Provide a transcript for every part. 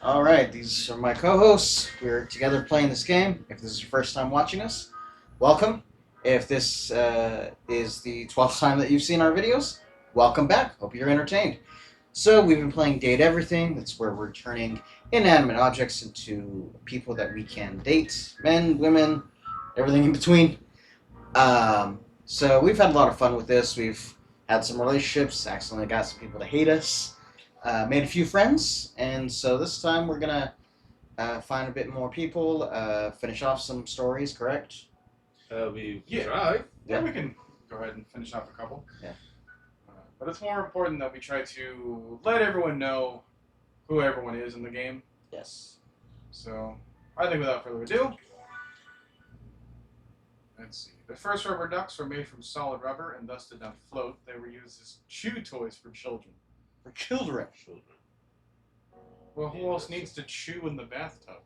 Alright, these are my co-hosts. We're together playing this game. If this is your first time watching us, welcome. If this is the 12th time that you've seen our videos, welcome back. Hope you're entertained. So we've been playing Date Everything. That's where we're turning inanimate objects into people that we can date. Men, women, everything in between. So we've had a lot of fun with this. We've had some relationships, accidentally got some people to hate us. Made a few friends, and so this time we're gonna find a bit more people, finish off some stories, correct? We Yeah. try. Yeah, we can go ahead and finish off a couple. Yeah. But it's more important that we try to let everyone know who everyone is in the game. Yes. So, I think without further ado, let's see. The first rubber ducks were made from solid rubber and thus did not float. They were used as chew toys for children. For children. Well, who else needs to chew in the bathtub?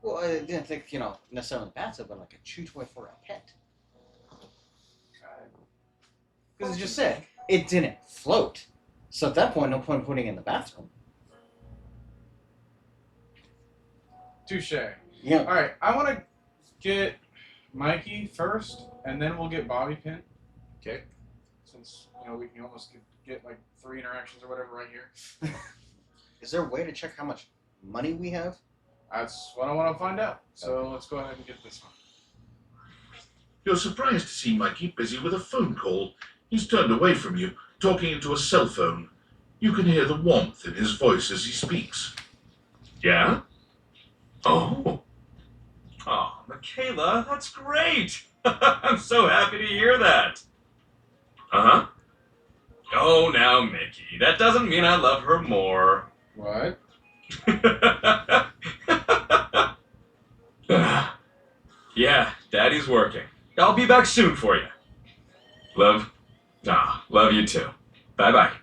Well, I didn't think, necessarily in the bathtub, but like a chew toy for a pet. Because it just said it didn't float. So at that point, no point in putting it in the bathroom. Touche. Yeah. Alright, I want to get Mikey first, and then we'll get Bobby Pin. Okay. Since, we can almost get like 3 interactions or whatever right here. Is there a way to check how much money we have? That's what I want to find out. So let's go ahead and get this one. You're surprised to see Mikey busy with a phone call. He's turned away from you, talking into a cell phone. You can hear the warmth in his voice as he speaks. Yeah? Oh. Oh, Michaela, that's great. I'm so happy to hear that. Uh-huh. Oh, now, Mickey, that doesn't mean I love her more. What? Yeah, Daddy's working. I'll be back soon for you. Love? Love you too. Bye-bye.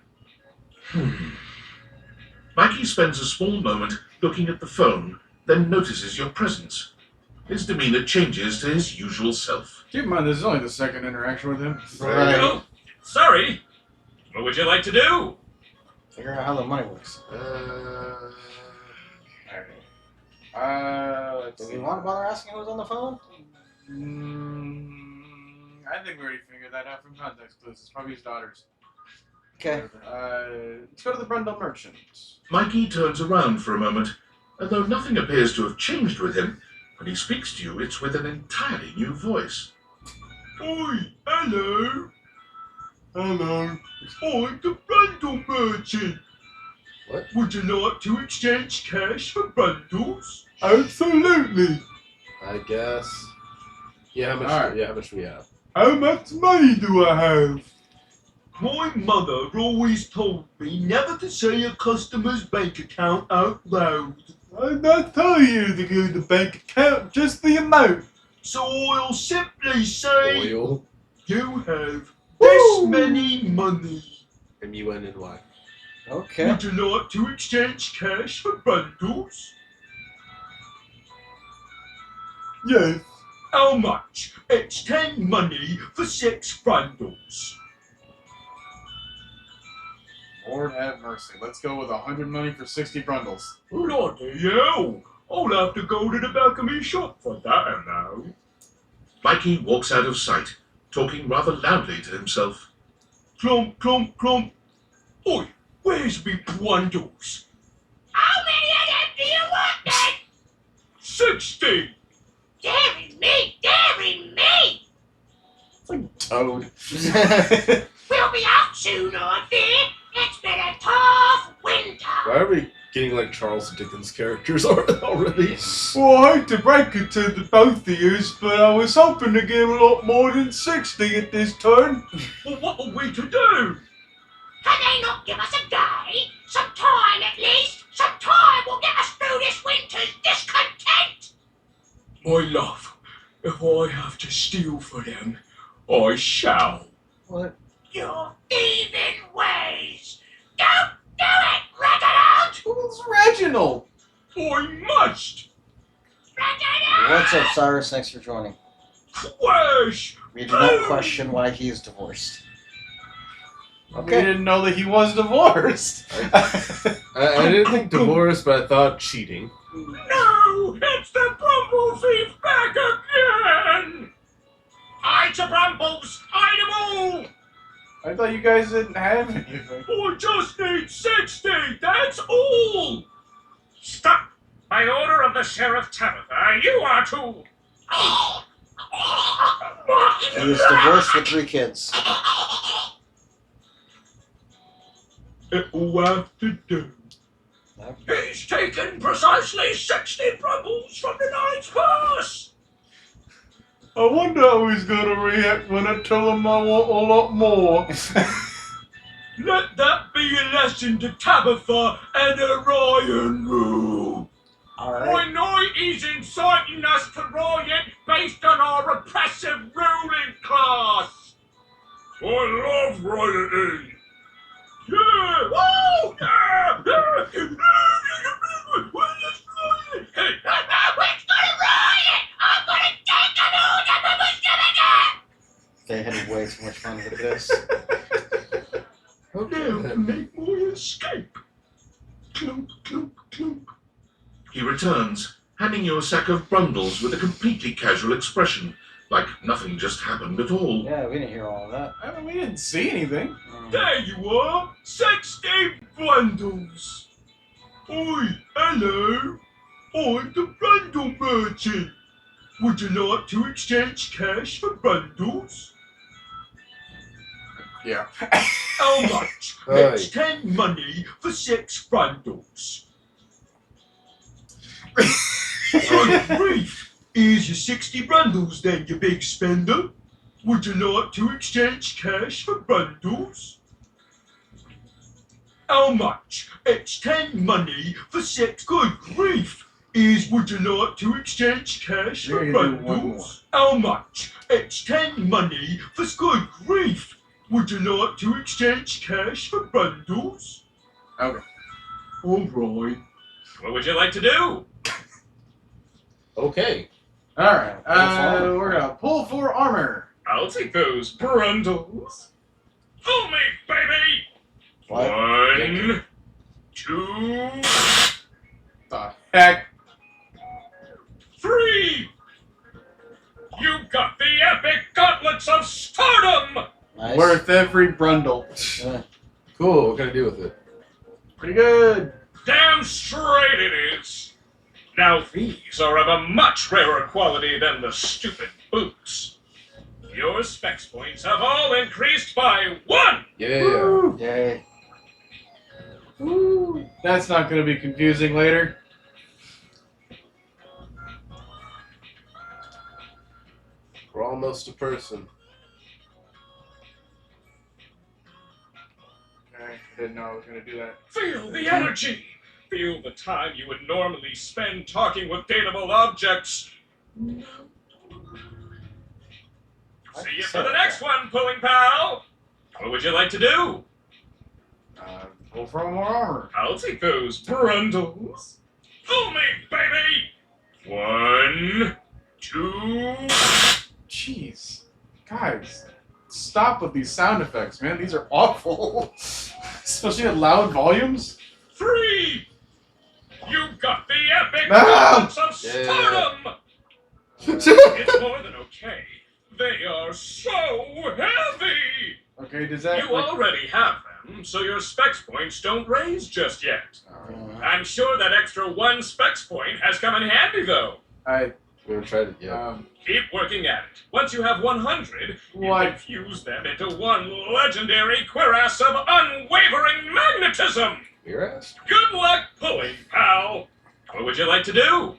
Mikey spends a small moment looking at the phone, then notices your presence. His demeanor changes to his usual self. Keep in mind, this is only the second interaction with him. Right. Oh, sorry. What would you like to do? Figure out how the money works. Let's Do see. we want to bother asking who's on the phone? I think we already figured that out from context clues. It's probably his daughters. Okay. Let's go to the Brundle Merchant. Mikey turns around for a moment, and though nothing appears to have changed with him, when he speaks to you, it's with an entirely new voice. Oi, hello. Hello. I'm the Brundle Merchant. What? Would you like to exchange cash for bundles? Absolutely. I guess. Yeah, how much? Alright. Yeah, how much do we have? How much money do I have? My mother always told me never to say a customer's bank account out loud. I'm not telling you to give the bank account, just the amount. So I'll simply say Oil. you have Woo! this many money. M-U-N-N-Y. Okay. Would you like to exchange cash for bundles? Yes. How much? It's 10 money for 6 bundles. Lord have mercy. Let's go with 100 money for 60 bundles. Bloody hell! I'll have to go to the back of me shop for that amount. Mikey walks out of sight, talking rather loudly to himself. Clump, clump, clump. Oi, where's me bundles? How many of them do you want then? 60! Daring me, daring me! It's like Toad. We'll be out soon, I fear. It's been a tough winter. Why are we getting like Charles Dickens characters already? Well, I hate to break it to the both of yous, but I was hoping to get a lot more than 60 at this turn. Well, what are we to do? Can they not give us a day? Some time at least. Some time will get us through this winter's discontent. My love, if I have to steal for them, I shall. What? Your thieving ways. Don't do it, Reginald! Who's Reginald? I must! Reginald! What's up, Cyrus? Thanks for joining. Crash! We do not question why he is divorced. We Okay. didn't know that he was divorced. I didn't think divorce, but I thought cheating. No! It's the Brumble Thief back again! I to Brambles, I them all! I thought you guys didn't have anything. I just need 60, that's all! Stop! By order of the Sheriff Tabitha, you are to... He is divorced with 3 kids. It will have to do. He's taken precisely 60 Brumbles from the Knight's purse! I wonder how he's gonna react when I tell him I want a lot more. Let that be a lesson to Tabitha and Orion. Alright. My knight is inciting us to riot based on our repressive ruling class! I love rioting. Yeah! Woo! Yeah! We're gonna riot! I'm gonna take an order from the Senator! They had way too much fun with this. Now to make my escape. Clunk, clunk, clunk. He returns, handing you a sack of bundles with a completely casual expression, like nothing just happened at all. Yeah, we didn't hear all of that. I mean, we didn't see anything. There you are, 60 bundles. Oi, hello. I'm the bundle merchant. Would you like to exchange cash for bundles? Yeah. How much? Aye. Let's 10 money for 6 bundles. Good grief! Here's your 60 bundles then, you big spender. Would you like to exchange cash for bundles? How much? It's 10 money for 6. Good grief! Would you like to exchange cash for Yeah, you do one bundles? How much? It's 10 money for good grief! Would you like to exchange cash for bundles? Okay. Alright. What would you like to do? Okay. Alright. armor. We're gonna pull for armor. I'll take those bundles. Fool me, baby! What? 1, 2, The heck? 3! You got the epic gauntlets of stardom! Nice. Worth every brundle. Yeah. Cool. What can I do with it? Pretty good. Damn straight it is! Now these are of a much rarer quality than the stupid boots. Your specs points have all increased by 1! Yeah. Woo. Yay. Woo. That's not gonna be confusing later. We're almost a person. Okay, I didn't know I was gonna do that. Feel the energy! Feel the time you would normally spend talking with dateable objects. See you for the next one, pulling pal! What would you like to do? Pull for more armor. I'll take those brundles. Fool me, baby! 1, 2... Jeez. Guys, stop with these sound effects, man. These are awful. Especially at loud volumes. 3! You got the epic No! gauntlets of Yeah. stardom! It's more than okay. They are so heavy! Okay, does that You already have them, so your specs points don't raise just yet. I'm sure that extra 1 specs point has come in handy, though. We haven't tried it yet. Keep working at it. Once you have 100, you What? can fuse them into one legendary cuirass of unwavering magnetism! Your ass. Good luck pulling, pal! What would you like to do?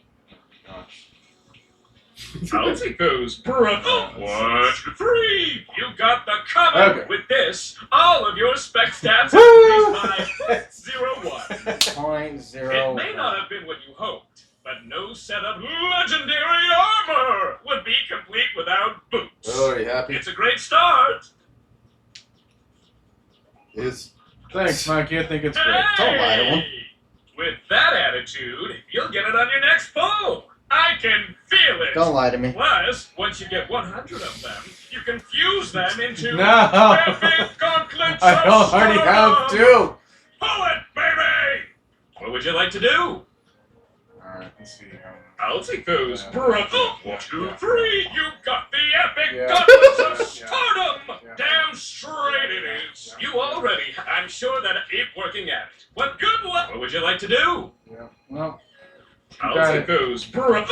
I'll take those brother. 1, 3! You got the cover! Okay. With this, all of your spec stats increase by 0.01. 0.01. It may not have been what you hoped, but no set of legendary armor would be complete without boots. Oh, are you happy? It's a great start. Is Thanks, Mikey. I think it's great. Don't lie to him. With that attitude, you'll get it on your next pull. I can feel it. Don't lie to me. Plus, once you get 100 of them, you can fuse them into No. epic gauntlets I of already have stardom. two. Pull it, baby! What would you like to do? Alright, let's see. I'll take those, Yeah. brother. Yeah. 1, 2, Yeah. 3. You got the epic Yeah. gauntlets of Yeah. stardom. Yeah. Damn straight it is. You already. I'm sure that keep working at it. What good luck? What would you like to do? Yeah. Well, I'll got take it. those, brother.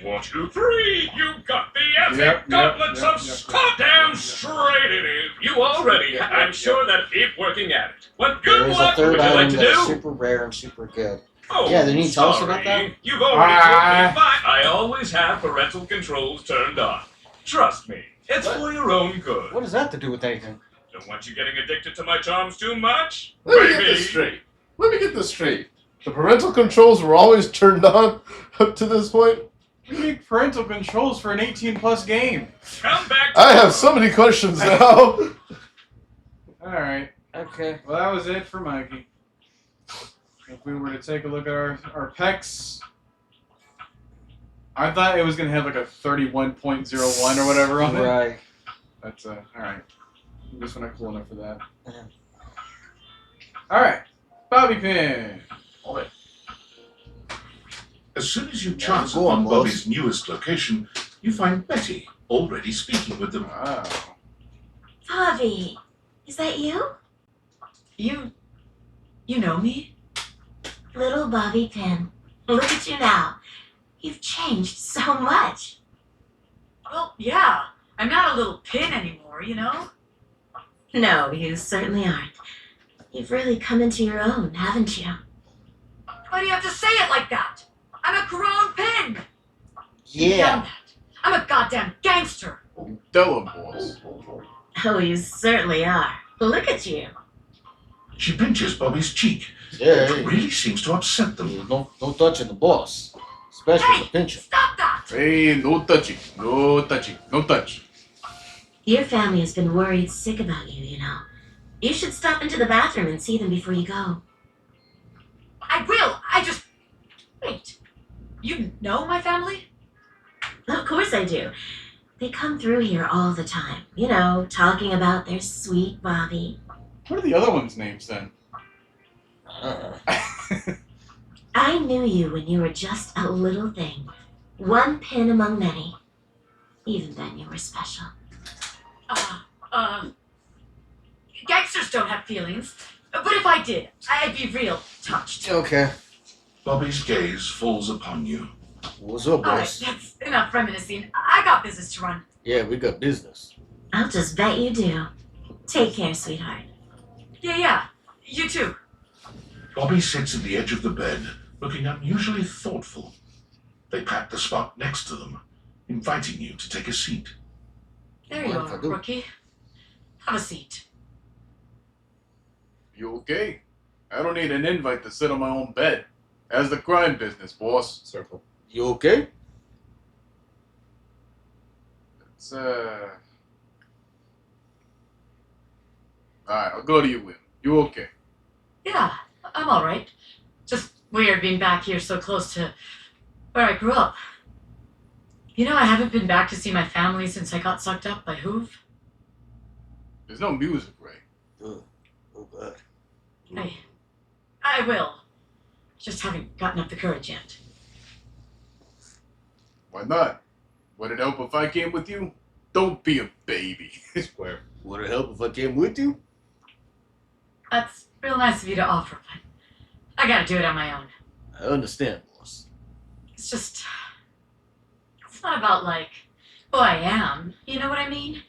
1, 2, 3. You got the epic Yep, gauntlets yep, of yep, stardom. Damn straight it is. You already. Yep, I'm yep, sure that keep working at it. What good There is a luck? What third would you item like to that is do? super rare and super good. Oh, Yeah, didn't you tell us sorry. about that? You've already told me, but I always have parental controls turned on. Trust me, it's What? for your own good. What does that to do with anything? Don't want you getting addicted to my charms too much. Let me get Baby. this straight. Let me get this straight. The parental controls were always turned on up to this point. we need parental controls for an 18+ game. Come back. I have so many questions now. Alright. Okay. Well, that was it for Mikey. If we were to take a look at our pecs, I thought it was going to have like a 31.01 or whatever on it. Right. That's, alright. I guess we're not cool enough for that. Yeah. Alright. Bobby pin. As soon as you Yeah, chance go on, upon boss. Bobby's newest location, you find Betty already speaking with them. Wow. Bobby, is that you? You know me? Little Bobby Pin. Look at you now. You've changed so much. Well, yeah. I'm not a little pin anymore, you know? No, you certainly aren't. You've really come into your own, haven't you? Why do you have to say it like that? I'm a grown pin. Yeah. Beyond that, I'm a goddamn gangster. Tell him, boss. Oh, you certainly are. Look at you. She pinches Bobby's cheek. Yeah. It really seems to upset them. No touching the boss. Especially the pincher. Stop that! Hey, no touching. No touching. No touch. Your family has been worried sick about you, you know. You should stop into the bathroom and see them before you go. I will. Wait. You know my family? Of course I do. They come through here all the time, you know, talking about their sweet Bobby. What are the other ones' names then? I knew you when you were just a little thing. One pin among many. Even then, you were special. Gangsters don't have feelings. But if I did, I'd be real touched. Okay. Bobby's gaze falls upon you. What's up, Alright, boss? that's enough reminiscing. I got business to run. Yeah, we got business. I'll just bet you do. Take care, sweetheart. Yeah. You too. Bobby sits at the edge of the bed, looking unusually thoughtful. They pat the spot next to them, inviting you to take a seat. There you What if I are, do? rookie. Have a seat. You okay? I don't need an invite to sit on my own bed. How's the crime business, boss? Circle. You okay? It's, Alright, I'll go to you, Will. You okay? Yeah, I'm alright. Just weird being back here so close to where I grew up. You know, I haven't been back to see my family since I got sucked up by Hoove. There's no music, Ray. Oh God. I will. Just haven't gotten up the courage yet. Why not? Would it help if I came with you? Don't be a baby. Square. Would it help if I came with you? That's real nice of you to offer, but I gotta do it on my own. I understand, boss. It's just... It's not about, like, who I am. You know what I mean?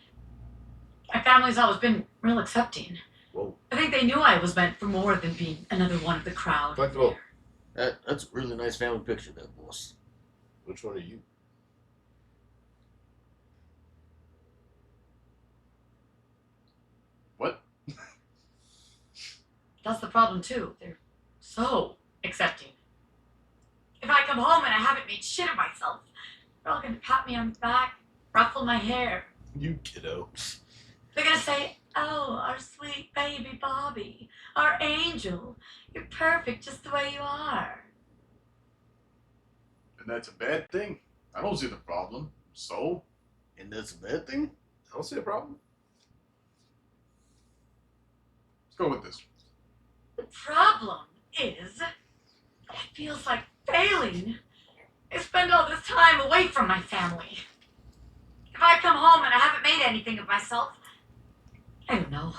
My family's always been real accepting. Whoa. I think they knew I was meant for more than being another one of the crowd. Black Gold. That's a really nice family picture there, boss. Which one are you? What? That's the problem, too. They're so accepting. If I come home and I haven't made shit of myself, they're all gonna pat me on the back, ruffle my hair. You kiddo. They're gonna say, "Oh, our sweet baby Bobby, our angel. You're perfect just the way you are." And that's a bad thing. I don't see the problem. So? And that's a bad thing? I don't see a problem. Let's go with this. The problem is, it feels like failing. I spend all this time away from my family. If I come home and I haven't made anything of myself, I don't know.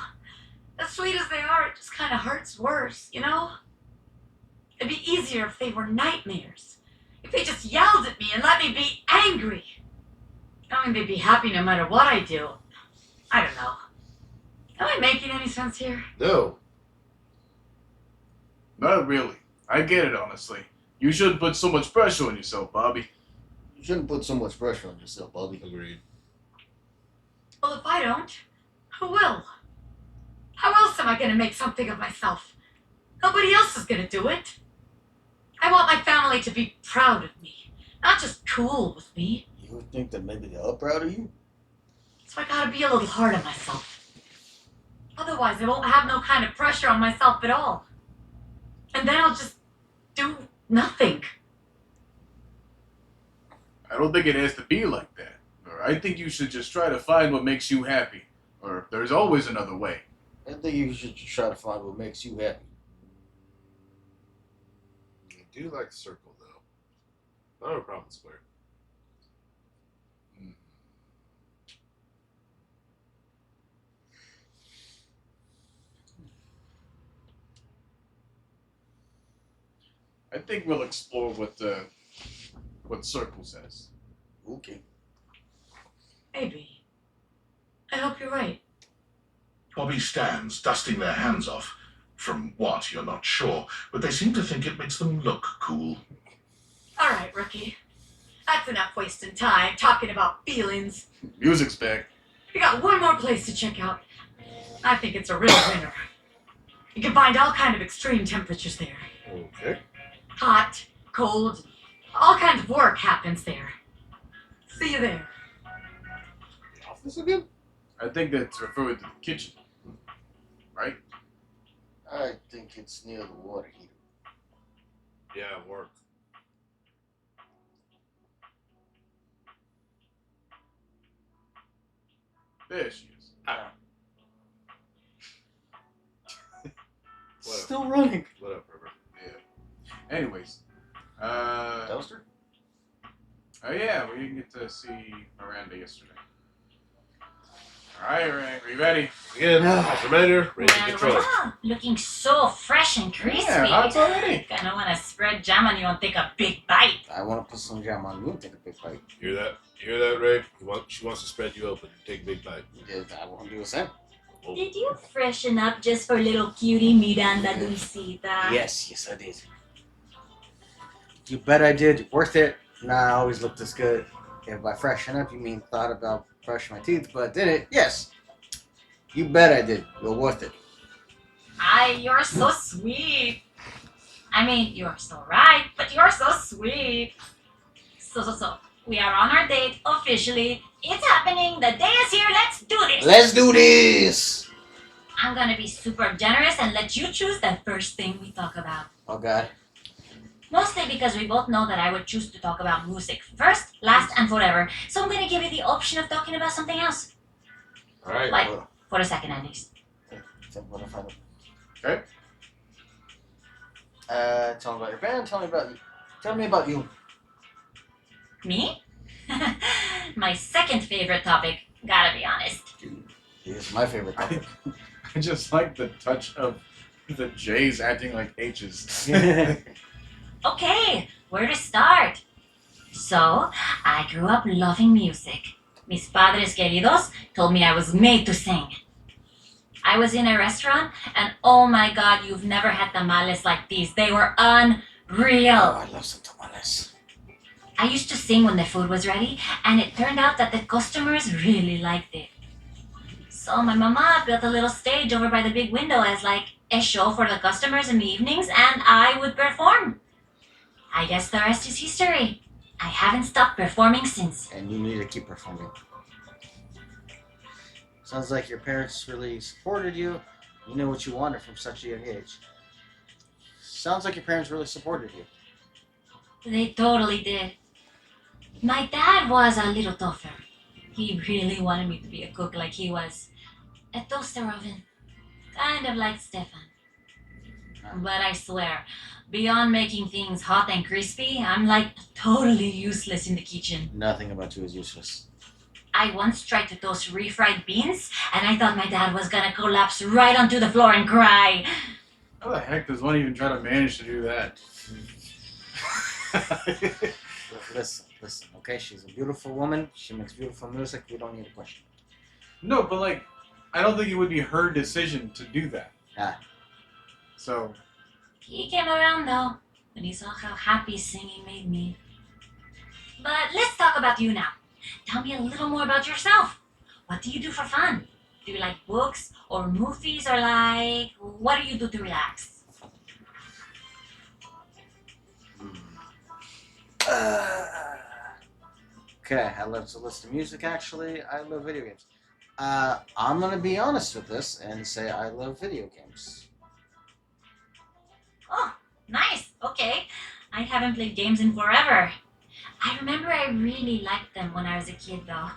As sweet as they are, it just kind of hurts worse, you know? It'd be easier if they were nightmares. If they just yelled at me and let me be angry. Knowing they'd be happy no matter what I do. I don't know. Am I making any sense here? No. Not really. I get it, honestly. You shouldn't put so much pressure on yourself, Bobby. You shouldn't put so much pressure on yourself, Bobby. Agreed. Well, if I don't, who will? How else am I going to make something of myself? Nobody else is going to do it. I want my family to be proud of me, not just cool with me. You would think that maybe they are proud of you? So I gotta be a little hard on myself. Otherwise, I won't have no kind of pressure on myself at all. And then I'll just do nothing. I don't think it has to be like that. Or I think you should just try to find what makes you happy. Or there's always another way. I think you should just try to find what makes you happy. I do like circle though. Not a problem square. I think we'll explore what Circle says. Okay. Maybe. I hope you're right. Bobby stands, dusting their hands off. From what, you're not sure, but they seem to think it makes them look cool. All right, rookie. That's enough wasting time talking about feelings. Music's back. We got one more place to check out. I think it's a real winner. You can find all kind of extreme temperatures there. Okay. Hot, cold, all kinds of work happens there. See you there. The office again? I think that's referring to the kitchen. Right? I think it's near the water heater. Yeah, work. There she is. Whatever. Still running. Whatever, River. Yeah. Anyways. Toaster? Oh yeah, we didn't get to see Miranda yesterday. Alright, are you ready? Again, Commander, ready to get rolling. Looking so fresh and crispy. Yeah, hot already. Kinda wanna spread jam on you and take a big bite. I want to put some jam on you and take a big bite. You hear that? You hear that, Ray? She wants to spread you open. Take a big bite. Yeah, I won't do the same. Oh. Did you freshen up just for little cutie Miranda Dulcita? Yes, I did. You bet I did. You're worth it. Nah, I always look this good. If by freshen up you mean thought about brushing my teeth, but did it? Yes. You bet I did. You're worth it. You're so sweet. I mean, you're so right, but you're so sweet. So. We are on our date officially. It's happening. The day is here. Let's do this. Let's do this. I'm gonna be super generous and let you choose the first thing we talk about. Oh God. Mostly because we both know that I would choose to talk about music first, last, and forever. So I'm gonna give you the option of talking about something else. Alright. Like, for a second at least. Okay. Tell me about your band. Tell me about you. Me? My second favorite topic, gotta be honest. It's my favorite topic. I just like the touch of the J's acting like H's. Okay, where to start? So, I grew up loving music. Mis padres queridos told me I was made to sing. I was in a restaurant, and oh my God, you've never had tamales like these. They were unreal. Oh, I love some tamales. I used to sing when the food was ready, and it turned out that the customers really liked it. So my mama built a little stage over by the big window as like a show for the customers in the evenings, and I would perform. I guess the rest is history. I haven't stopped performing since. And you need to keep performing. Sounds like your parents really supported you. You know what you wanted from such a young age. Sounds like your parents really supported you. They totally did. My dad was a little tougher. He really wanted me to be a cook like he was. A toaster oven. Kind of like Stefan. But I swear, beyond making things hot and crispy, I'm like totally useless in the kitchen. Nothing about you is useless. I once tried to toast refried beans, and I thought my dad was gonna collapse right onto the floor and cry. How the heck does one even try to manage to do that? Listen, okay? She's a beautiful woman. She makes beautiful music. We don't need to question it. No, but like, I don't think it would be her decision to do that. Ah. So, He came around though, when he saw how happy singing made me. But let's talk about you now. Tell me a little more about yourself. What do you do for fun? Do you like books or movies or like, what do you do to relax? Okay, I love to listen to music, actually. I love video games. I'm going to be honest with this and say I love video games. Oh, nice. Okay. I haven't played games in forever. I remember I really liked them when I was a kid though.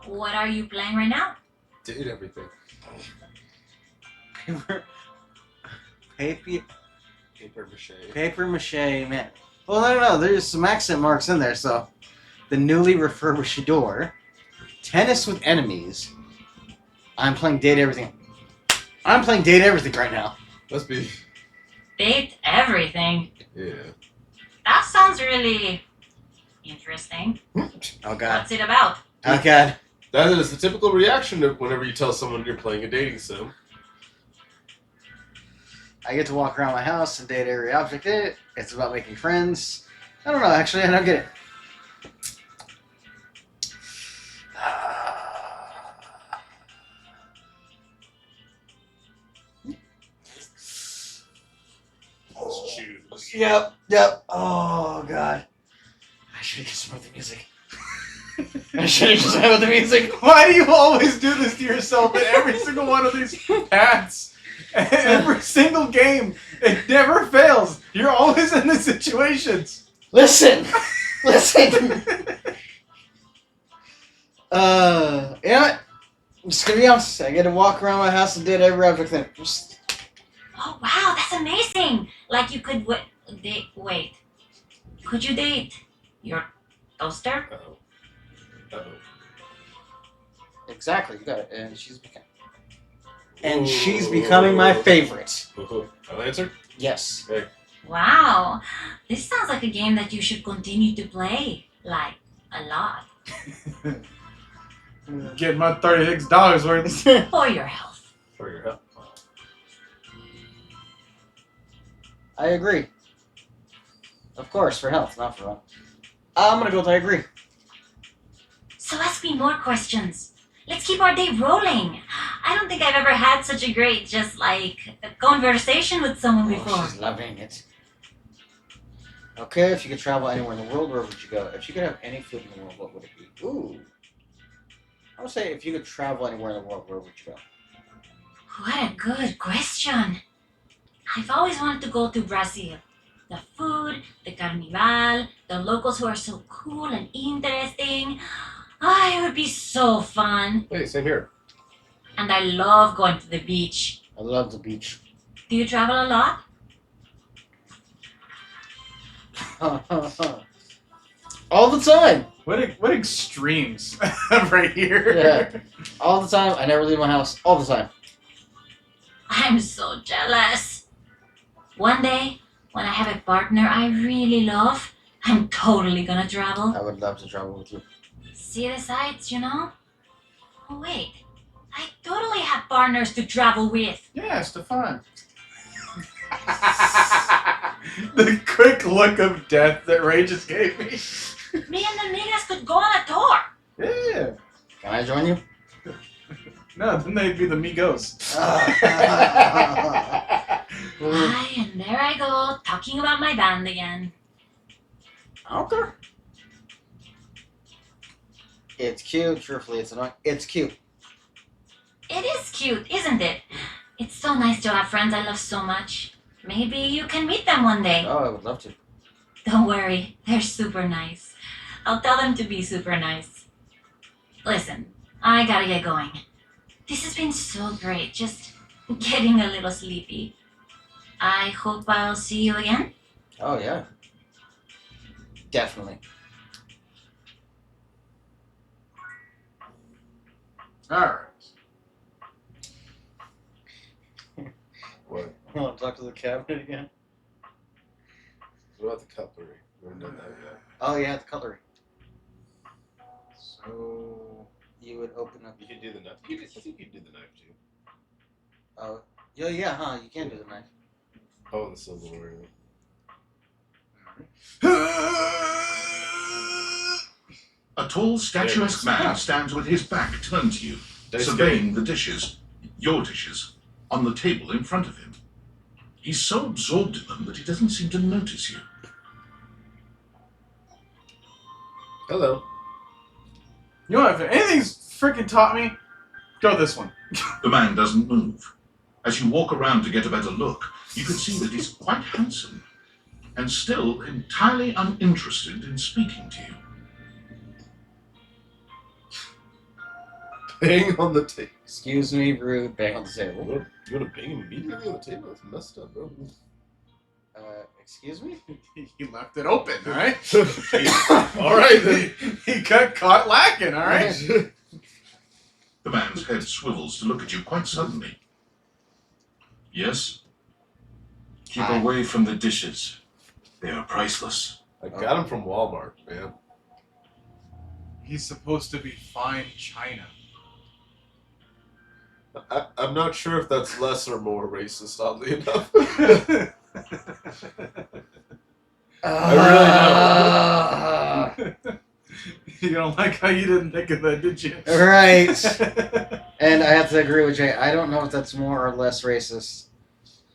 What are you playing right now? Did everything. Paper Paper mache. man. Well, no, there's some accent marks in there, so. The newly refurbished door. Tennis with enemies. I'm playing Date Everything. I'm playing Date Everything right now. Must be. Date everything. Yeah. That sounds really interesting. Oh, God. What's it about? Oh, God. That is the typical reaction of whenever you tell someone you're playing a dating sim. I get to walk around my house and date every object in it. It's about making friends. I don't know, actually. I don't get it. Let's choose. Yep. Oh, God. I should have just went with the music. I should have just went with the music. why do you always do this to yourself in every single one of these paths? Every single game, it never fails. You're always in these situations. Listen. You know what? I'm just gonna be honest. I get to walk around my house and date every object thing. Just Oh wow, that's amazing! Like you could wait. Could you date your toaster? Uh-oh. exactly. You got it. And she's becoming my favorite. I'll answer. Yes. Wow, this sounds like a game that you should continue to play, like a lot, Getting my $36 worth. for your health. For your help. I agree. Of course, for health, not for fun. I'm gonna go with I agree. So ask me more questions. Let's keep our day rolling. I don't think I've ever had such a great, just like, a conversation with someone before. Oh, she's loving it. Okay, if you could travel anywhere in the world, where would you go? If you could have any food in the world, what would it be? Ooh. I would say if you could travel anywhere in the world, where would you go? What a good question. I've always wanted to go to Brazil. The food, the carnival, the locals who are so cool and interesting. It would be so fun. Hey, same here. And I love going to the beach. I love the beach. Do you travel a lot? All the time. What extremes right here. Yeah. All the time. I never leave my house. All the time. I'm so jealous. One day, when I have a partner I really love, I'm totally gonna travel. I would love to travel with you. See the sights, you know? Oh, wait. I totally have partners to travel with. Yeah, Stefan. The quick look of death that Ray just gave me. Me and the niggas could go on a tour. Yeah. Can I join you? No, then they'd be the Migos. Aye, and there I go, talking about my band again. Okay. It's cute. Truthfully, it's annoying. It's cute. It is cute, isn't it? It's so nice to have friends I love so much. Maybe you can meet them one day. Oh, I would love to. Don't worry, they're super nice. I'll tell them to be super nice. Listen, I gotta get going. This has been so great, just getting a little sleepy. I hope I'll see you again. Oh yeah, definitely. All right. What? You want to talk to the cabinet again? What about the cutlery? We haven't done that yet. Oh yeah, the cutlery. So You would open up. You can do the knife. I think you can do the knife too. Oh yeah, huh? You can do the knife. Oh, and the silverware. A tall, statuesque man stands with his back turned to you, surveying the dishes, your dishes, on the table in front of him. He's so absorbed in them that he doesn't seem to notice you. Hello. you know what? If anything's freaking taught me, go this one. The man doesn't move. As you walk around to get a better look, you can see that he's quite handsome, and still entirely uninterested in speaking to you. Bang on the table. Excuse me, rude. Bang on the table. You want to bang immediately on the table? That's messed up, bro. Excuse me. He left it open. All right. All right then. He got caught lacking. All right. The man's head swivels to look at you quite suddenly. Yes? Keep Aye. away from the dishes. They are priceless. I got him from Walmart, man. He's supposed to be fine china. I'm not sure if that's less or more racist, oddly enough. I really don't. You don't like how you didn't think of that, did you? Right. And I have to agree with Jay. I don't know if that's more or less racist.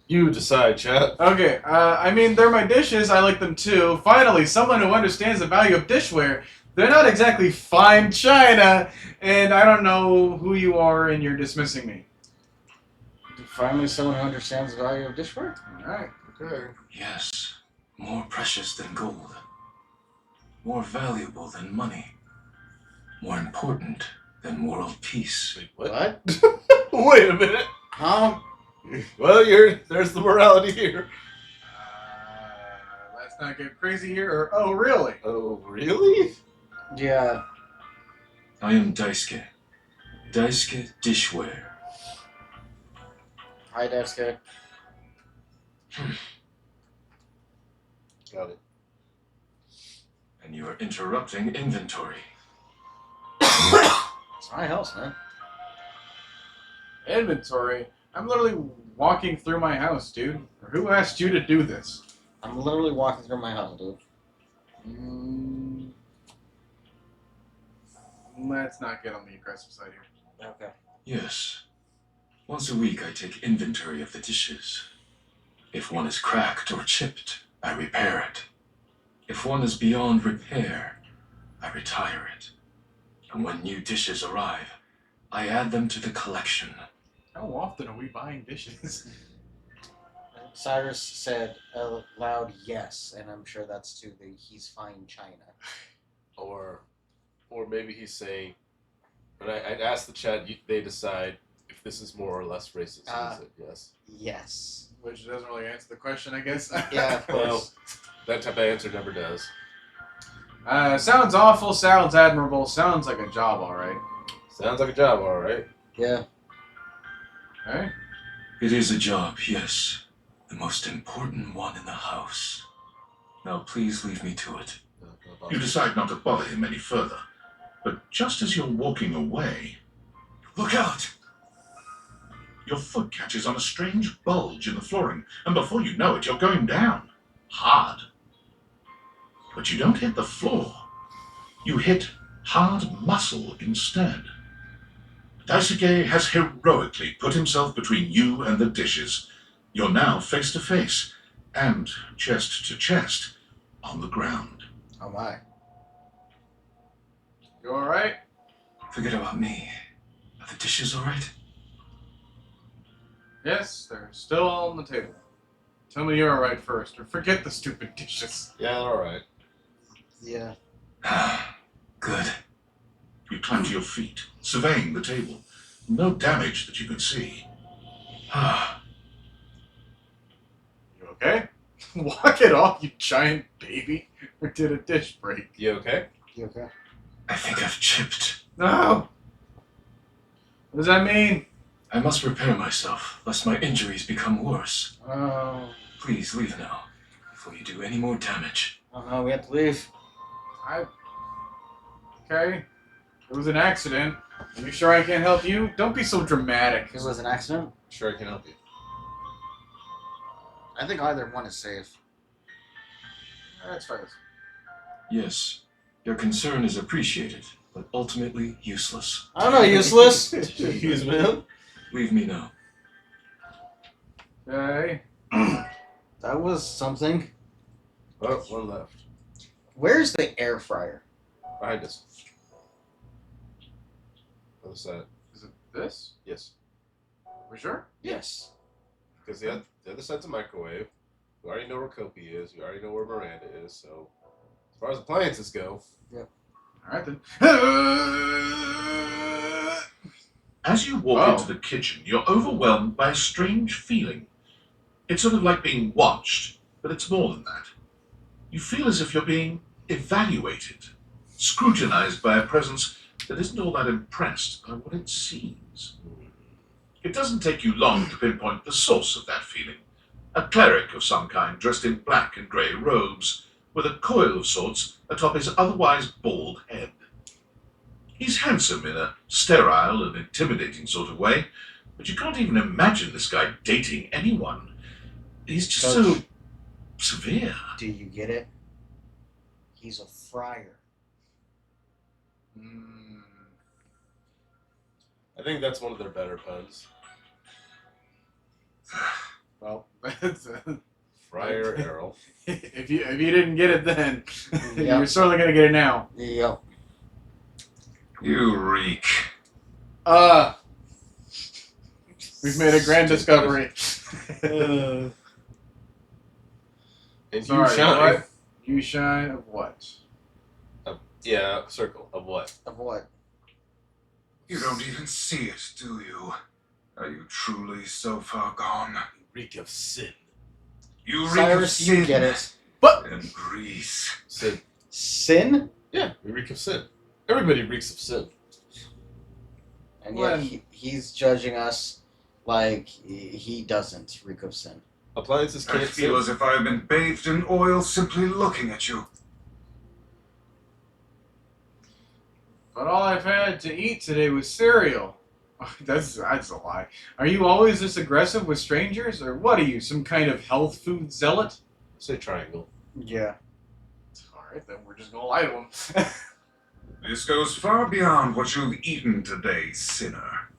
You decide, chat. Okay, I mean, they're my dishes. I like them too. Finally, someone who understands the value of dishware. They're not exactly fine china, and I don't know who you are, and you're dismissing me. Finally, someone who understands the value of dishware. All right. Okay. Yes, more precious than gold. More valuable than money. More important than world peace. Wait, What? Wait a minute. Huh? Well, there's the morality here. Let's not get crazy here. Or, oh, really? Oh, really? Yeah. I am Daisuke. Daisuke Dishware. Hi, Daisuke. Got it. And you are interrupting inventory. It's my house, man. Inventory? I'm literally walking through my house, dude. Who asked you to do this? I'm literally walking through my house, dude. Let's not get on the aggressive side here. Okay. Yes. Once a week I take inventory of the dishes. If one is cracked or chipped, I repair it. If one is beyond repair, I retire it. And when new dishes arrive, I add them to the collection. How often are we buying dishes? Cyrus said a loud yes, and I'm sure that's to the he's fine China. Or maybe he's saying, but I'd ask the chat, they decide if this is more or less racist. Is it yes? Yes. Which doesn't really answer the question, I guess. Yeah, of Well, course. that type of answer never does. Sounds awful, sounds admirable, sounds like a job, alright. Sounds like a job, all right. Yeah. Alright? It is a job, yes. The most important one in the house. Now please leave me to it. You decide not to bother him any further. But just as you're walking away, Look out! your foot catches on a strange bulge in the flooring, and before you know it, you're going down. Hard. But you don't hit the floor. You hit hard muscle instead. Daisuke has heroically put himself between you and the dishes. You're now face to face, and chest to chest, on the ground. Oh my. You alright? Forget about me. Are the dishes alright? Yes, they're still on the table. Tell me you're alright first, or forget the stupid dishes. Yeah, all right. Yeah. Good. You climb to your feet, surveying the table. No damage that you can see. You okay? Walk it off, you giant baby. Or did a dish break? You okay? You okay? I think I've chipped. No! What does that mean? I must repair myself, lest my injuries become worse. Oh, Please leave now, before you do any more damage. no, we have to leave. Okay. It was an accident. Are you sure I can't help you? Don't be so dramatic. It was an accident. Sure, I can help you. I think either one is safe. Let's try this. Yes, your concern is appreciated, but ultimately useless. I don't know, useless. Jeez, man. Leave me now. Okay. That was something. Oh, one left. Where's the air fryer? Behind us. Other side. Is it this? Yes. For sure? Yes. Because the other side's a microwave. We already know where Kopi is. We already know where Miranda is. So, as far as appliances go, Alright then. As you walk Oh. into the kitchen, you're overwhelmed by a strange feeling. It's sort of like being watched, but it's more than that. You feel as if you're being evaluated, scrutinized by a presence that isn't all that impressed by what it seems. It doesn't take you long to pinpoint the source of that feeling. A cleric of some kind dressed in black and grey robes, with a coil of sorts atop his otherwise bald head. He's handsome in a sterile and intimidating sort of way, but you can't even imagine this guy dating anyone. He's just so severe. Do you get it? He's a friar. I think that's one of their better puns. Well, Friar Errol. if you didn't get it then, Yeah. you're certainly gonna get it now. Yep. You reek. We've made a grand discovery. And Sorry, you shine. what? You shine of what? Yeah, circle of what? Of what? You don't even see it, do you? Are you truly so far gone? Reek of sin. You reek of Cyrus, sin you get it. and grease. Sin. Sin? Yeah, we reek of sin. Everybody reeks of sin. And yet When- he's judging us like he doesn't reek of sin. Appliances I can't feel sin. as if I have been bathed in oil simply looking at you. But all I've had to eat today was cereal. That's a lie. Are you always this aggressive with strangers, or what are you, some kind of health food zealot? Say triangle. Yeah. All right, then we're just gonna lie to him. This goes far beyond what you've eaten today, sinner.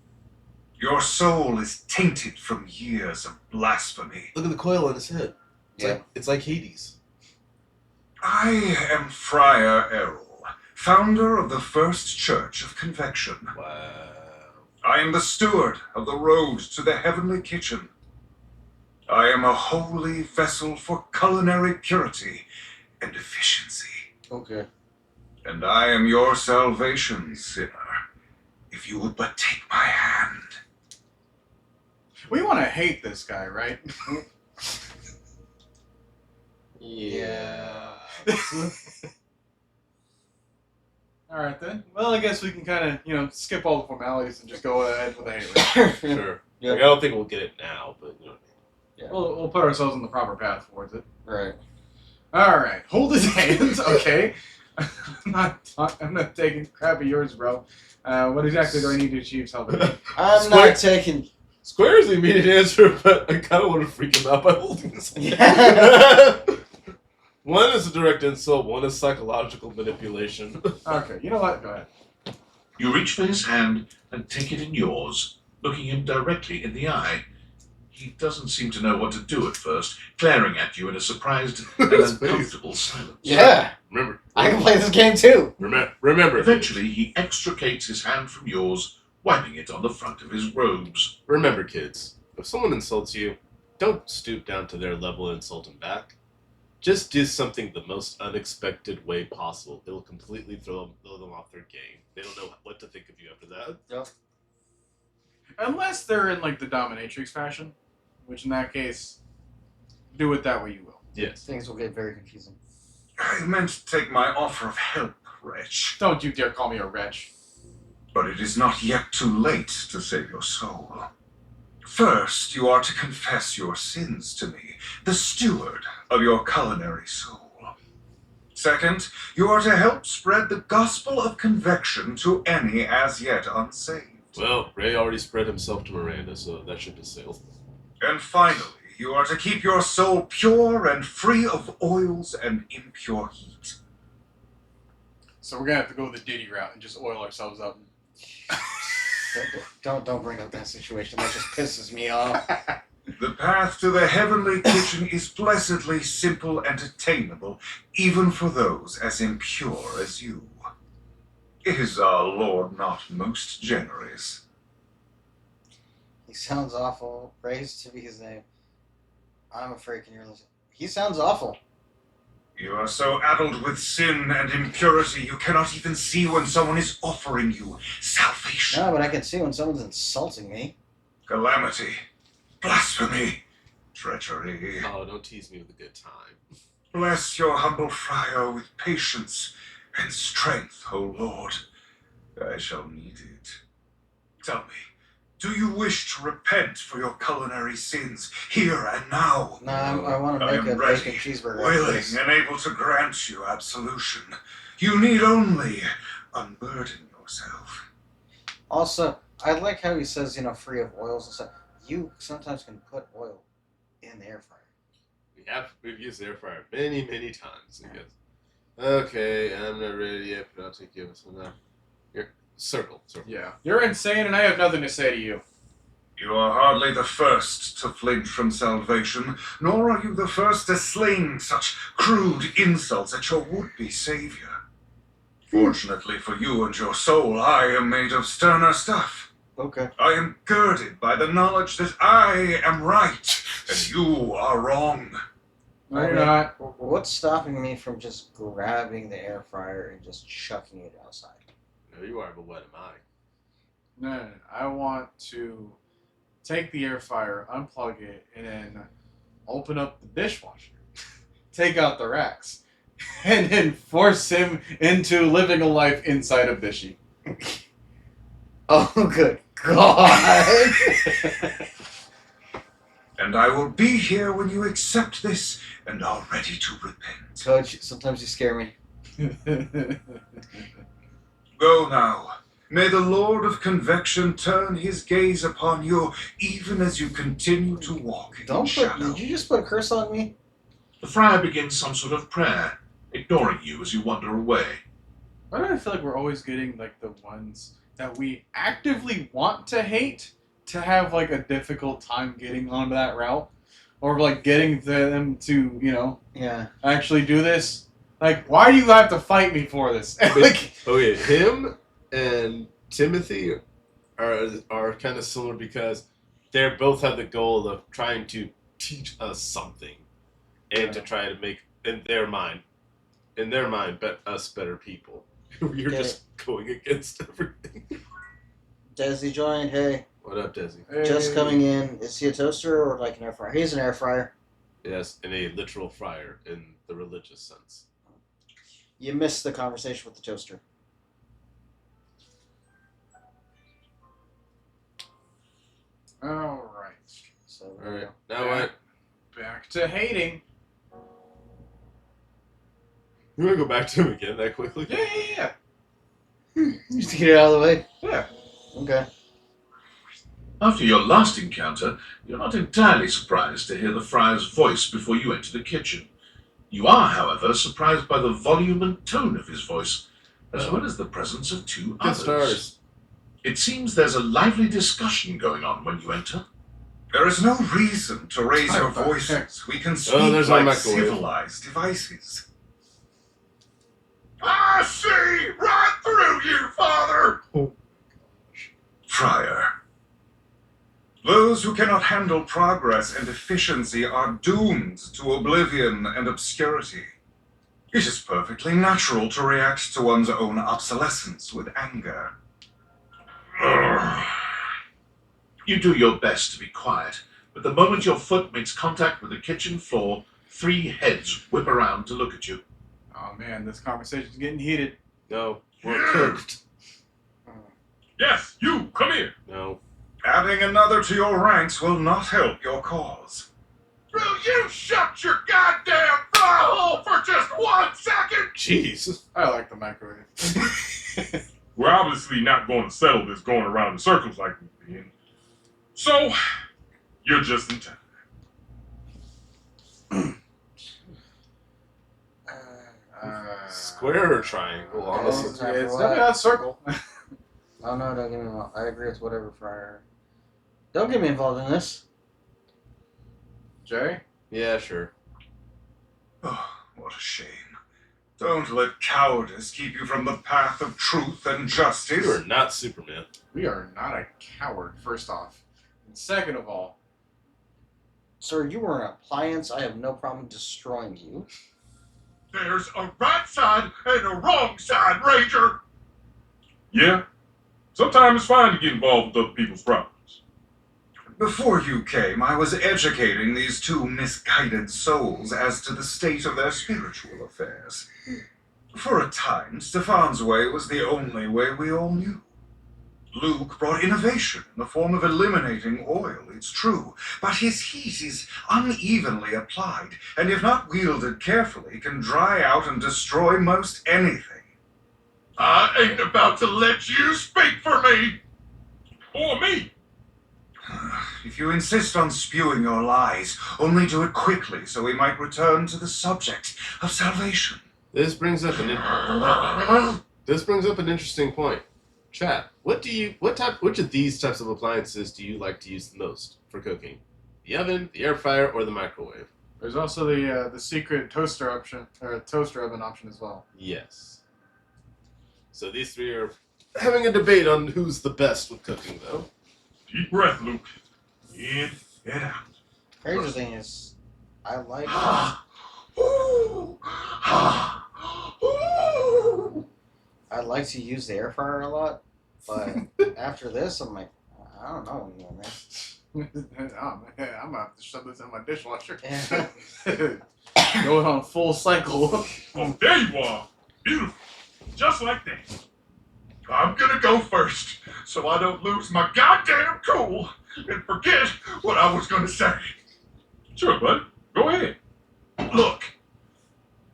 Your soul is tainted from years of blasphemy. Look at the coil on his head. It's like Hades. I am Friar Errol, founder of the First Church of Convection. Wow. I am the steward of the road to the heavenly kitchen. I am a holy vessel for culinary purity and efficiency. Okay. And I am your salvation, sinner, if you would but take my hand. We want to hate this guy, right? Yeah. All right then. Well, I guess we can kind of, skip all the formalities and just go ahead with a hate rate. Sure. Yep. Like, I don't think we'll get it now, but you know. We'll put ourselves on the proper path towards it. Right. All right. Hold his hands, okay? I'm not taking crap of yours, bro. What exactly do I need to achieve salvation? I'm Square- not taking. Square is the immediate answer, but I kind of want to freak him out by holding his hand. Yeah. One is a direct insult, one is psychological manipulation. Okay, you know what? Go ahead. You reach for his hand and take it in yours, looking him directly in the eye. He doesn't seem to know what to do at first, glaring at you in a surprised and His face. uncomfortable silence. Yeah. Remember. I can play this game too. Remember. Eventually, he extricates his hand from yours, wiping it on the front of his robes. Remember, kids. If someone insults you, don't stoop down to their level and insult them back. Just do something the most unexpected way possible. It'll completely throw them off their game. They don't know what to think of you after that. Yep. Unless they're in like the dominatrix fashion, which in that case, do it that way you will. Yes. Things will get very confusing. I meant to take my offer of help, wretch. Don't you dare call me a wretch. But it is not yet too late to save your soul. First, you are to confess your sins to me, the steward of your culinary soul. Second, you are to help spread the gospel of convection to any as yet unsaved. Well, Ray already spread himself to Miranda, so that ship has sailed. And finally, you are to keep your soul pure and free of oils and impure heat. So we're gonna have to go the Diddy route and just oil ourselves up. Don't bring up that situation. That just pisses me off. The path to the heavenly kitchen is blessedly simple and attainable, even for those as impure as you. Is our Lord not most generous? He sounds awful. Praise to be his name. I'm afraid, can you listen? He sounds awful. You are so addled with sin and impurity you cannot even see when someone is offering you salvation. No, but I can see when someone's insulting me. Calamity, blasphemy, treachery. Oh, don't tease me with a good time. Bless your humble friar with patience and strength, O Lord. I shall need it. Tell me, do you wish to repent for your culinary sins here and now? No, I want to I make am a ready, bacon cheeseburger. after willing this. and able to grant you absolution. You need only unburden yourself. Also, I like how he says, free of oils and stuff. You sometimes can put oil in the air fryer. We've used the air fryer many, many times. I guess. Okay, I'm not ready yet, but I'll take you. So now, here, circle. Yeah. You're insane and I have nothing to say to you. You are hardly the first to flinch from salvation, nor are you the first to sling such crude insults at your would-be savior. Fortunately for you and your soul, I am made of sterner stuff. Okay. I am girded by the knowledge that I am right, and you are wrong. No, you're not. What's stopping me from just grabbing the air fryer and just chucking it outside? No, you are, but what am I? No. I want to take the air fryer, unplug it, and then open up the dishwasher, take out the racks, and then force him into living a life inside of Bishy. Oh, good God! And I will be here when you accept this and are ready to repent. Coach, sometimes you scare me. Go now. May the Lord of Convection turn his gaze upon you, even as you continue to walk in Don't put. shadow. Did you just put a curse on me? The friar begins some sort of prayer, ignoring you as you wander away. Why do I feel like we're always getting like the ones that we actively want to hate to have like a difficult time getting onto that route? Or like getting them to, Yeah. actually do this? Like, why do you have to fight me for this? Like, Okay, him and Timothy are kind of similar because they both have the goal of trying to teach us something and to try to make in their mind us better people. You're Okay. just going against everything. Desi joined. Hey, What up, Desi? just coming in. Is he a toaster or like an air fryer? He's an air fryer. Yes, in a literal fryer in the religious sense. You missed the conversation with the toaster. all right. So All there you right, go. now what? Back to hating. You want to go back to him again that quickly? Yeah. Just to get it out of the way. Yeah. Okay. After your last encounter, you're not entirely surprised to hear the friar's voice before you enter the kitchen. You are, however, surprised by the volume and tone of his voice, as well as the presence of two Good others. stars. It seems there's a lively discussion going on when you enter. There is no reason to raise your voices. We can speak there's our like microwave. civilized devices. I see right through you, Father! Friar, those who who cannot handle progress and efficiency are doomed to oblivion and obscurity. It is perfectly natural to react to one's own obsolescence with anger. You do your best to be quiet, but the moment your foot makes contact with the kitchen floor, 3 heads whip around to look at you. Oh man, this conversation's getting heated. No, we're cooked. Yes, you, come here. No. Adding another to your ranks will not help your cause. Will you shut your goddamn fry hole for just 1 second? Jeez. I like the microwave. We're obviously not going to settle this going around in circles like we've been. So, you're just in time. Square or triangle? Honestly. It's time It's for definitely what? not a circle. Oh no, don't get me involved. I agree with whatever Friar. Don't get me involved in this. Jay? Yeah, sure. Oh, what a shame. Don't let cowardice keep you from the path of truth and justice. You are not Superman. We are not a coward, first off. And second of all, Sir, you are an appliance. I have no problem destroying you. There's a right side and a wrong side, Ranger. Yeah? Sometimes it's fine to get involved with other people's problems. Before you came, I was educating these 2 misguided souls as to the state of their spiritual affairs. For a time, Stefan's way was the only way we all knew. Luke brought innovation in the form of eliminating oil, it's true, but his heat is unevenly applied, and if not wielded carefully, can dry out and destroy most anything. I ain't about to let you speak for me. Or me. If you insist on spewing your lies, only do it quickly so we might return to the subject of salvation. This brings up an interesting point. Chat, which of these types of appliances do you like to use the most for cooking? The oven, the air fryer, or the microwave? there's also the secret toaster option, or toaster oven option as well. Yes. So these 3 are having a debate on who's the best with cooking, though. Deep breath, Luke. In and out. Crazy thing is, I like. I like to use the air fryer a lot, but after this, I'm like, I don't know anymore, man. Oh man, I'm gonna have to shove this in my dishwasher. Yeah. Going on full cycle. Oh, there you are. Beautiful. Just like that. I'm gonna go first, so I don't lose my goddamn cool and forget what I was gonna say. Sure, bud. Go ahead. Look,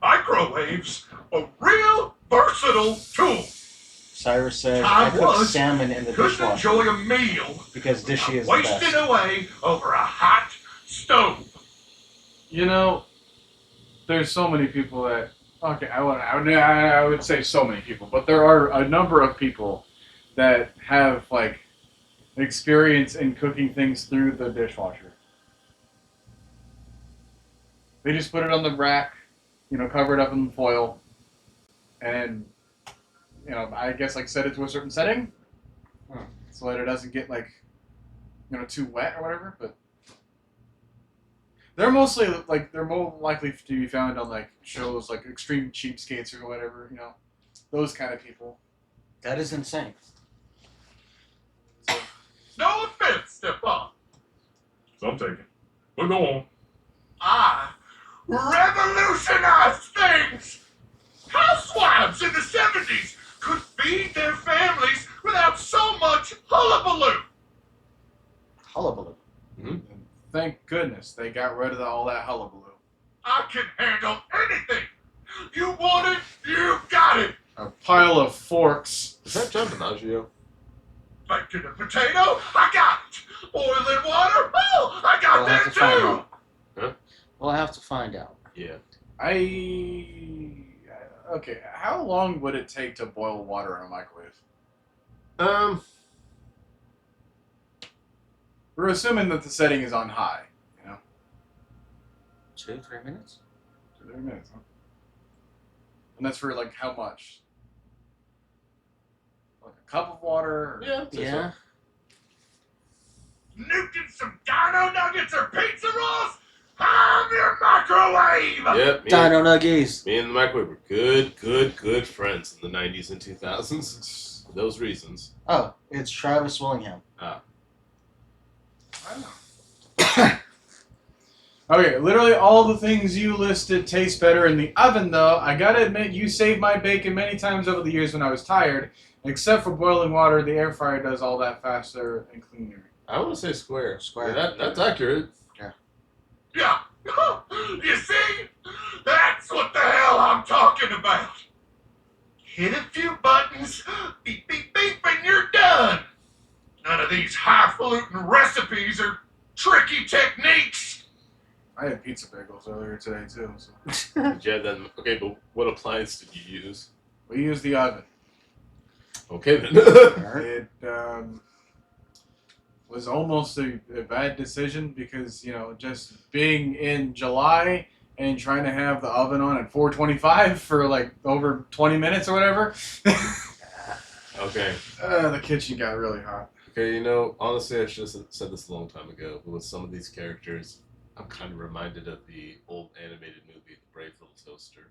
microwaves are real versatile tool. Cyrus said I I cooked was- salmon in the Couldn't dishwasher enjoy a meal because Dishy is the wasted best. away over a hot stove. You know, there's so many people that. Okay, I would say so many people, but there are a number of people that have like experience in cooking things through the dishwasher. They just put it on the rack, cover it up in foil, and I guess like set it to a certain setting, so that it doesn't get like too wet or whatever. But they're mostly they're more likely to be found on like shows like Extreme Cheapskates or whatever, those kind of people. That is insane. No offense, Stefan. So I'm taking. But go on. I revolutionized things. Housewives in the 70s could feed their families without so much hullabaloo. Hullabaloo. Thank goodness they got rid of all that hullabaloo. I can handle anything. You want it, you got it. A pile of forks. Is that John Binaggio? Bacon and potato, I got it. Oil and water, oh, I got We'll have to that find too. out. Huh? We'll have to find out. Yeah. Okay, how long would it take to boil water in a microwave? We're assuming that the setting is on high, 2-3 minutes? 3 minutes, huh? And that's for like how much? Like a cup of water? Or... Yeah. Yeah. nuking some dino nuggets or pizza rolls? I'm your microwave! Yep. Dino Nuggies. Me and the microwave were good friends in the 90s and 2000s. For those reasons. Oh, it's Travis Willingham. I know. Okay, literally all the things you listed taste better in the oven, though. I gotta admit, you saved my bacon many times over the years when I was tired. Except for boiling water, the air fryer does all that faster and cleaner. I want to say square. Square. That's accurate. Yeah. You see? That's what the hell I'm talking about. Hit a few buttons, beep, beep, beep, and you're done. None of these highfalutin recipes or tricky techniques. I had pizza bagels earlier today, too. So. Yeah, then, okay, but what appliance did you use? We use the oven. Okay, then. It was almost a bad decision because, you know, just being in July and trying to have the oven on at 425 for like over 20 minutes or whatever. Okay. The kitchen got really hot. Okay, you know, honestly, I should have said this a long time ago, but with some of these characters, I'm kind of reminded of the old animated movie, The Brave Little Toaster.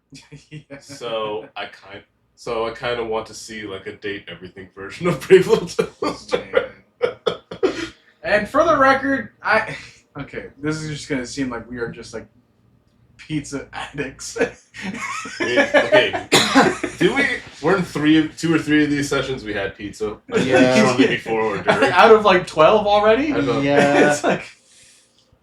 Yeah. So I kind of want to see like a date everything version of Brave Little Toaster. Man. And for the record, okay, this is just gonna seem like we are just like pizza addicts. Okay, we're in 2 or 3 of these sessions we had pizza. Yeah. Shortly before or during. Out of like 12 already? I know. Yeah. It's like,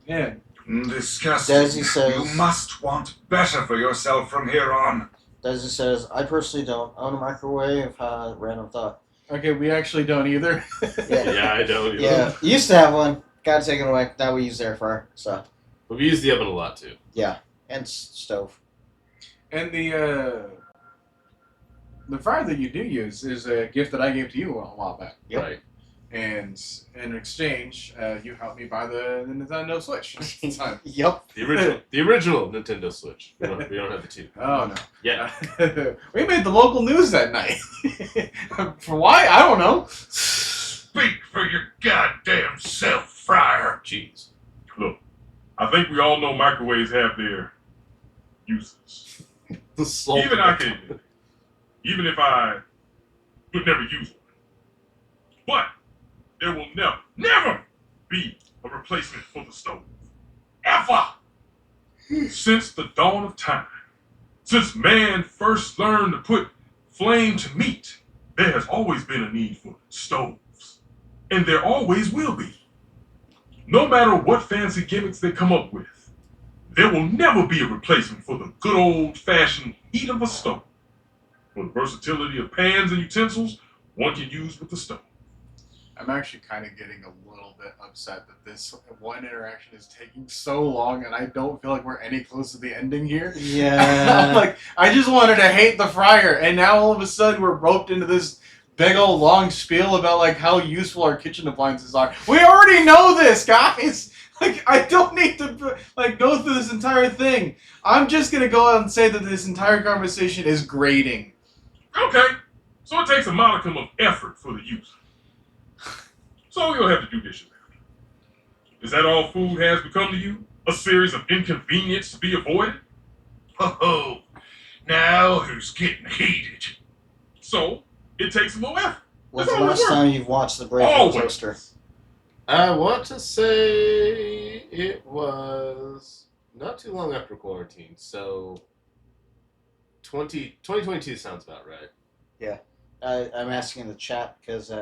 man. Disgusting. Desi says- You must want better for yourself from here on. Desi says, I personally don't own a microwave. Random thought. Okay, we actually don't either. Yeah, I don't. Yeah, used to have one. Got to take it away. Now we use the air fryer. So, But we use the oven a lot too. yeah. And stove. And the fryer that you do use is a gift that I gave to you a while back. Yep. Right. And in exchange, you helped me buy the Nintendo Switch at the time. Yep. The original Nintendo Switch. We don't have the 2. Oh, no. Yeah. We made the local news that night. For why? I don't know. Speak for your goddamn self, Fryer. Jeez. Look, I think we all know microwaves have their uses. The salt. Even I can admit it. Even if I would never use one. But there will never be a replacement for the stove. Ever! Since the dawn of time, since man first learned to put flame to meat, there has always been a need for stoves. And there always will be. No matter what fancy gimmicks they come up with, there will never be a replacement for the good old-fashioned heat of a stove. For the versatility of pans and utensils one can use with the stove. I'm actually kind of getting a little bit upset that this one interaction is taking so long, and I don't feel like we're any close to the ending here. I'm Yeah. like, I just wanted to hate the fryer, and now all of a sudden we're roped into this big old long spiel about like how useful our kitchen appliances are. We already know this, guys. Like, I don't need to like go through this entire thing. I'm just gonna go out and say that this entire conversation is grating. Okay, so it takes a modicum of effort for the user. So you'll have to do dishes after. Is that all food has become to you? A series of inconvenience to be avoided? Oh, now who's getting heated? So, it takes a little effort. When's That's the all it last works. time you've watched the Brave Little Always. Toaster? I want to say it was not too long after quarantine, so 2022 sounds about right. I'm asking in the chat because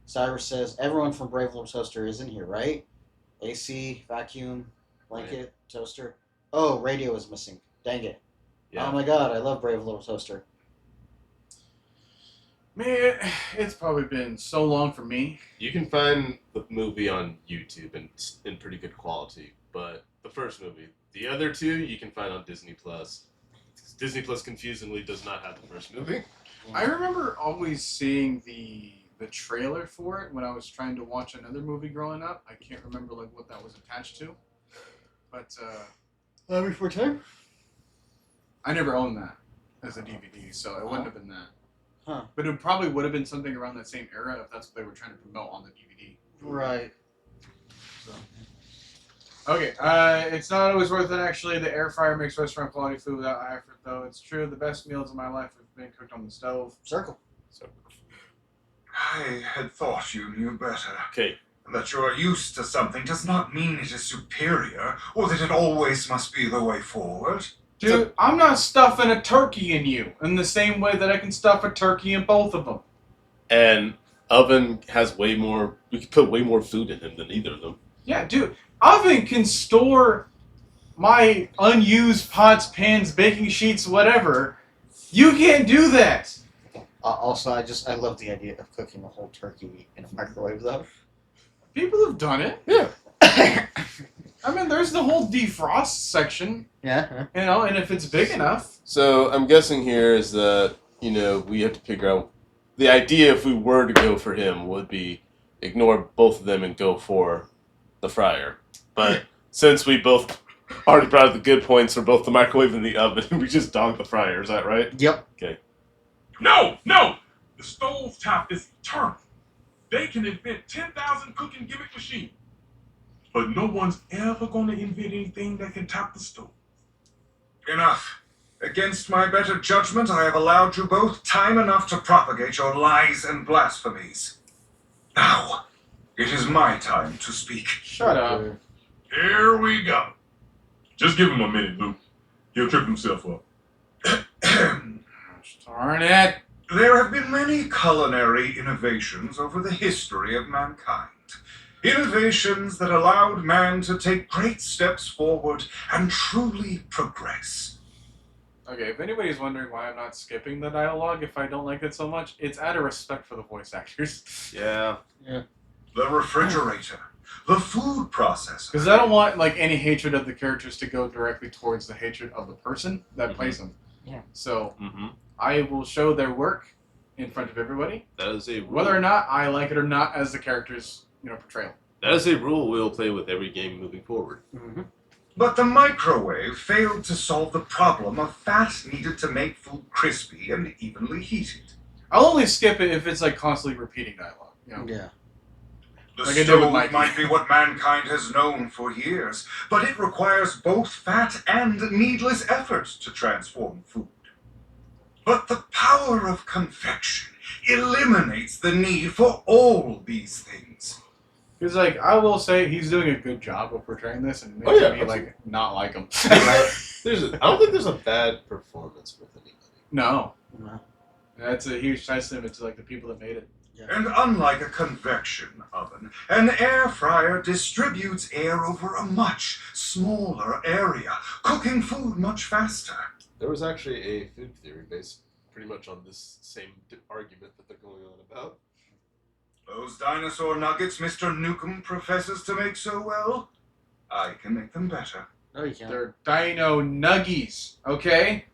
Cyrus says everyone from Brave Little Toaster is in here, right? AC, vacuum, blanket, toaster. Oh, radio is missing. Dang it. Yeah. Oh my god, I love Brave Little Toaster. Man, it's probably been so long for me. You can find the movie on YouTube and it's in pretty good quality, but the first movie, the other 2 you can find on Disney Plus. Disney Plus confusingly does not have the first movie. I remember always seeing the trailer for it when I was trying to watch another movie growing up. I can't remember like what that was attached to, but Before time? I never owned that as a DVD, so it wouldn't have been that. Huh. But it probably would have been something around that same era if that's what they were trying to promote on the DVD. Right. Okay, it's not always worth it, actually. The air fryer makes restaurant quality food without effort, though. It's true, the best meals of my life have been cooked on the stove. Circle. So, I had thought you knew better. okay. That you are used to something does not mean it is superior, or that it always must be the way forward. Dude, I'm not stuffing a turkey in you in the same way that I can stuff a turkey in both of them. And Oven has way more. We could put way more food in him than either of them. Yeah, dude, Oven can store my unused pots, pans, baking sheets, whatever. You can't do that. Also, I love the idea of cooking a whole turkey in a microwave, though. People have done it. Yeah. I mean, there's the whole defrost section, Yeah. you know, and if it's big enough. So I'm guessing here is that, we have to figure out the idea if we were to go for him would be ignore both of them and go for the fryer. But since we both already brought up the good points for both the microwave and the oven, we just dog the fryer. Is that right? Yep. Okay. No! The stovetop is eternal. They can invent 10,000 cooking gimmick machines. But no one's ever going to invent anything that can top the stove. Enough. Against my better judgment, I have allowed you both time enough to propagate your lies and blasphemies. Now, it is my time to speak. Shut up. Here we go. Just give him a minute, Luke. He'll trip himself up. Darn it. There have been many culinary innovations over the history of mankind. Innovations that allowed man to take great steps forward and truly progress. Okay, if anybody's wondering why I'm not skipping the dialogue if I don't like it so much, it's out of respect for the voice actors. Yeah. The refrigerator, the food processor. Because I don't want any hatred of the characters to go directly towards the hatred of the person that plays them. Yeah. So Mm-hmm. I will show their work in front of everybody, That is a rule. whether or not I like it or not as the character's portrayal. That is a rule we'll play with every game moving forward. Mm-hmm. But the microwave failed to solve the problem of fat needed to make food crispy and evenly heated. I'll only skip it if it's constantly repeating dialogue. Yeah. The Like I did with stove Mikey. might be what mankind has known for years, but it requires both fat and needless effort to transform food. But the power of convection eliminates the need for all these things. Because I will say he's doing a good job of portraying this and Oh, making yeah, me absolutely. not like him. I don't think there's a bad performance with anybody. No, No. that's a huge testament to the people that made it. And unlike a convection oven, an air fryer distributes air over a much smaller area, cooking food much faster. There was actually a food theory based pretty much on this same argument that they're going on about. Those dinosaur nuggets Mr. Newcomb professes to make so well, I can make them better. No, you can't. They're Dino Nuggies, okay?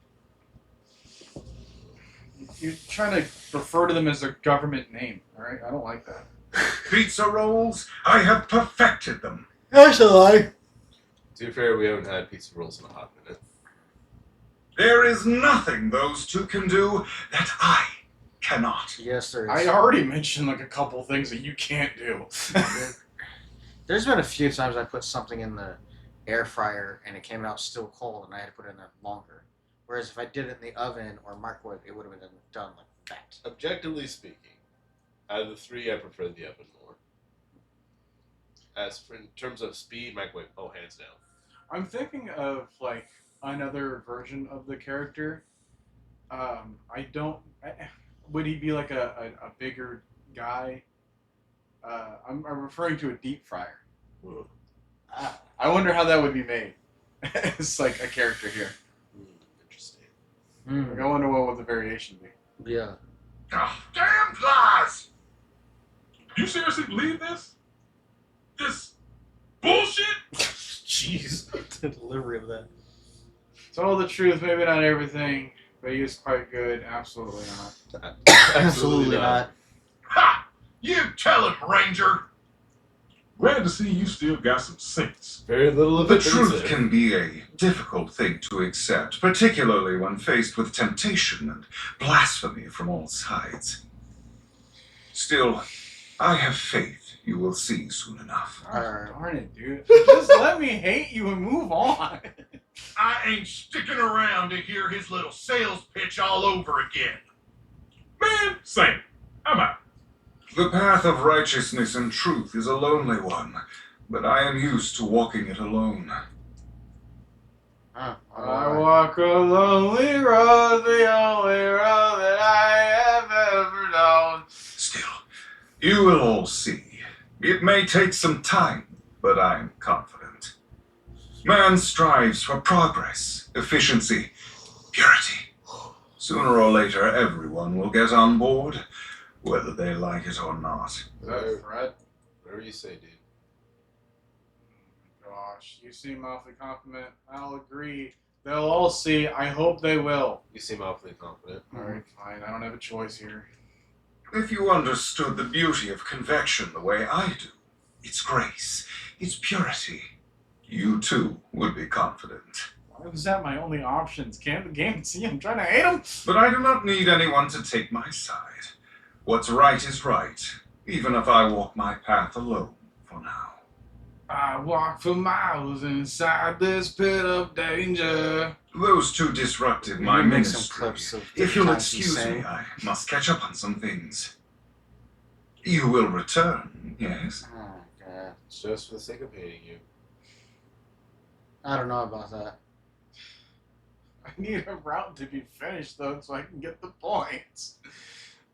You're trying to refer to them as their government name, alright? I don't like that. Pizza rolls, I have perfected them. That's a lie. To be fair, we haven't had pizza rolls in a hot minute. There is nothing those two can do that I cannot. Yes, there is. I already mentioned a couple things that you can't do. There's been a few times I put something in the air fryer and it came out still cold and I had to put it in there longer. Whereas if I did it in the oven or microwave, it would have been done like that. Objectively speaking, out of the three, I prefer the oven more. As for in terms of speed, microwave, hands down. I'm thinking of another version of the character. Would he be a bigger guy? I'm referring to a deep fryer. Whoa. I wonder how that would be made. It's a character here. Interesting. I wonder what would the variation be. Yeah. Oh, damn flies! You seriously believe this? This bullshit? Jeez. The delivery of that. Tell the truth, maybe not everything, but he is quite good. Absolutely not. Absolutely not. Ha! You tell him, Ranger! Glad to see you still got some sense. Very little of The it. truth can be a difficult thing to accept, particularly when faced with temptation and blasphemy from all sides. Still, I have faith you will see soon enough. Darn it, dude. Just let me hate you and move on. I ain't sticking around to hear his little sales pitch all over again. Man, same. I'm out. The path of righteousness and truth is a lonely one, but I am used to walking it alone. Huh. I walk a lonely road, the only road that I have ever known. Still, you will all see. It may take some time, but I am confident. Man strives for progress, efficiency, purity. Sooner or later, everyone will get on board, whether they like it or not. Is that a threat? Whatever you say, dude. Gosh, you seem awfully confident. I'll agree. They'll all see. I hope they will. You seem awfully confident. Alright, fine. I don't have a choice here. If you understood the beauty of convection the way I do, its grace, its purity, you too would be confident. Why was that my only options? Can't the game see I'm trying to hate him? But I do not need anyone to take my side. What's right is right, even if I walk my path alone for now. I walk for miles inside this pit of danger. Those two disrupted my Make some ministry. clips of If you'll times you excuse sang. me, I must catch up on some things. You will return, yes? Oh, God. It's just for the sake of hating you. I don't know about that. I need a route to be finished, though, so I can get the points.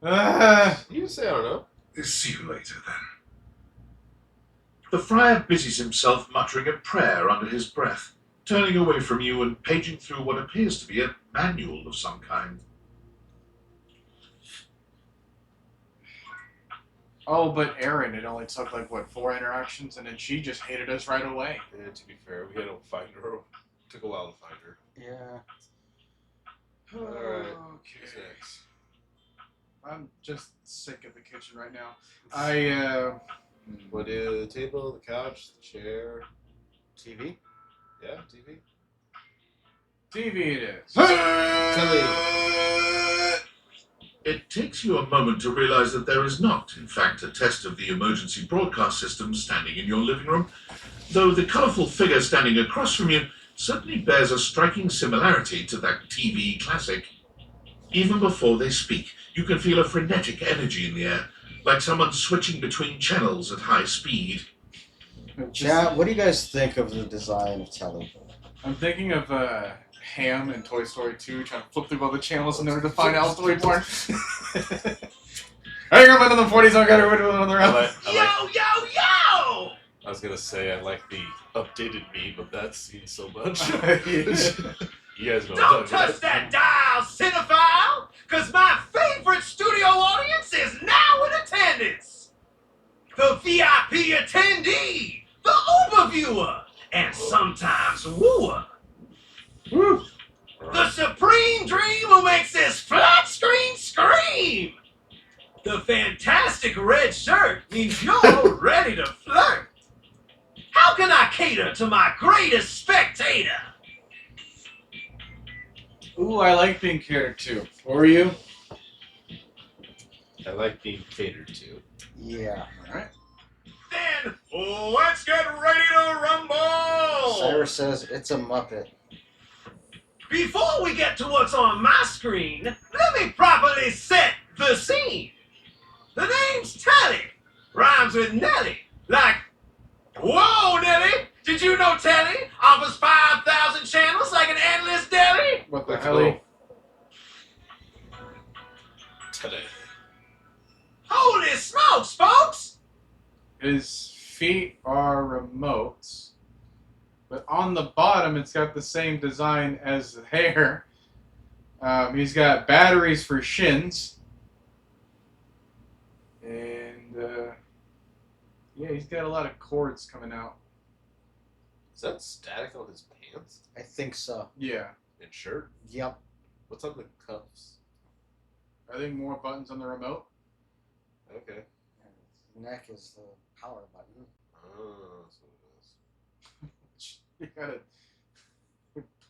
You can say I don't know. See you later, then. The friar busies himself muttering a prayer under his breath, turning away from you and paging through what appears to be a manual of some kind. Oh, but Erin, it only took like, what, 4 interactions, and then she just hated us right away. And to be fair, we had to find her. Took a while to find her. Yeah. Alright. Okay. Who's next? I'm just sick of the kitchen right now. What is the table, the couch, the chair? TV? Yeah, TV. TV it is. It takes you a moment to realize that there is not, in fact, a test of the emergency broadcast system standing in your living room, though the colourful figure standing across from you certainly bears a striking similarity to that TV classic. Even before they speak, you can feel a frenetic energy in the air, like someone switching between channels at high speed. Chat, what do you guys think of the design of Telly? I'm thinking of Ham in Toy Story 2 trying to flip through all the channels in order to find Al's Toy Born. I grew up in the 40s, I got rid of another round. Yo! I was gonna say I like the updated meme of that scene so much. You guys know what I'm Don't talking touch that dial, cinephile, because my favorite studio audience is now in attendance. The VIP attendee, the Uber viewer, and sometimes wooer. Woo. The supreme dream who makes this flat screen scream. The fantastic red shirt means you're ready to flirt. How can I cater to my greatest spectator? Ooh, I like being catered to. Or you? I like being catered to. Yeah. Alright. Then let's get ready to rumble! Cyrus says it's a Muppet. Before we get to what's on my screen, let me properly set the scene. The name's Telly. Rhymes with Nelly. Like, whoa, Nelly! Did you know Telly offers 5,000 channels like an endless deli? What the Let's hell? go. Today. Holy smokes, folks! His feet are remotes, but on the bottom it's got the same design as the hair. He's got batteries for shins, and yeah, he's got a lot of cords coming out. Is that static on his pants I think so. Yeah, and shirt? Yep. What's on the cuffs? I think more buttons on the remote. Okay. And his neck is the power button. Oh, that's what it is. You gotta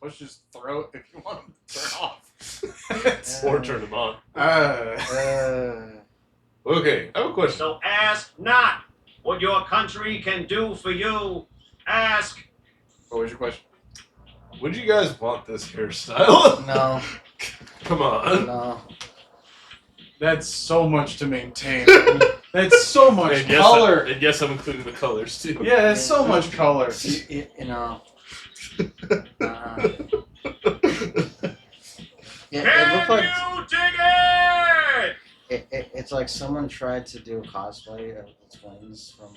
push his throat if you want him to turn off. Or turn them on. Uh, Okay, I have a question. So ask not what your country can do for you. Ask. What was your question? Would you guys want this hairstyle? No, Come on. no. That's so much to maintain. That's so much And yes, color. and yes, I'm including the colors too. Yeah, that's so much color. You know. It Can looked like you dig it? it's like someone tried to do a cosplay of the twins from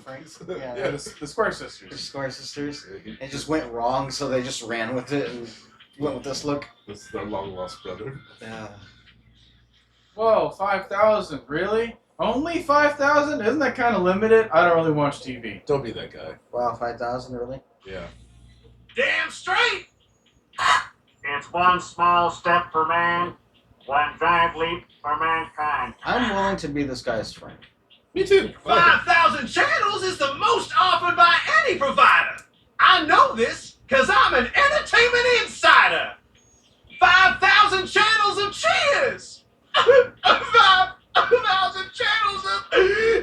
Frank's. Yeah, Yeah, the Square the Sisters. Square Sisters. It just went wrong, so they just ran with it and went with this look. This is their long lost brother. Whoa, 5,000? Really? Only 5,000? Isn't that kind of limited? I don't really watch TV. Don't be that guy. Wow, 5,000 really? Yeah. Damn straight. It's one small step for man, one giant leap for mankind. I'm willing to be this guy's friend. Me too. 5,000 channels is the most offered by any provider. I know this because I'm an entertainment insider. 5,000 channels of cheers. 5,000 channels of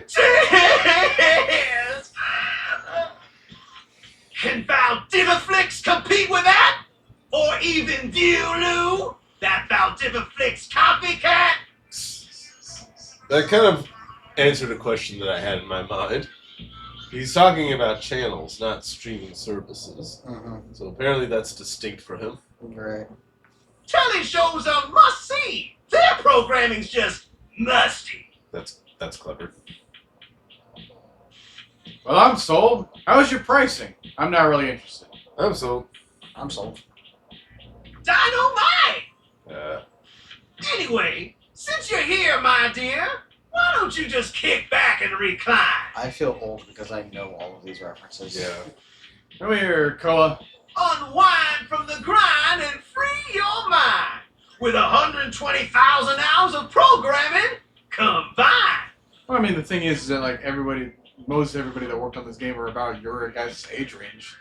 cheers. Can Valdiviflix compete with that? Or even Viewloo? That Valdiviflix copycat? That kind of answered a question that I had in my mind. He's talking about channels, not streaming services. So apparently that's distinct for him. Right. Telly shows are must see. Their programming's just musty. That's clever. Well, I'm sold. How's your pricing? I'm not really interested. I'm sold. I'm sold. Dynamite! Anyway, since you're here, my dear, why don't you just kick back and recline? I feel old because I know all of these references. Yeah. Come here, Koa. Unwind from the grind and free your mind with 120,000 hours of programming combined. Well, I mean, the thing is that, like, most everybody that worked on this game are about your guys' age range.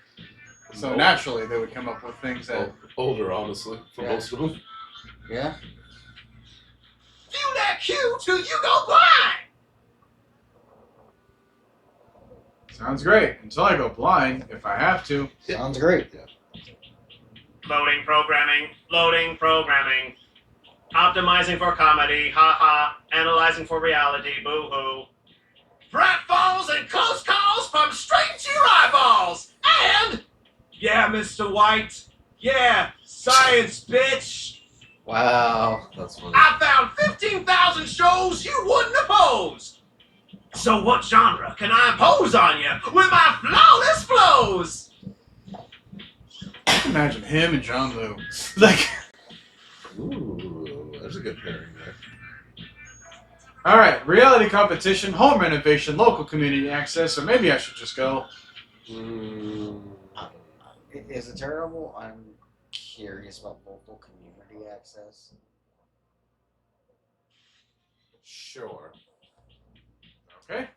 So No. naturally, they would come up with things that... Older, honestly, for Yeah. most of them. Yeah? View that cue till you go blind. Sounds great. Until I go blind, if I have to. Sounds great. Loading programming, loading programming. Optimizing for comedy, haha. Analyzing for reality, boo-hoo. Pratfalls and close calls from straight to your eyeballs. And, yeah, Mr. White. Yeah, science, bitch. Wow. That's funny. I found 15,000 shows you wouldn't oppose. So what genre can I impose on you with my flawless flows? Imagine him and John Liu. Like, Ooh, there's a good pairing there. all right, reality competition, home renovation, local community access, or maybe I should just go. Is it terrible? I'm curious about local community access. Sure. Okay.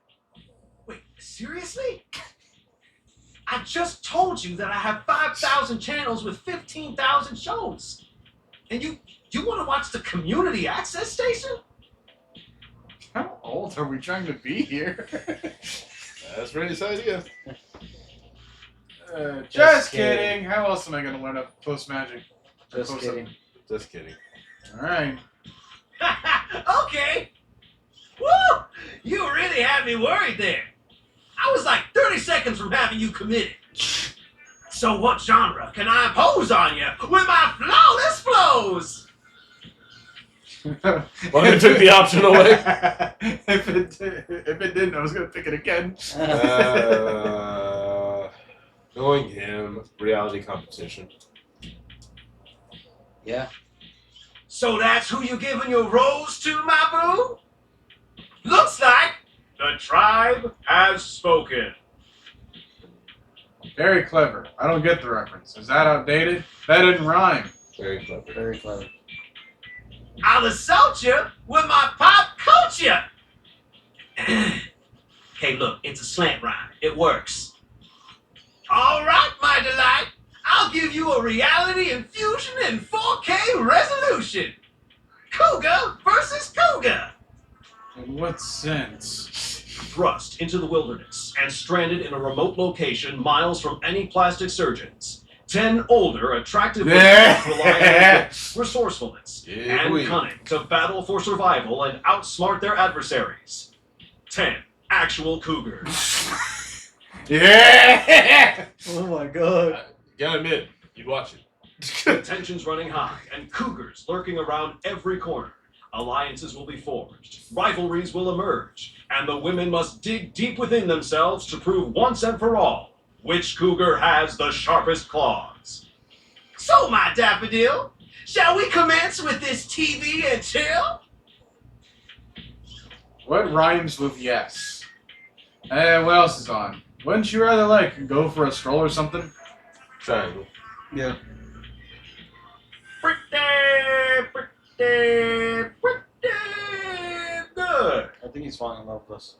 Wait, seriously? I just told you that I have 5,000 channels with 15,000 shows. And you want to watch the community access station? How old are we trying to be here? That's Randy's idea. Just kidding. How else am I going to learn up Post Magic? Just kidding. Just kidding. All right. Okay. Woo! You really had me worried there. I was like 30 seconds from having you committed. So what genre can I impose on you with my flawless flows? Well, you took the option away. if it didn't, I was going to pick it again. Knowing him, reality competition. Yeah. So that's who you giving your rose to, my boo? Looks like the tribe has spoken. Very clever. I don't get the reference. Is that outdated? That didn't rhyme. Very clever. Very clever. I'll assault you with my pop culture. Hey, look, it's a slant rhyme. It works. All right, my delight. I'll give you a reality infusion in 4K resolution. Cougar versus Cougar. In what sense? Thrust into the wilderness and stranded in a remote location miles from any plastic surgeons. 10 older, attractive women rely on their resourcefulness Yeah, and boy. cunning to battle for survival and outsmart their adversaries. 10 actual cougars. Yeah! Oh my god. Gotta admit, you'd watch it. Tensions running high and cougars lurking around every corner. Alliances will be forged, rivalries will emerge, and the women must dig deep within themselves to prove once and for all which cougar has the sharpest claws. So, my daffodil, shall we commence with this TV and chill? What rhymes with yes? Hey, what else is on? Wouldn't you rather, like, go for a stroll or something? Triangle. Yeah. Pretty good. I think he's falling in love with us.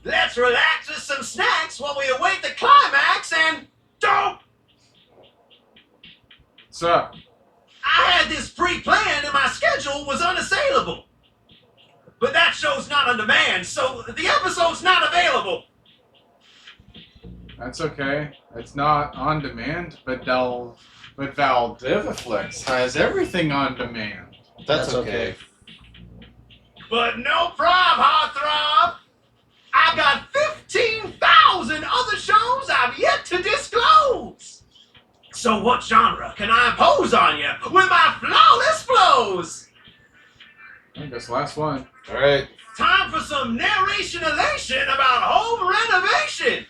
Let's relax with some snacks while we await the climax and don't. What's up? I had this pre-planned and my schedule was unassailable. But that show's not on demand, so the episode's not available. That's okay. It's not on demand, but Valdiviflex has everything on demand. That's okay. But no prob, heartthrob. I've got 15,000 other shows I've yet to disclose. So what genre can I impose on you with my flawless flows? I guess last one. Alright. Time for some narration elation about home renovation.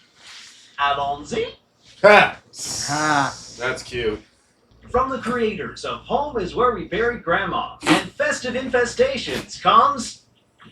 Allons-y. Ha! Ah. That's cute. From the creators of Home is Where We Bury Grandma and Festive Infestations comes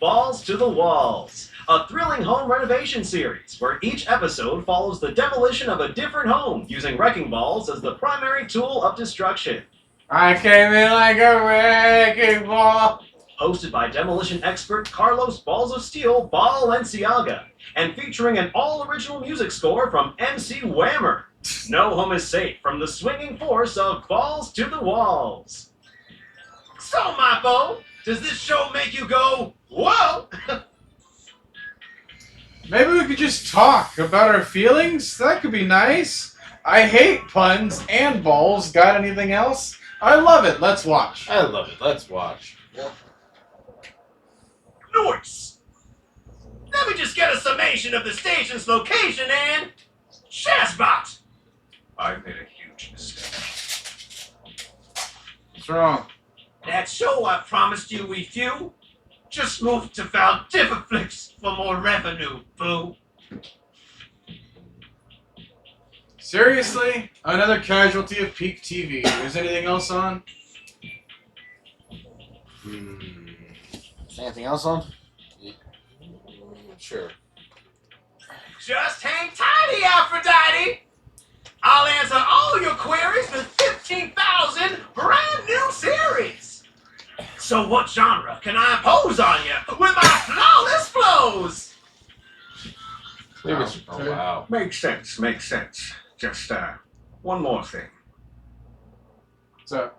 Balls to the Walls, a thrilling home renovation series where each episode follows the demolition of a different home using wrecking balls as the primary tool of destruction. I came in like a wrecking ball. Hosted by demolition expert Carlos Balls of Steel Balenciaga and featuring an all-original music score from MC Whammer. No home is safe from the swinging force of Balls to the Walls. So, my beau, does this show make you go, whoa? Maybe we could just talk about our feelings? That could be nice. I hate puns and balls. Got anything else? I love it. Let's watch. I love it. Let's watch. Noise! Let me just get a summation of the station's location and... Shazbot! I made a huge mistake. What's wrong? That show I promised you we few just moved to Valdiviflex for more revenue, boo. Seriously? Another casualty of peak TV. Is anything else on? Is anything else on? Sure. Just hang tidy, Aphrodite! I'll answer all your queries with 15,000 brand new series! So what genre can I impose on you with my flawless flows? Maybe it's- oh, wow. Makes sense, makes sense. Just, one more thing. So,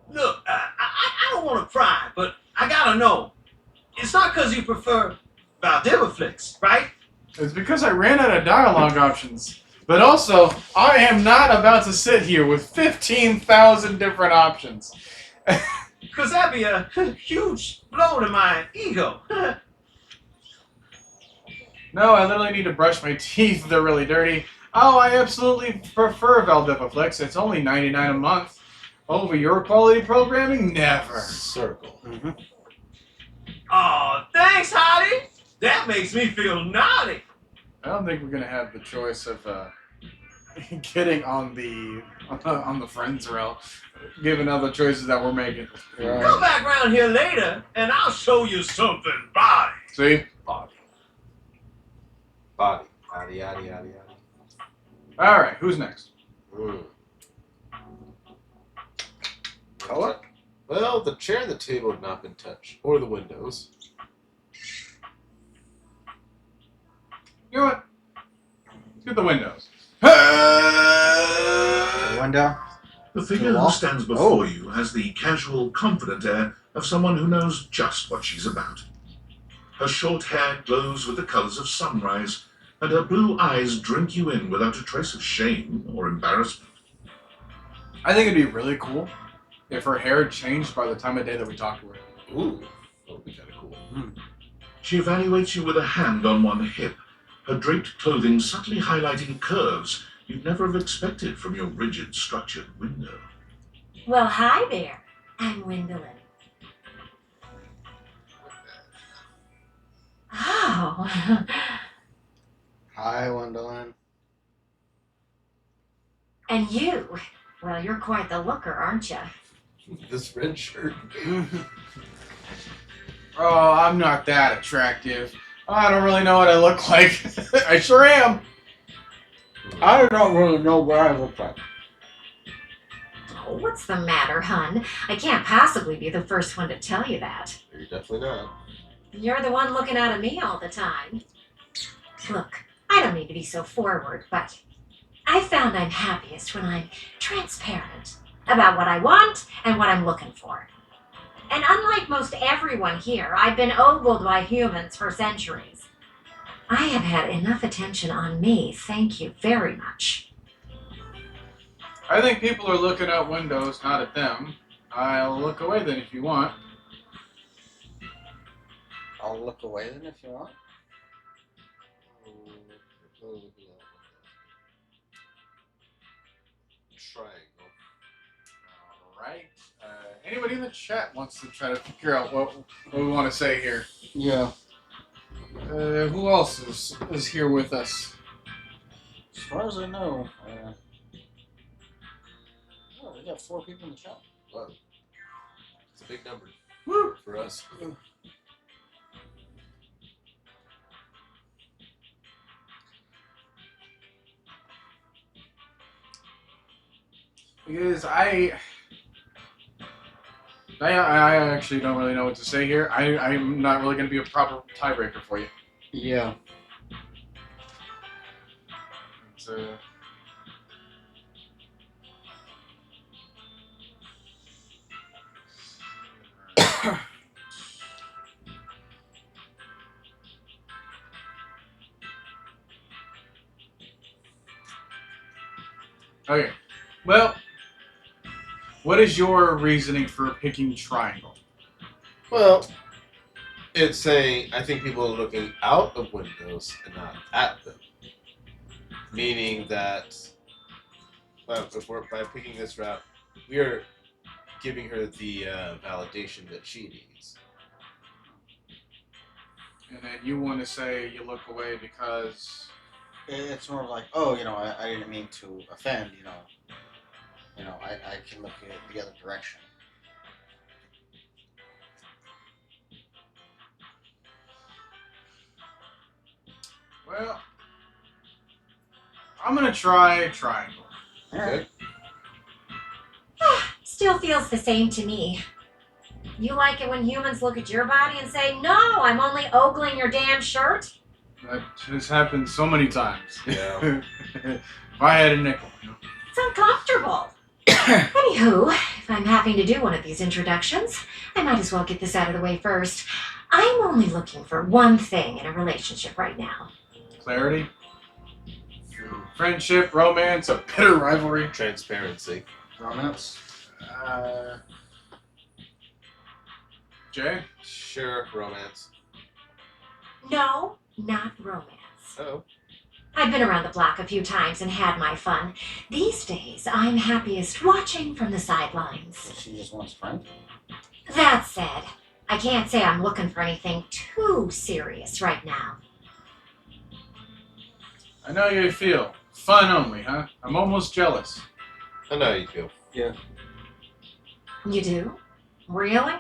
Look, I don't want to pry, but I gotta know. It's not because you prefer Valdiviflex, right? it's because I ran out of dialogue options. But also, I am not about to sit here with 15,000 different options. Because that'd be a huge blow to my ego. No, I literally need to brush my teeth. They're really dirty. Oh, I absolutely prefer Valdiviflex. It's only $99 a month. Over your quality programming? Never. Circle. Oh, thanks, Hottie. That makes me feel naughty. I don't think we're gonna have the choice of getting on the friends rail, given other choices that we're making. Come back around here later, and I'll show you something body. See? Body. Body. Yada, yada, yada, yada. All right, who's next? What? Well, the chair and the table have not been touched, or the windows. You know what? Let's get the windows. The window. The figure who stands before you has the casual, confident air of someone who knows just what she's about. Her short hair glows with the colors of sunrise, and her blue eyes drink you in without a trace of shame or embarrassment. I think it'd be really cool if her hair had changed by the time of day that we talked to her. Ooh, that would be kind of cool. She evaluates you with a hand on one hip, her draped clothing subtly highlighting curves you'd never have expected from your rigid, structured window. Well, hi there. I'm Gwendolyn. Oh. Hi, Wendolyn. And you. Well, you're quite the looker, aren't you? This red shirt. Oh, I'm not that attractive. I don't really know what I look like. I sure am. I don't really know what I look like. Oh, what's the matter, hun? I can't possibly be the first one to tell you that. You're definitely not. You're the one looking out at me all the time. Look, I don't mean to be so forward, but I found I'm happiest when I'm transparent about what I want and what I'm looking for. And unlike most everyone here, I've been ogled by humans for centuries. I have had enough attention on me, thank you very much. I think people are looking out windows, not at them. I'll look away then if you want. I'll look away then if you want. Triangle. Alright. Anybody in the chat wants to try to figure out what we want to say here? Yeah. Who else is here with us? As far as I know, we got 4 people in the chat. Wow. It's a big number. Woo! For us. Because I actually don't really know what to say here. I'm not really going to be a proper tiebreaker for you. Yeah. It's, okay. Well, what is your reasoning for picking triangle? Well, it's saying I think people are looking out of windows and not at them. Meaning that, well, by picking this route, we are giving her the validation that she needs. And then you want to say you look away because... It's more like, oh, I didn't mean to offend, I can look at the other direction. Well, I'm going to try triangle. Okay. Still feels the same to me. You like it when humans look at your body and say, no, I'm only ogling your damn shirt? That has happened so many times. Yeah. If I had a nickel. It's uncomfortable. Anywho, if I'm having to do one of these introductions, I might as well get this out of the way first. I'm only looking for one thing in a relationship right now. Clarity. Friendship, romance, a bitter rivalry. Transparency. Romance? Jay? Sure, romance. No, not romance. Oh. I've been around the block a few times and had my fun. These days, I'm happiest watching from the sidelines. She just wants friends. That said, I can't say I'm looking for anything too serious right now. I know how you feel. Fun only, huh? I'm almost jealous. I know how you feel. Yeah. You do? Really?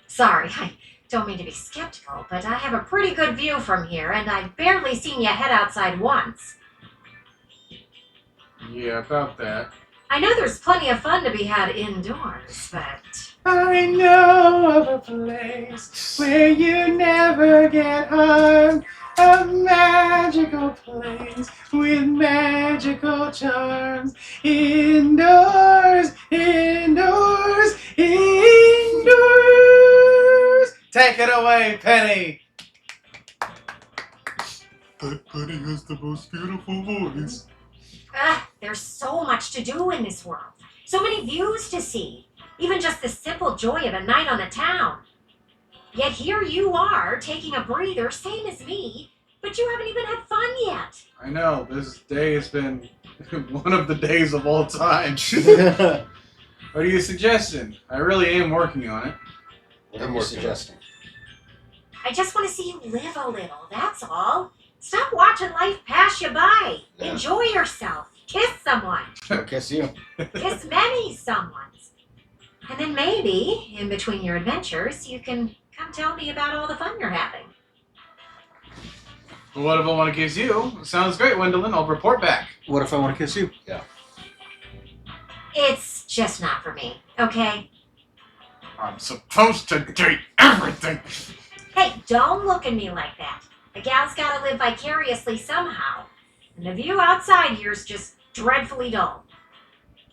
Sorry, I don't mean to be skeptical, but I have a pretty good view from here, and I've barely seen you head outside once. Yeah, about that. I know there's plenty of fun to be had indoors, but... I know of a place where you never get harmed. A magical place with magical charms. Indoors, indoors, indoors. Take it away, Penny. But Buddy has the most beautiful voice. There's so much to do in this world. So many views to see. Even just the simple joy of a night on the town. Yet here you are, taking a breather, same as me, but you haven't even had fun yet. I know, this day has been one of the days of all time. What are you suggesting? I really am working on it. What are you suggesting? I just want to see you live a little, that's all. Stop watching life pass you by. Yeah. Enjoy yourself. Kiss someone. I'll kiss you. Kiss many someones. And then maybe, in between your adventures, you can come tell me about all the fun you're having. Well, what if I want to kiss you? Sounds great, Wendelin. I'll report back. What if I want to kiss you? Yeah. It's just not for me, okay? I'm supposed to date everything. Hey, don't look at me like that. A gal's gotta live vicariously somehow. And the view outside here's just dreadfully dull.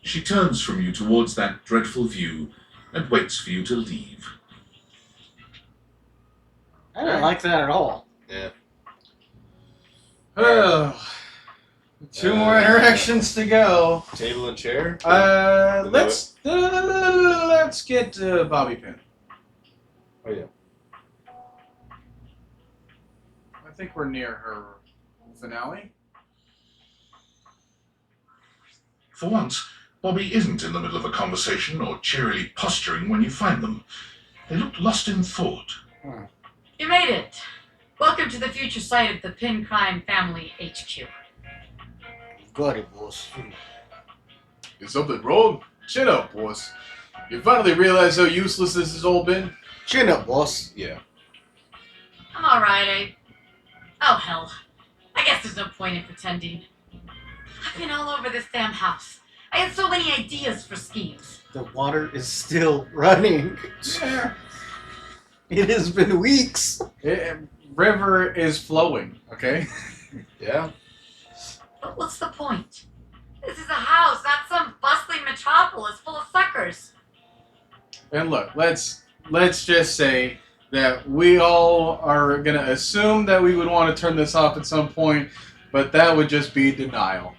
She turns from you towards that dreadful view and waits for you to leave. I don't like that at all. Yeah. Oh, two more interactions to go. Table and chair? Let's get Bobby Pin. Oh, yeah. I think we're near her finale. For once, Bobby isn't in the middle of a conversation or cheerily posturing when you find them. They look lost in thought. You made it. Welcome to the future site of the Pin Crime Family HQ. Got it, boss. Is something wrong? Chin up, boss. You finally realize how useless this has all been? Chin up, boss. Yeah. I'm alright, Oh, hell. I guess there's no point in pretending. I've been all over this damn house. I had so many ideas for schemes. The water is still running. Yeah. It has been weeks. River is flowing, okay? Yeah. But what's the point? This is a house, not some bustling metropolis full of suckers. And look, let's just say that we all are gonna assume that we would want to turn this off at some point, but that would just be denial.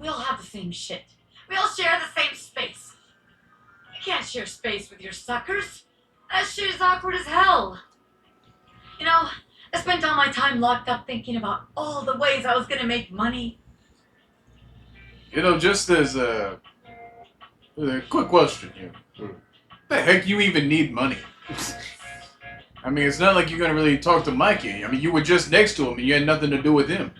We all have the same shit. We all share the same space. You can't share space with your suckers. That shit is awkward as hell. You know, I spent all my time locked up thinking about all the ways I was gonna make money. You know, just as a quick question here. The heck you even need money? I mean, it's not like you're gonna really talk to Mikey. I mean, you were just next to him and you had nothing to do with him.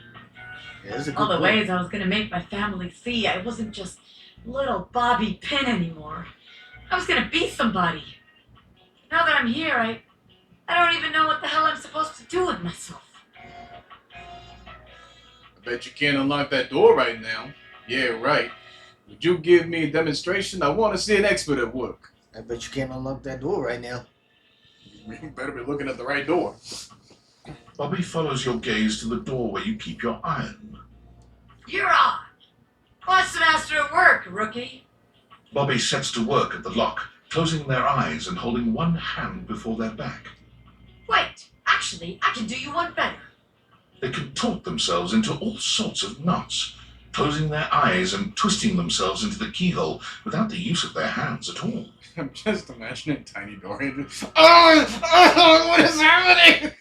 Yeah, that's a good All the point. ways I was gonna make my family see I wasn't just little Bobby Pin anymore. I was gonna be somebody. Now that I'm here, I don't even know what the hell I'm supposed to do with myself. I bet you can't unlock that door right now. Yeah, right. Would you give me a demonstration? I want to see an expert at work. I bet you can't unlock that door right now. You better be looking at the right door. Bobby follows your gaze to the door where you keep your iron. You're on. Watch the master at work, rookie. Bobby sets to work at the lock, closing their eyes and holding one hand before their back. Wait, actually, I can do you one better. They contort themselves into all sorts of knots, closing their eyes and twisting themselves into the keyhole without the use of their hands at all. I'm just imagining Tiny Dorian just, oh, what is happening?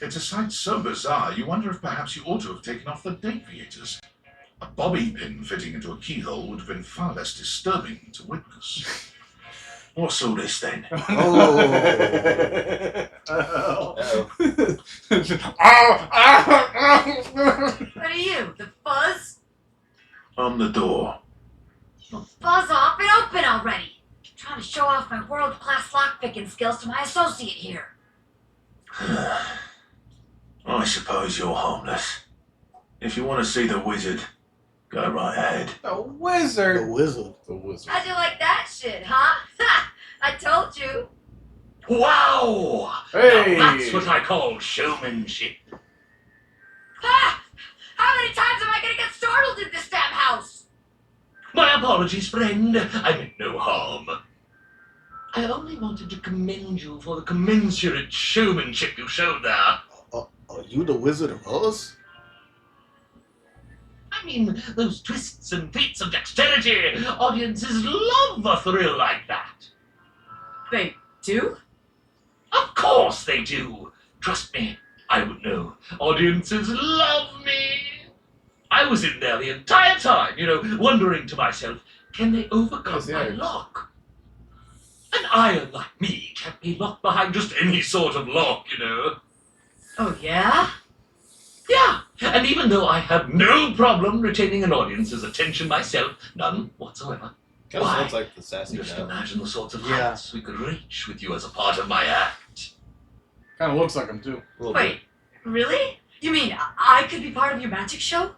It's a sight so bizarre, you wonder if perhaps you ought to have taken off the deviators. A bobby pin fitting into a keyhole would have been far less disturbing to witness. What's all this then? Oh. What are you, the Buzz? On the door. Well, buzz off and open already. I'm trying to show off my world-class lockpicking skills to my associate here. I suppose you're harmless. If you want to see the wizard, go right ahead. A wizard? The wizard. The wizard. How'd you like that shit, huh? Ha! I told you. Wow! Hey! Now that's what I call showmanship. Ha! How many times am I gonna get startled in this damn house? My apologies, friend. I meant no harm. I only wanted to commend you for the commensurate showmanship you showed there. Are you the Wizard of Oz? I mean, those twists and feats of dexterity. Audiences love a thrill like that. They do? Of course they do. Trust me, I would know. Audiences love me. I was in there the entire time, wondering to myself, can they overcome my lock? An iron like me can't be locked behind just any sort of lock, Oh, yeah? Yeah, and even though I have no problem retaining an audience's attention myself, none whatsoever. Kind of Why? sounds like the sassy Just guy. imagine the sorts of heights we could reach with you as a part of my act. Kind of looks like him too. Wait, really? You mean I could be part of your magic show?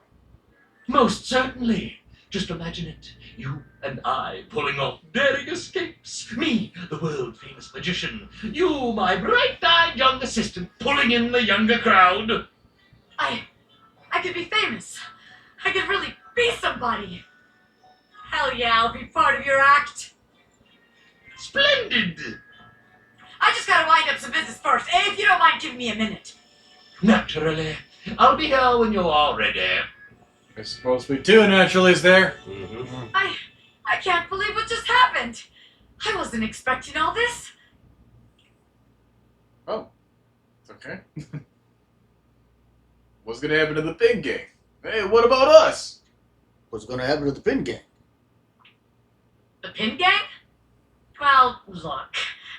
Most certainly. Just imagine it. You and I pulling off daring escapes. Me, the world-famous magician. You, my bright-eyed young assistant, pulling in the younger crowd. I could be famous. I could really be somebody. Hell yeah, I'll be part of your act. Splendid! I just gotta wind up some business first, if you don't mind giving me a minute. Naturally. I'll be here when you're all ready. There's supposed to be two naturalies there. Mm-hmm. I can't believe what just happened. I wasn't expecting all this. Oh, it's okay. What's gonna happen to the pig gang? Hey, what about us? What's gonna happen to the Pin Gang? The Pin Gang? Well, look.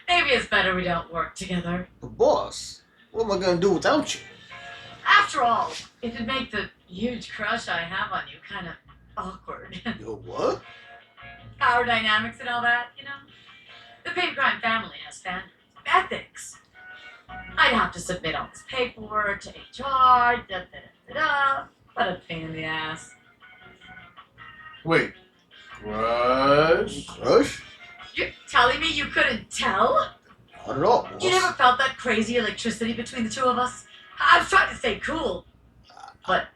Maybe it's better we don't work together. But boss, what am I gonna do without you? After all, it'd make the huge crush I have on you kind of awkward. Yo, what? Power dynamics and all that, The Pin Crime family has standards, ethics. I'd have to submit all this paperwork to HR, What a pain in the ass. Wait, Crush? Crush? You're telling me you couldn't tell? Not at all, boss. You never felt that crazy electricity between the two of us? I was trying to stay cool, but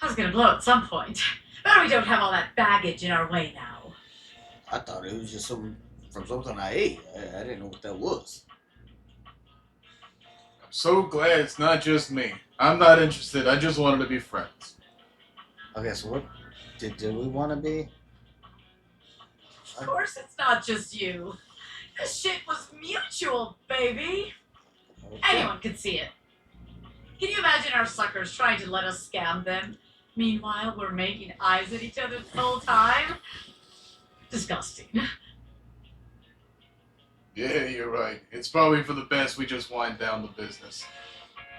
I was gonna blow at some point. Better we don't have all that baggage in our way now. I thought it was just from something I ate. I didn't know what that was. I'm so glad it's not just me. I'm not interested. I just wanted to be friends. Okay, so what did we want to be? Of course it's not just you. This shit was mutual, baby. Okay. Anyone could see it. Can you imagine our suckers trying to let us scam them? Meanwhile, we're making eyes at each other the whole time? Disgusting. Yeah, you're right. It's probably for the best we just wind down the business.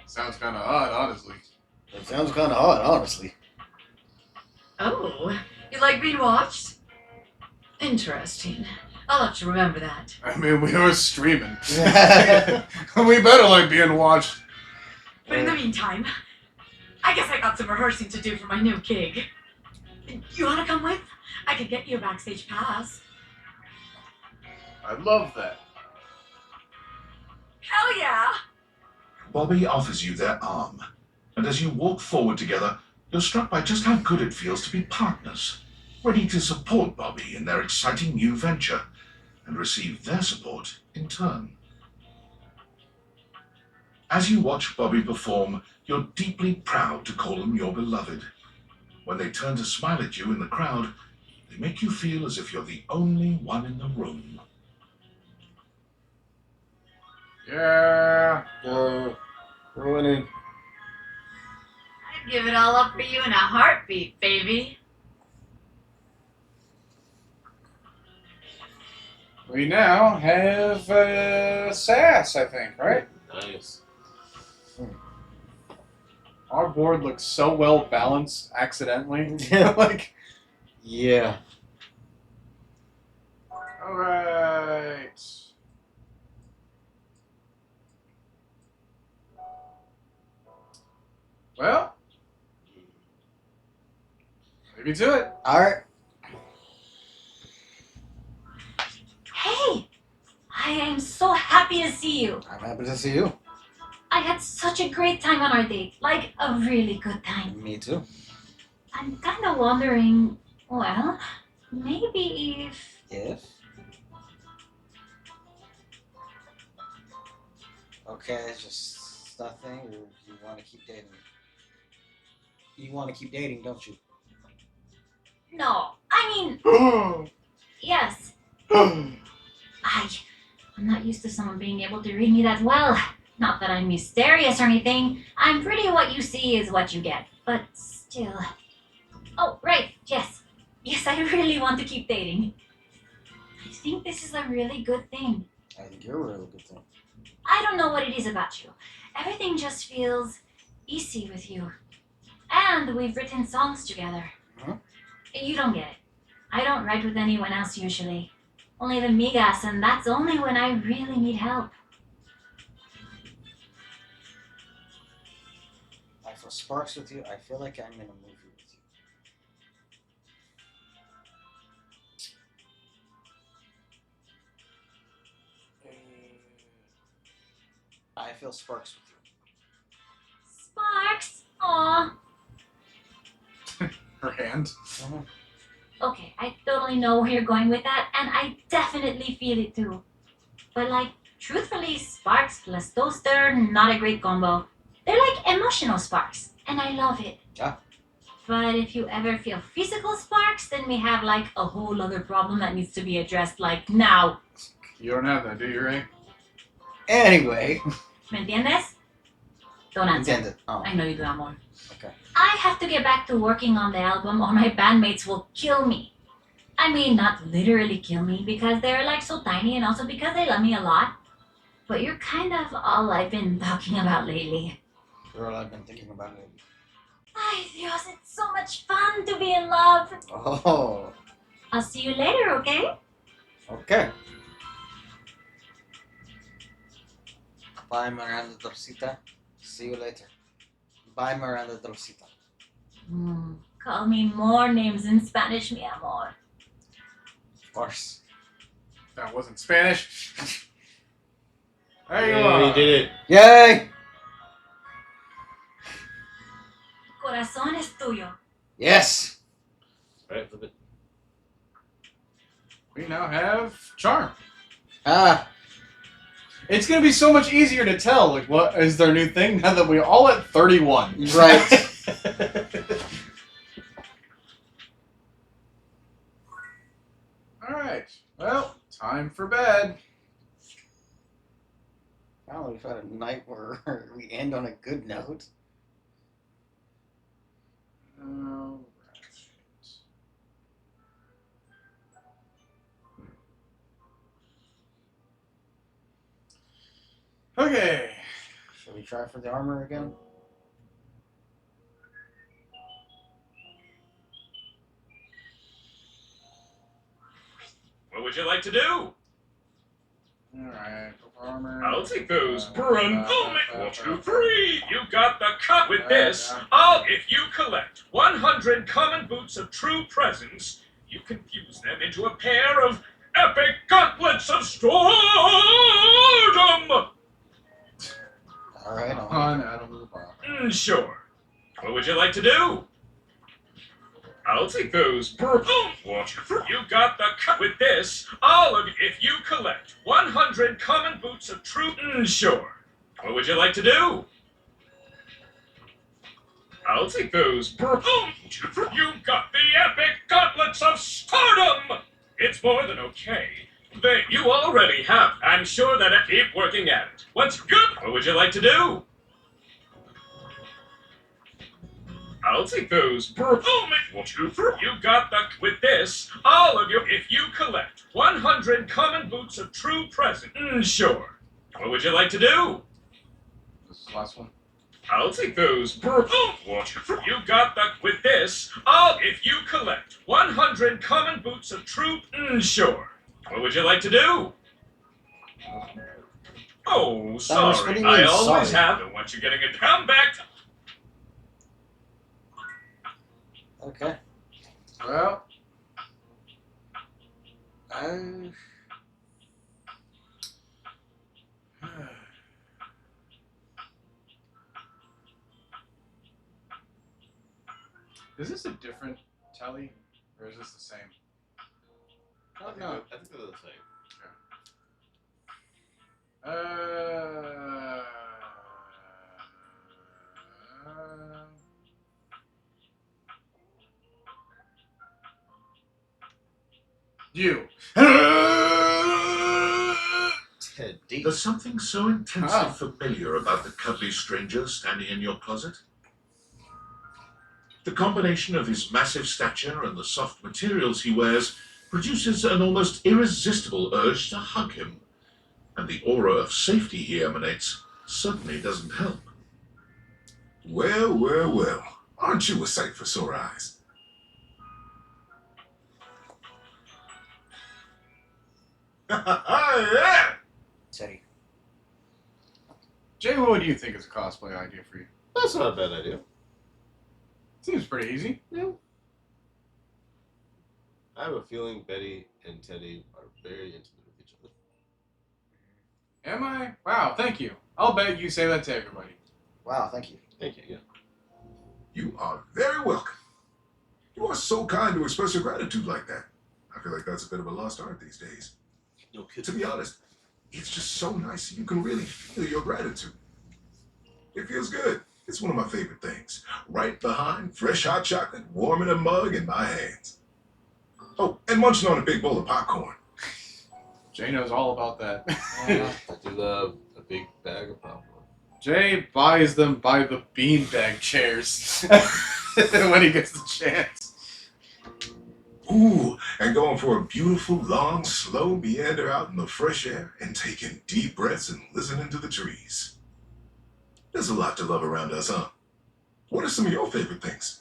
Sounds kind of odd, honestly. That sounds kind of odd, honestly. Oh, you like being watched? Interesting. I'll have to remember that. I mean, we are streaming. We better like being watched. But in the meantime, I guess I got some rehearsing to do for my new gig. You wanna come with? I could get you a backstage pass. I love that. Hell yeah! Bobby offers you their arm, and as you walk forward together, you're struck by just how good it feels to be partners, ready to support Bobby in their exciting new venture, and receive their support in turn. As you watch Bobby perform, you're deeply proud to call them your beloved. When they turn to smile at you in the crowd, they make you feel as if you're the only one in the room. Yeah. Ruining. I'd give it all up for you in a heartbeat, baby. We now have Sass, I think, right? Nice. Our board looks so well balanced accidentally. Like, yeah. All right. Well, maybe to it. All right. Hey! I am so happy to see you. I'm happy to see you. I had such a great time on our date. Like, a really good time. Me too. I'm kind of wondering, well, maybe if... Yes. Okay, it's just nothing, or you want to keep dating? You want to keep dating, don't you? No, I mean, yes. I'm not used to someone being able to read me that well. Not that I'm mysterious or anything. I'm pretty what you see is what you get. But still. Oh, right, yes. Yes, I really want to keep dating. I think this is a really good thing. I think you're a really good thing. I don't know what it is about you. Everything just feels easy with you. And we've written songs together. Huh? You don't get it. I don't write with anyone else usually. Only the migas, and that's only when I really need help. I feel sparks with you. I feel like I'm in a movie with you. I feel sparks with you. Sparks? Aw. Her hand. Okay, I totally know where you're going with that, and I definitely feel it too. But like, truthfully, sparks plus toaster, not a great combo. They're like emotional sparks, and I love it. Yeah. But if you ever feel physical sparks, then we have like a whole other problem that needs to be addressed like now. You don't have that, do you, Ray? Anyway. ¿Me entiendes? Don't answer. Intended. Oh. I know you do, amor. Okay. I have to get back to working on the album or my bandmates will kill me. I mean, not literally kill me because they're like so tiny and also because they love me a lot. But you're kind of all I've been talking about lately. Girl, I've been thinking about it. Ay, Dios, it's so much fun to be in love. Oh. I'll see you later, okay? Okay. Bye, Miranda Dorcita. See you later. Bye, Miranda Dorcita. Call me more names in Spanish, mi amor. Of course. That wasn't Spanish. There you Yeah, are. he did it. Yay! Corazón es tuyo. Yes! Alright, flip it. We now have Charm. Ah, It's gonna be so much easier to tell like what is their new thing now that we're all at 31. right. Alright. Well, time for bed. Finally, we've had a night where we end on a good note. Alright. Okay. Should we try for the armor again? What would you like to do? Alright. Armor. I'll take those. Boom, 1, 2, 3. You got the cut with this. If you collect 100 common boots of true presence, you can fuse them into a pair of epic gauntlets of stardom. Alright. On Adam of the Pile. Sure. What would you like to do? I'll take those. Boom, 1, 2, 3. You got the cut with this. If you collect 100 common boots of true. Sure. What would you like to do? I'll take those. Boom, 1, 2, 3. You got the epic gauntlets of stardom. It's more than okay. You already have. I'm sure that keep working at it. What's good? What would you like to do? I'll take those. Boom, 1, 2, 3. You got the with this. If you collect 100 common boots of true presence. Sure. What would you like to do? This is the last one. I'll take those. Boom, 1, 2, 3. You got the with this. If you collect 100 common boots of true. Sure. What would you like to do? Oh, What sorry. do you I mean, always sorry? have. And once you're getting it, come back. Okay. Well, is this a different telly, or is this the same? I think they're the same. Uh, You. Teddy. There's something so intensely Oh. familiar about the cuddly stranger standing in your closet. The combination of his massive stature and the soft materials he wears produces an almost irresistible urge to hug him, and the aura of safety he emanates certainly doesn't help. Well, well, well. Aren't you a sight for sore eyes? Yeah. Teddy. Jay, what would you think is a cosplay idea for you? That's not a bad idea. Seems pretty easy. Yeah. I have a feeling Betty and Teddy are very intimate with each other. Am I? Wow, thank you. I'll bet you say that to everybody. Wow, thank you. Thank you, yeah. You are very welcome. You are so kind to express your gratitude like that. I feel like that's a bit of a lost art these days. No To kidding. be honest, it's just so nice you can really feel your gratitude. It feels good. It's one of my favorite things. Right behind fresh hot chocolate, warm in a mug in my hands. Oh, and munching on a big bowl of popcorn. Jay knows all about that. I do love a big bag of popcorn. Jay buys them by the beanbag chairs when he gets the chance. Ooh, and going for a beautiful, long, slow meander out in the fresh air and taking deep breaths and listening to the trees. There's a lot to love around us, huh? What are some of your favorite things?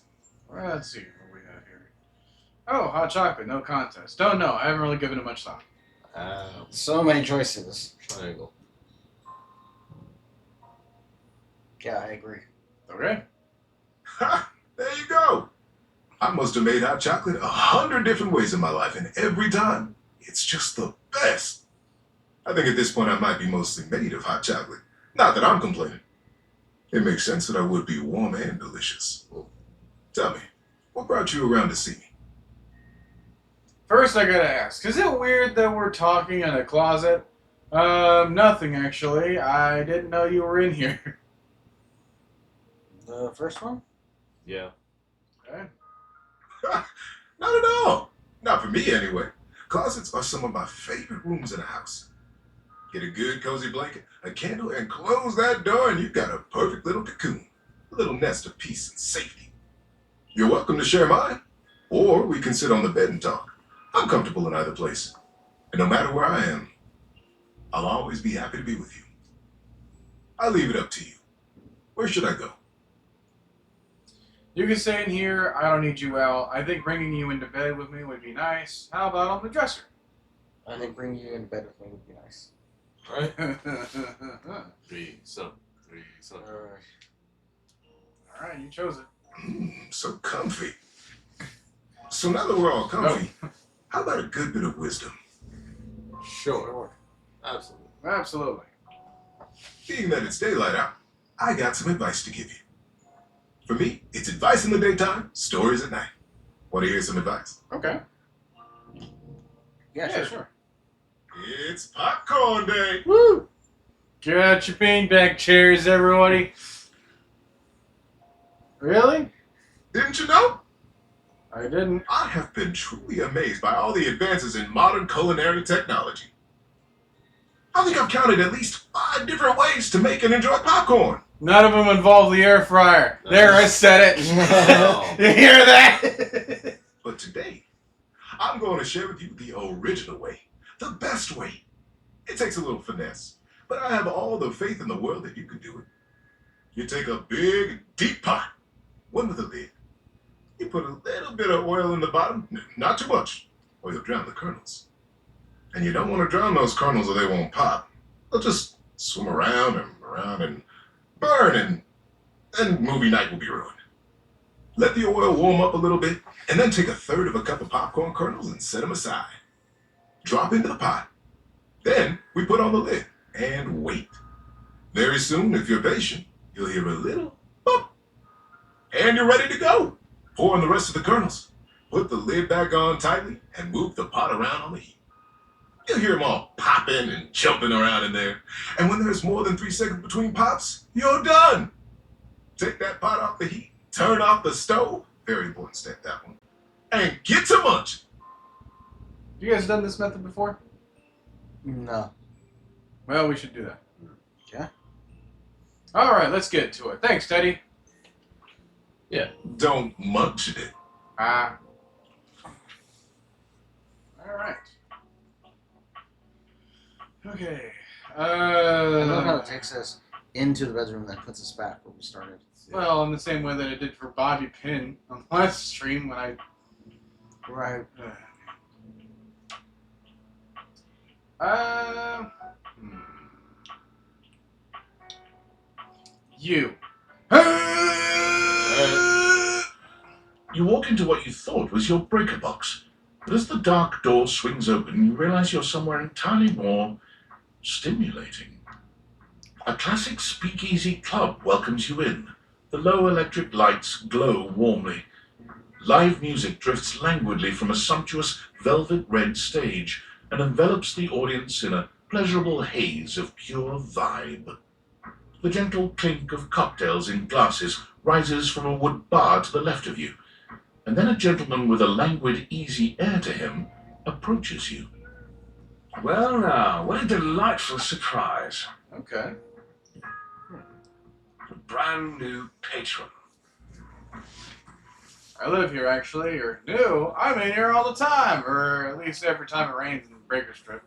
Well, let's see what we got here. Oh, hot chocolate, no contest. Don't know. I haven't really given it much thought. So many choices. Triangle. Yeah, I agree. Okay. Ha! There you go. I must have made hot chocolate 100 different ways in my life, and every time, it's just the best. I think at this point I might be mostly made of hot chocolate. Not that I'm complaining. It makes sense that I would be warm and delicious. Well, tell me, what brought you around to see me? First, I gotta ask, is it weird that we're talking in a closet? Nothing actually. I didn't know you were in here. The first one? Yeah. Okay. Not at all. Not for me, anyway. Closets are some of my favorite rooms in a house. Get a good cozy blanket, a candle, and close that door, and you've got a perfect little cocoon. A little nest of peace and safety. You're welcome to share mine, or we can sit on the bed and talk. I'm comfortable in either place. And no matter where I am, I'll always be happy to be with you. I leave it up to you. Where should I go? You can stay in here. I don't need you out. I think bringing you into bed with me would be nice. How about on the dresser? I think bringing you into bed with me would be nice. Alright. Three, some. Alright, you chose it. So comfy. So now that we're all comfy, how about a good bit of wisdom? Sure. Absolutely. Absolutely. Being that it's daylight out, I got some advice to give you. For me, it's advice in the daytime, stories at night. Want to hear some advice? Okay. Yeah, Sure. It's popcorn day. Woo! Get out your beanbag chairs, everybody. Really? Didn't you know? I didn't. I have been truly amazed by all the advances in modern culinary technology. I think I've counted at least 5 different ways to make and enjoy popcorn. None of them involve the air fryer. No. There, I said it. You hear that? But today, I'm going to share with you the original way, the best way. It takes a little finesse, but I have all the faith in the world that you can do it. You take a big, deep pot, one with a lid. You put a little bit of oil in the bottom, not too much, or you'll drown the kernels. And you don't want to drown those kernels or they won't pop. They'll just swim around and burn, and movie night will be ruined. Let the oil warm up a little bit, and then take 1/3 of a cup of popcorn kernels and set them aside. Drop into the pot. Then we put on the lid and wait. Very soon, if you're patient, you'll hear a little bump. And you're ready to go. Pour in the rest of the kernels. Put the lid back on tightly and move the pot around on the heat. You'll hear them all popping and jumping around in there. And when there's more than 3 seconds between pops, you're done. Take that pot off the heat, turn off the stove, very important step that one, and get to munch. You guys done this method before? No. Well, we should do that. Okay. All right, let's get to it. Thanks, Teddy. Don't munch it. All right. Okay. I love how it takes us into the bedroom and then puts us back where we started. Well, in the same way that it did for Bobby Pin on last stream when I. Right. You. You walk into what you thought was your breaker box, but as the dark door swings open, you realize you're somewhere entirely more stimulating. A classic speakeasy club welcomes you in. The low electric lights glow warmly. Live music drifts languidly from a sumptuous velvet red stage and envelops the audience in a pleasurable haze of pure vibe. The gentle clink of cocktails in glasses rises from a wood bar to the left of you, and then a gentleman with a languid, easy air to him approaches you. Well, now, what a delightful surprise. Okay. A brand new patron. I live here, actually. You're new. I'm in here all the time, or at least every time it rains in the Breaker Strip.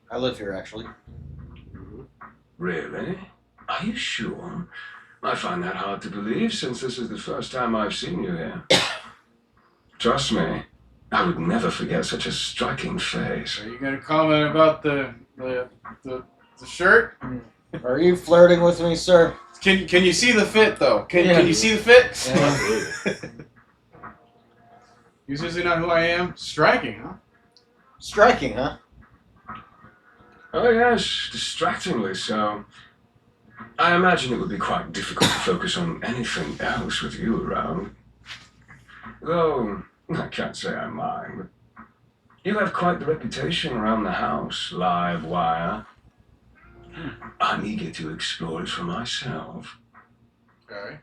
I live here, actually. Really? Are you sure? I find that hard to believe since this is the first time I've seen you here. Trust me, I would never forget such a striking face. Are you going to comment about the shirt? Are you flirting with me, sir? Can you see the fit, though? Can you see the fit? Yeah. You seriously not who I am? Striking, huh? Striking, huh? Oh yes, distractingly so. I imagine it would be quite difficult to focus on anything else with you around. Though, I can't say I mind. You have quite the reputation around the house, live wire. I'm eager to explore it for myself. Okay.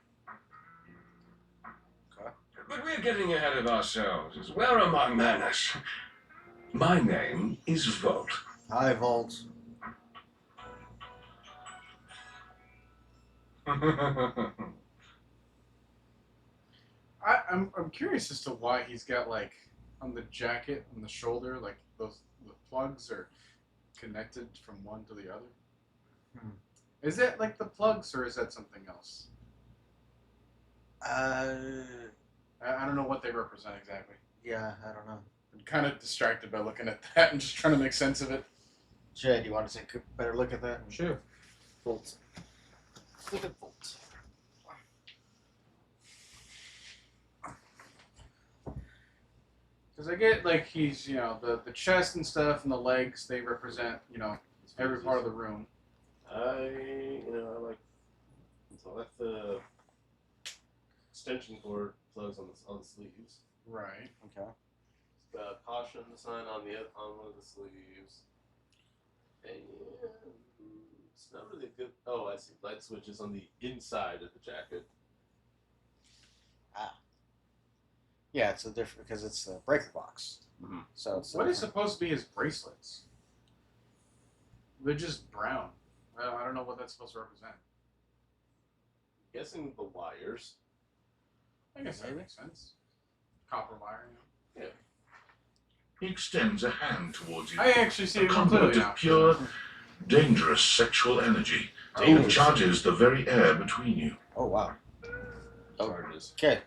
But we're getting ahead of ourselves. Where are my manners? My name is Volt. Hi, Volt. I'm curious as to why he's got, like, on the jacket, on the shoulder, like, the plugs are connected from one to the other. Is that, like, the plugs, or is that something else? I don't know what they represent exactly. Yeah, I don't know. I'm kind of distracted by looking at that and just trying to make sense of it. Jay, do you want to take a better look at that? Sure. Volt. Look at Volt. Because I get, like, he's, you know, the chest and stuff and the legs, they represent, you know, every part of the room. I like the extension cord plugs on the sleeves. Right. Okay. Caution sign on one of the sleeves. And it's not really good. Oh, I see. Light switches on the inside of the jacket. Yeah, it's a different because it's a breaker box. Mm-hmm. So it's What is supposed to be his bracelets? They're just brown. I don't know what that's supposed to represent. I'm guessing the wires. I guess that makes sense. Copper wire, you know. Yeah. He extends a hand towards you. I actually see A it conduit completely of now. pure, dangerous sexual energy that charges the very air between you. Oh, wow. Charges. Okay.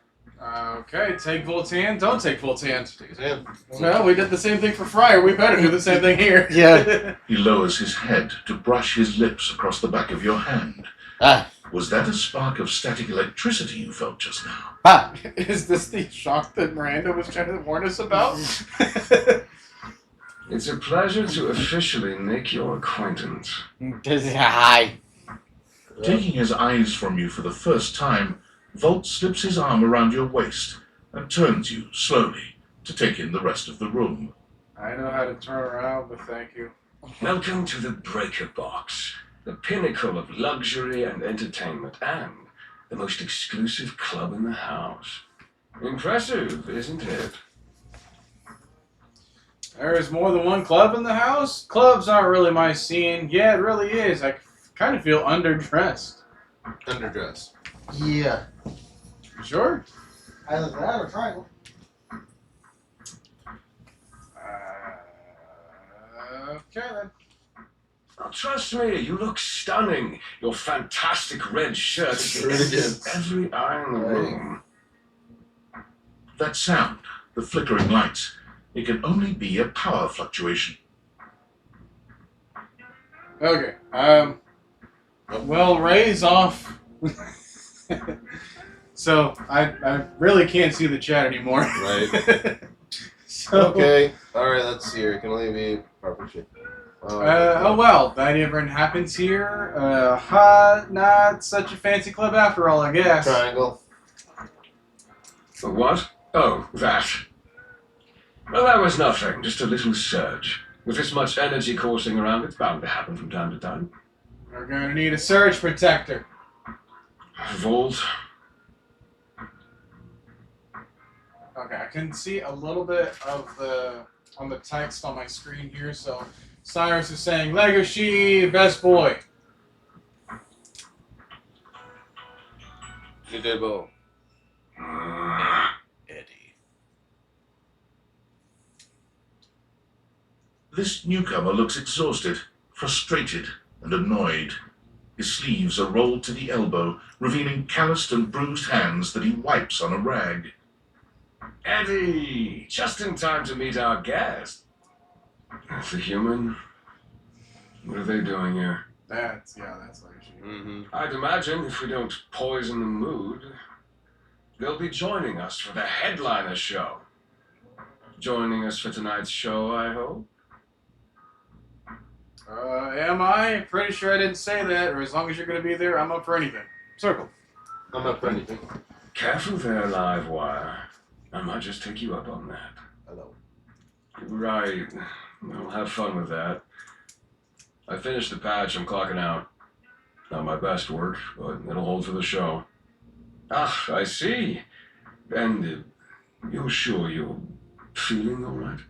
Okay, take Voltan, don't take Voltan. Take his hand. Well, we did the same thing for Fryer. We better do the same thing here. Yeah. He lowers his head to brush his lips across the back of your hand. Ah. Was that a spark of static electricity you felt just now? Ah. Is this the shock that Miranda was trying to warn us about? It's a pleasure to officially make your acquaintance. Hi. Taking his eyes from you for the first time, Volt slips his arm around your waist and turns you slowly to take in the rest of the room. I know how to turn around, but thank you. Welcome to the Breaker Box, the pinnacle of luxury and entertainment, and the most exclusive club in the house. Impressive, isn't it? There is more than one club in the house? Clubs aren't really my scene. Yeah, it really is. I kind of feel underdressed. Underdressed. Yeah. You sure? Either that or triangle. Okay then. Oh, trust me, you look stunning. Your fantastic red shirt catches every eye in the room. That sound, the flickering lights, it can only be a power fluctuation. Okay. Well, Ray's off. So I really can't see the chat anymore. Right. So, Okay. Alright, let's see here. It can only be proper shit. oh well, that even happens here. Not such a fancy club after all, I guess. Triangle. The what? Oh, that. Well, that was nothing. Just a little surge. With this much energy coursing around, it's bound to happen from time to time. We're gonna need a surge protector. Vault. Okay, I can see a little bit of on the text on my screen here. So Cyrus is saying Legoshi, best boy. You did both. Eddie. This newcomer looks exhausted, frustrated, and annoyed. His sleeves are rolled to the elbow, revealing calloused and bruised hands that he wipes on a rag. Eddie! Just in time to meet our guest. That's a human. What are they doing here? That's Legoshi. Mm-hmm. I'd imagine if we don't poison the mood, they'll be joining us for the headliner show. Joining us for tonight's show, I hope. Am I? Pretty sure I didn't say that. Or as long as you're gonna be there, I'm up for anything. Circle. I'm up for anything. Careful there, Livewire. I might just take you up on that. Hello. Right. I'll have fun with that. I finished the patch. I'm clocking out. Not my best work, but it'll hold for the show. Ah, I see. And you're sure you're feeling all right?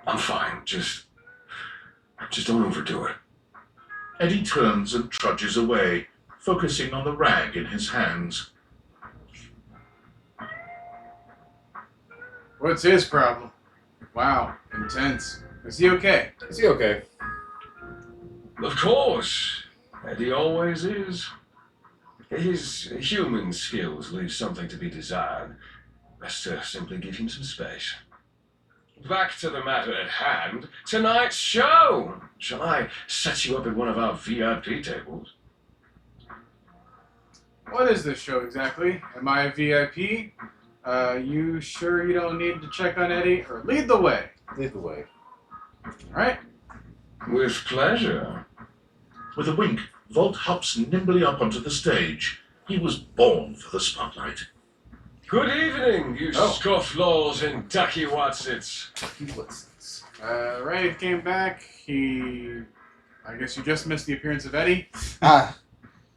I'm fine. Just don't overdo it. Eddie turns and trudges away, focusing on the rag in his hands. What's his problem? Wow, intense. Is he okay? Is he okay? Of course. Eddie always is. His human skills leave something to be desired. Best to simply give him some space. Back to the matter at hand. Tonight's show! Shall I set you up at one of our VIP tables? What is this show exactly? Am I a VIP? You sure you don't need to check on Eddie? Or lead the way? Lead the way. Alright. With pleasure. With a wink, Volt hops nimbly up onto the stage. He was born for the spotlight. Good evening, you scofflaws and ducky watsits. Ray came back. I guess you just missed the appearance of Eddie.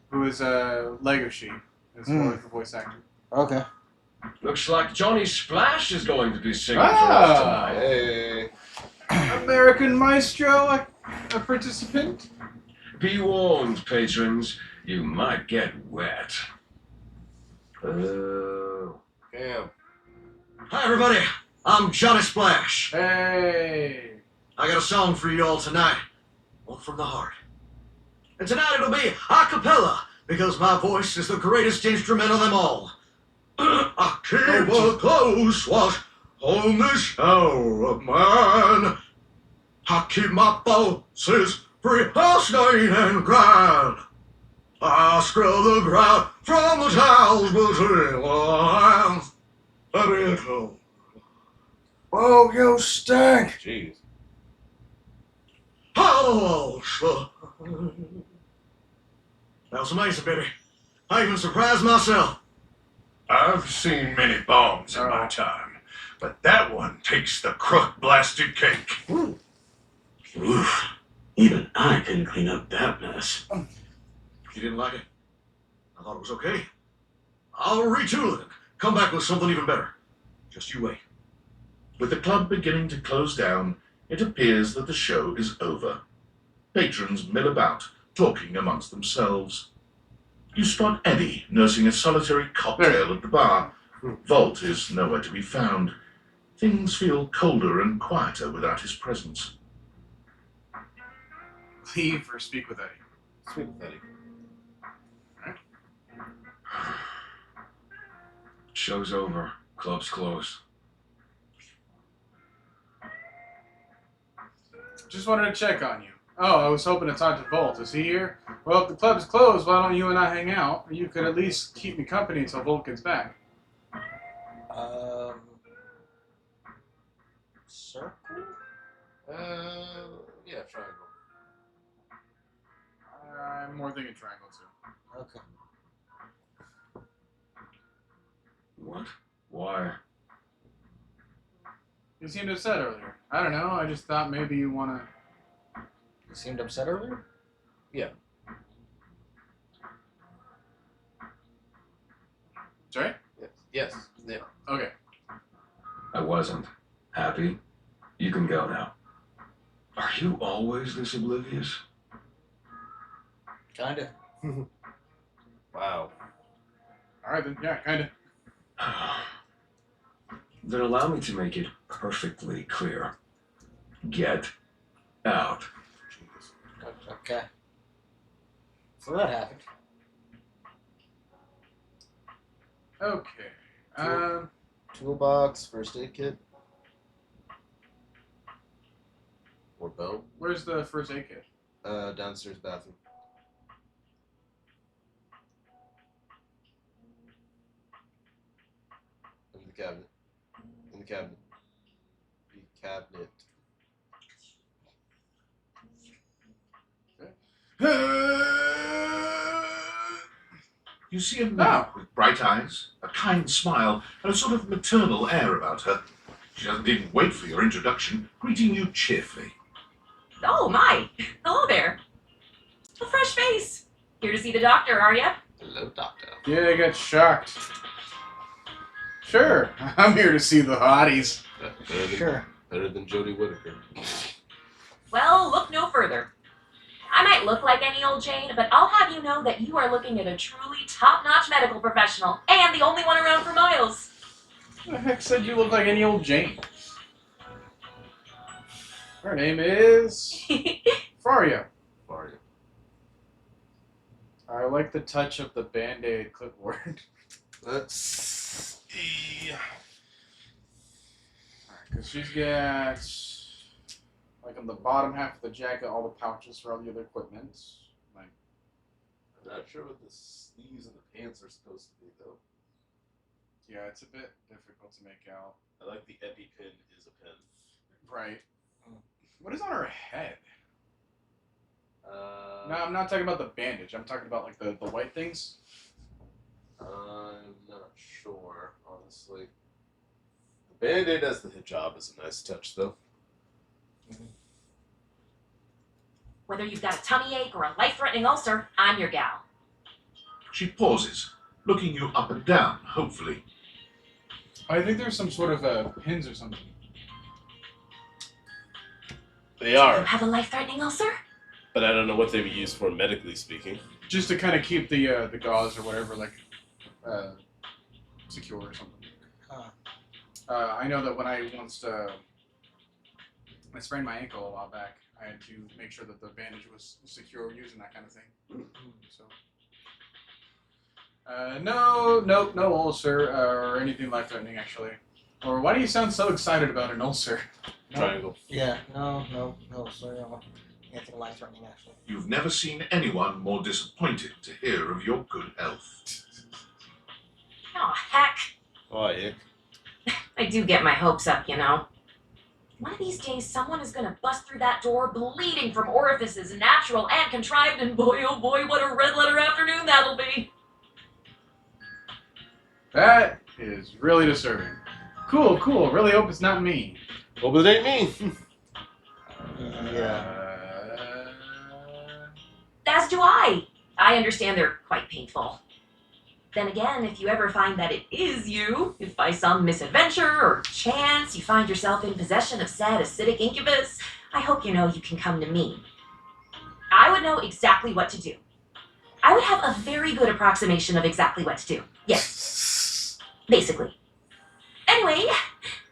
Who is Legoshi, as far as the voice actor. Okay. Looks like Johnny Splash is going to be singing for us tonight. Hey. American Maestro, a participant. Be warned, patrons, you might get wet. Damn. Hi, everybody. I'm Johnny Splash. Hey. I got a song for you all tonight. One from the heart. And tonight it'll be a cappella, because my voice is the greatest instrument of them all. I keep a close watch on this shower of mine. I keep my pulses pristine and grand. I scrub the ground from the towels between the lines. Let me go. Oh, you stink! Jeez. Oh, that was amazing, baby. I even surprised myself. I've seen many bombs in my time, but that one takes the crook-blasted cake. Oof. Even I couldn't clean up that mess. You didn't like it? I thought it was okay. I'll retool it and come back with something even better. Just you wait. With the club beginning to close down, it appears that the show is over. Patrons mill about, talking amongst themselves. You spot Eddie nursing a solitary cocktail at the bar. Volt is nowhere to be found. Things feel colder and quieter without his presence. Leave or speak with Eddie. Speak with Eddie. Show's over. Club's closed. Just wanted to check on you. Oh, I was hoping to talk to Volt. Is he here? Well, if the club's closed, why don't you and I hang out? You could at least keep me company until Volt gets back. Circle? Yeah, triangle. I'm more thinking triangle too. Okay. What? Why? You seemed upset earlier. I don't know. I just thought maybe you want to. You seemed upset earlier? Yeah. Sorry? Yes. Yeah. Okay. I wasn't. Happy? You can go now. Are you always this oblivious? Kinda. Wow. Alright then. Yeah, kinda. Then allow me to make it perfectly clear. Get out. Okay. So that happened. Okay. Toolbox, first aid kit. Or bone. Where's the first aid kit? Downstairs bathroom. In the cabinet. In the cabinet. The cabinet. You see a man with bright eyes, a kind smile, and a sort of maternal air about her. She doesn't even wait for your introduction, greeting you cheerfully. Oh, my. Hello there. A fresh face. Here to see the doctor, are ya? Hello, doctor. Yeah, I got shocked. Sure. I'm here to see the hotties. Better than Jodie Whittaker. Well, look no further. I might look like any old Jane, but I'll have you know that you are looking at a truly top-notch medical professional, and the only one around for miles. Who the heck said you look like any old Jane? Her name is Faria. Faria. I like the touch of the Band-Aid clipboard. Let's see. Alright, because she's got, like, on the bottom half of the jacket, all the pouches for all the other equipment. Like, I'm not sure what the sleeves and the pants are supposed to be, though. yeah, it's a bit difficult to make out. I like the EpiPen is a pen. Right. What is on her head? Uh, No, I'm not talking about the bandage. I'm talking about, like, the white things. I'm not sure, honestly. The Band-Aid as the hijab is a nice touch, though. Whether you've got a tummy ache or a life-threatening ulcer, I'm your gal. She pauses, looking you up and down, hopefully. I think there's some sort of pins or something. They You are, have a life-threatening ulcer? but I don't know what they were used for medically speaking. Just to kind of keep the gauze or whatever, like, secure or something. I know that when I I sprained my ankle a while back, I had to make sure that the bandage was secure using that kind of thing. So, no ulcer or anything life-threatening, actually. Or why do you sound so excited about an ulcer? Triangle. Yeah, no, sorry, no. Anything life-threatening, actually. You've never seen anyone more disappointed to hear of your good health. Oh, heck. Oh, yeah. I do get my hopes up, you know. One of these days, someone is going to bust through that door bleeding from orifices, natural and contrived, and boy, oh boy, what a red-letter afternoon that'll be. That is really disturbing. Cool. Really hope it's not me. Hope it ain't me. Yeah. As do I. I understand they're quite painful. Then again, if you ever find that it is you, if by some misadventure or chance you find yourself in possession of said acidic incubus, I hope you know you can come to me. I would know exactly what to do. I would have a very good approximation of exactly what to do. Yes. Basically. Anyway,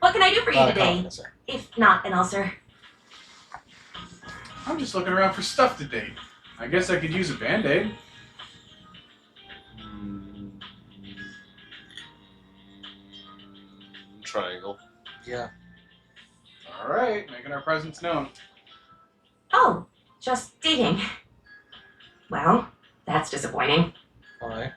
what can I do for you today? If not an ulcer. I'm just looking around for stuff to date. I guess I could use a band-aid. Triangle. Yeah. Alright, making our presence known. Oh, just dating. Well, that's disappointing. Why?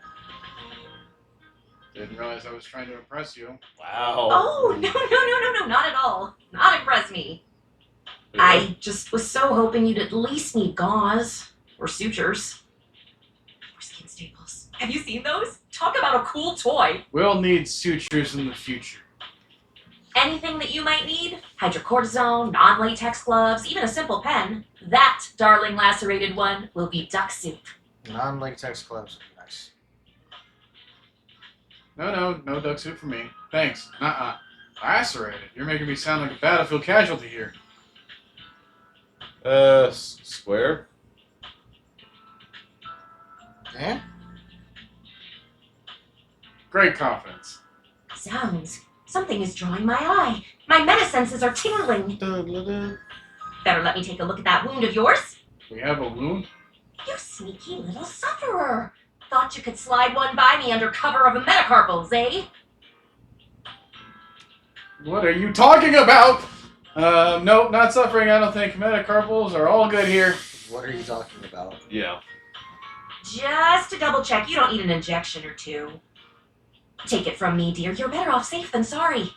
Didn't realize I was trying to impress you. Wow. Oh, no, not at all. Not impress me. I just was so hoping you'd at least need gauze or sutures or skin staples. Have you seen those? Talk about a cool toy. We'll need sutures in the future. Anything that you might need, hydrocortisone, non-latex gloves, even a simple pen, that darling lacerated one will be duck soup. Non-latex gloves. Nice. No duck soup for me. Thanks. Lacerated. You're making me sound like a battlefield casualty here. Square? Yeah? Great confidence. Zounds. Something is drawing my eye. My metasenses are tingling. Better let me take a look at that wound of yours. We have a wound? You sneaky little sufferer. Thought you could slide one by me under cover of a metacarpals, eh? What are you talking about? Nope, not suffering, I don't think. Metacarpals are all good here. What are you talking about? Yeah. Just to double check, you don't need an injection or two. Take it from me, dear. You're better off safe than sorry.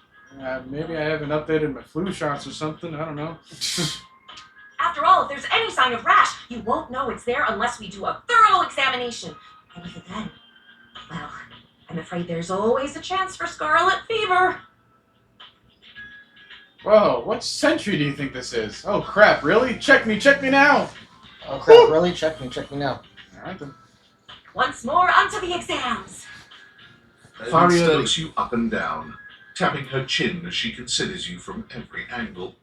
Maybe I haven't updated my flu shots or something. I don't know. After all, if there's any sign of rash, you won't know it's there unless we do a thorough examination. And even then, well, I'm afraid there's always a chance for scarlet fever. Whoa, what century do you think this is? Oh crap, really? Check me now! Oh crap, really? Check me now. Alright then. Once more, onto the exams. Faria looks you up and down, tapping her chin as she considers you from every angle.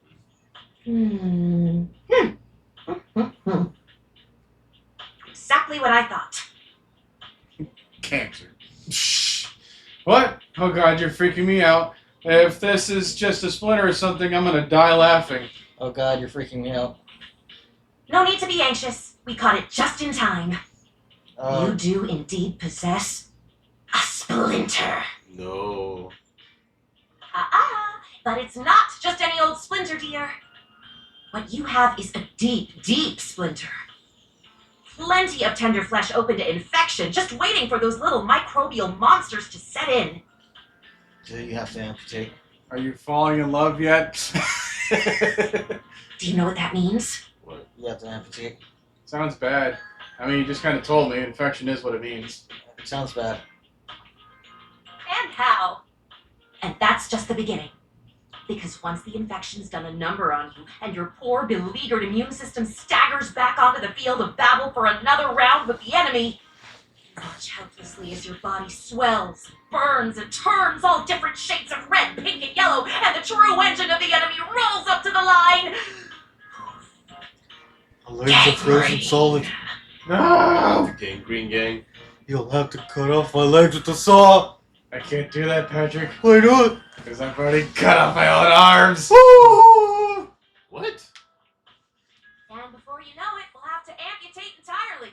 Exactly what I thought. Cancer. What? Oh god, you're freaking me out. If this is just a splinter or something, I'm gonna die laughing. Oh god, you're freaking me out. No need to be anxious. We caught it just in time. You do indeed possess a splinter. No. But it's not just any old splinter, dear. What you have is a deep, deep splinter. Plenty of tender flesh open to infection, just waiting for those little microbial monsters to set in. Do you have to amputate? Are you falling in love yet? Do you know what that means? What? You have to amputate. Sounds bad. I mean, you just kind of told me. Infection is what it means. It sounds bad. And how? And that's just the beginning. Because once the infection's done a number on you, and your poor, beleaguered immune system staggers back onto the field of battle for another round with the enemy, watch helplessly as your body swells, burns, and turns all different shades of red, pink, and yellow, and the true engine of the enemy rolls up to the line. My legs are frozen solid. No! The Gangrene Gang. You'll have to cut off my legs with the saw. I can't do that, Patrick. Why not? Because I've already cut off my own arms. What? And before you know it, we'll have to amputate entirely.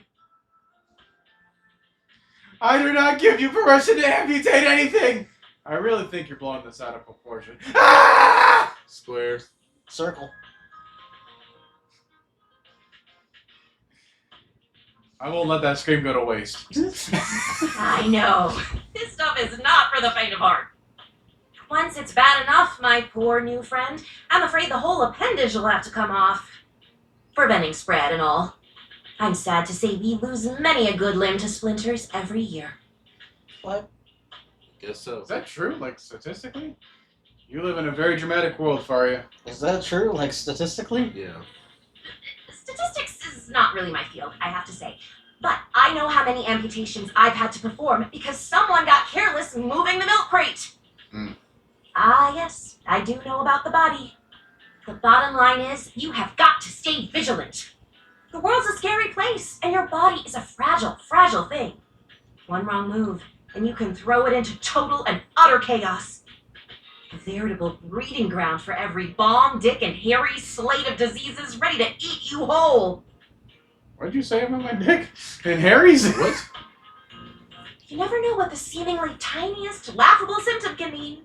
I do not give you permission to amputate anything! I really think you're blowing this out of proportion. Ah! Square. Circle. I won't let that scream go to waste. I know. This stuff is not for the faint of heart. Once it's bad enough, my poor new friend, I'm afraid the whole appendage will have to come off. Preventing spread and all. I'm sad to say we lose many a good limb to splinters every year. What? Guess so. Is that true? Like, statistically? You live in a very dramatic world, Faria. Is that true? Like, statistically? Yeah. Statistics is not really my field, I have to say. But I know how many amputations I've had to perform because someone got careless moving the milk crate. Ah, yes, I do know about the body. The bottom line is, you have got to stay vigilant. The world's a scary place, and your body is a fragile, fragile thing. One wrong move, and you can throw it into total and utter chaos. A veritable breeding ground for every Bomb, Dick, and Harry slate of diseases ready to eat you whole. What did you say about my dick? And Harry's? What? You never know what the seemingly tiniest, laughable symptom can mean.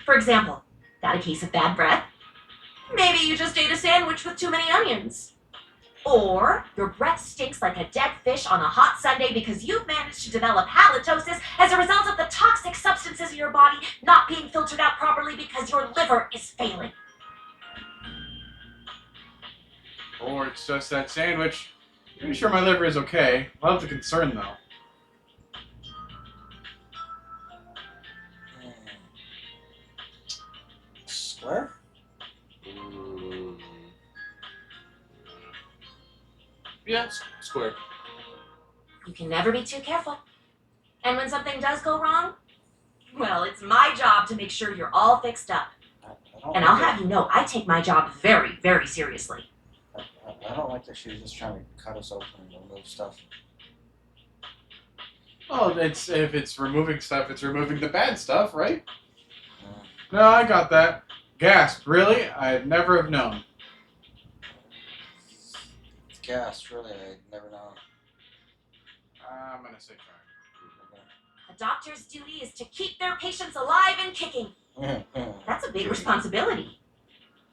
For example, got a case of bad breath? Maybe you just ate a sandwich with too many onions. Or your breath stinks like a dead fish on a hot Sunday because you've managed to develop halitosis as a result of the toxic substances in your body not being filtered out properly because your liver is failing. Or it's just that sandwich. Pretty sure my liver is okay. I'll have the concern though. Square? Yeah, square. You can never be too careful. And when something does go wrong, well, it's my job to make sure you're all fixed up. And I'll have you know, I take my job very, very seriously. I don't like that she was just trying to cut us open and remove stuff. Oh, if it's removing stuff, it's removing the bad stuff, right? No, I got that. Gasp, really? I'd never have known. Gas, really, I'd never known. I'm gonna say try. A doctor's duty is to keep their patients alive and kicking. That's a big responsibility.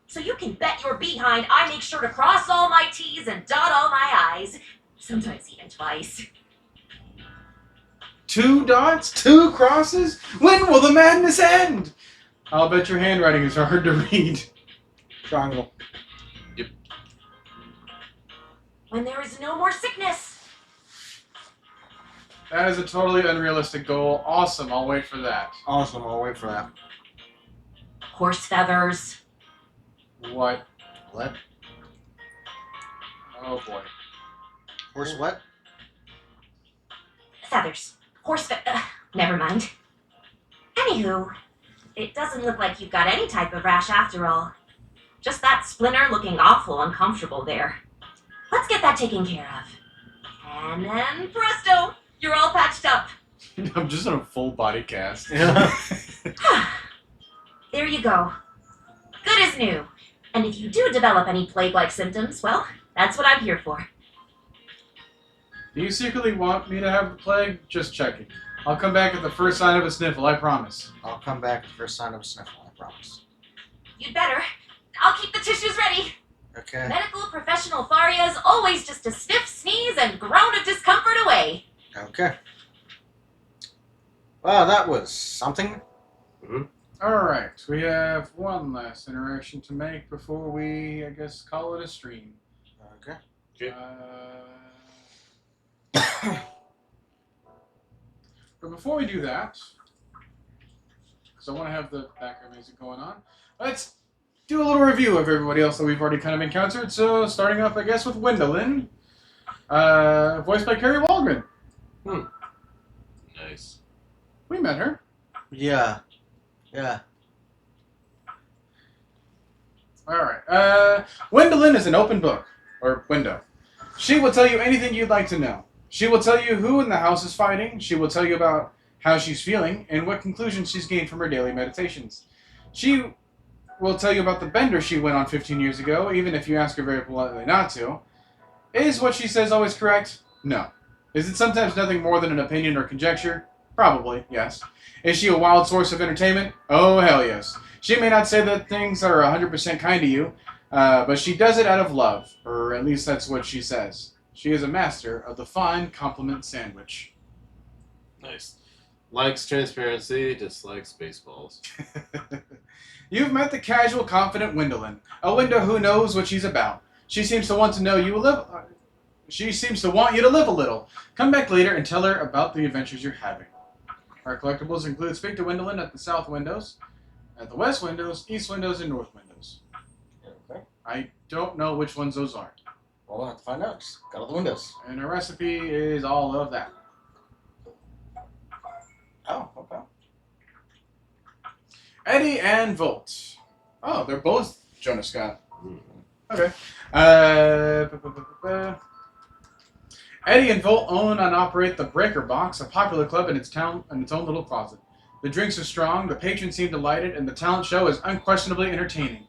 So you can bet your behind I make sure to cross all my T's and dot all my I's. Sometimes even twice. 2 dots? 2 crosses? When will the madness end? I'll bet your handwriting is hard to read. Triangle. Yep. When there is no more sickness. That is a totally unrealistic goal. Awesome, I'll wait for that. Awesome, I'll wait for that. Horse feathers. What? What? Oh boy. Horse what? Feathers. Never mind. Anywho, it doesn't look like you've got any type of rash after all. Just that splinter looking awful uncomfortable there. Let's get that taken care of. And then presto, you're all patched up. I'm just in a full body cast. There you go. Good as new. And if you do develop any plague-like symptoms, well, that's what I'm here for. Do you secretly want me to have the plague? Just checking. I'll come back at the first sign of a sniffle, I promise. I'll come back at the first sign of a sniffle, I promise. You'd better. I'll keep the tissues ready. Okay. Medical professional Faria is always just a sniff, sneeze, and groan of discomfort away. Okay. Well, that was something. Alright, we have one last interaction to make before we, I guess, call it a stream. Okay. But before we do that, because I want to have the background music going on, let's do a little review of everybody else that we've already kind of encountered. So, starting off, I guess, with Gwendolyn, voiced by Carrie Walgren. Nice. We met her. Yeah. Yeah. Alright. Gwendolyn is an open book, or window. She will tell you anything you'd like to know. She will tell you who in the house is fighting. She will tell you about how she's feeling and what conclusions she's gained from her daily meditations. She will tell you about the bender she went on 15 years ago, even if you ask her very politely not to. Is what she says always correct? No. Is it sometimes nothing more than an opinion or conjecture? Probably, yes. Is she a wild source of entertainment? Oh, hell yes. She may not say that things are 100% kind to you, but she does it out of love, or at least that's what she says. She is a master of the fine compliment sandwich. Nice. Likes transparency, dislikes baseballs. You've met the casual, confident Gwendolyn, a window who knows what she's about. She seems to want to know you live. She seems to want you to live a little. Come back later and tell her about the adventures you're having. Our collectibles include Speak to Gwendolyn at the south windows, at the west windows, east windows, and north windows. Okay. I don't know which ones those are. Well, we'll have to find out. Just got all the windows. And the recipe is all of that. Oh, okay. Eddie and Volt. Oh, they're both Jonah Scott. Okay. Eddie and Volt own and operate the Breaker Box, a popular club in its own little closet. The drinks are strong, the patrons seem delighted, and the talent show is unquestionably entertaining.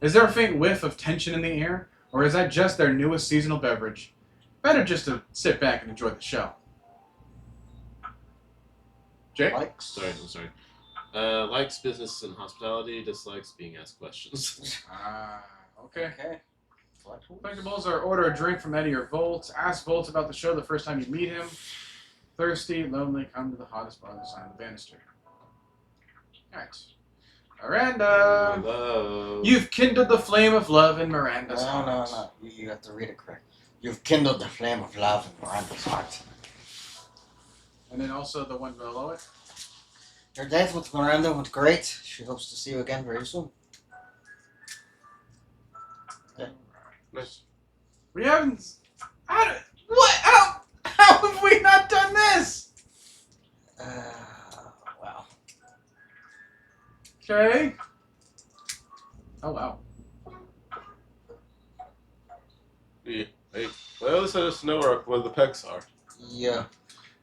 Is there a faint whiff of tension in the air, or is that just their newest seasonal beverage? Better just to sit back and enjoy the show. Jake? Likes. I'm sorry. Likes business and hospitality, dislikes being asked questions. Okay. Okay. Collectibles are order a drink from Eddie or Volt. Ask Volt about the show the first time you meet him. Thirsty, lonely, come to the hottest bar on the side of the banister. Alright. Miranda! Hello. You've kindled the flame of love in Miranda's heart. No. You have to read it correct. You've kindled the flame of love in Miranda's heart. And then also the one below it. Your date with Miranda went great. She hopes to see you again very soon. Nice. We haven't... How have we not done this? Wow. Okay. Oh, wow. Yeah. Hey, well, let us know where the pecs are. Yeah.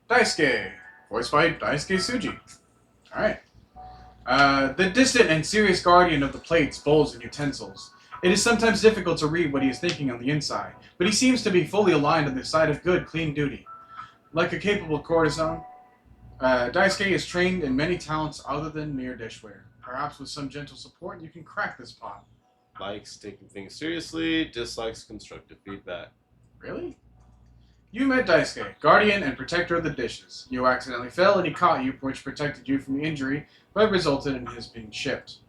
Daisuke. Voiced by Daisuke Tsuji. Alright. The distant and serious guardian of the plates, bowls, and utensils. It is sometimes difficult to read what he is thinking on the inside, but he seems to be fully aligned on the side of good, clean duty. Like a capable courtesan, Daisuke is trained in many talents other than mere dishware. Perhaps with some gentle support, you can crack this pot. Likes taking things seriously, dislikes constructive feedback. Really? You met Daisuke, guardian and protector of the dishes. You accidentally fell and he caught you, which protected you from the injury, but resulted in his being shipped.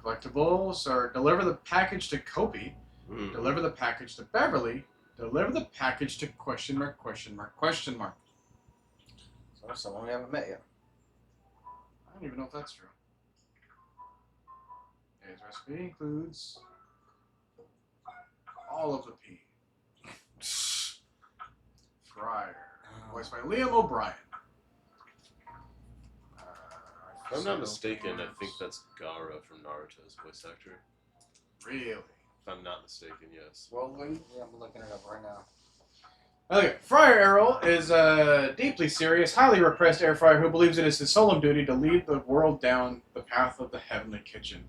Collectibles are deliver the package to Kopi, deliver the package to Beverly, deliver the package to question mark. So someone we haven't met yet. I don't even know if that's true. His recipe includes all of the pea. Fryer, voiced by Liam O'Brien. If I'm not mistaken, I think that's Gaara from Naruto's voice actor. Really? If I'm not mistaken, yes. Well, yeah, I'm looking it up right now. Okay, Friar Errol is a deeply serious, highly repressed air fryer who believes it is his solemn duty to lead the world down the path of the heavenly kitchen.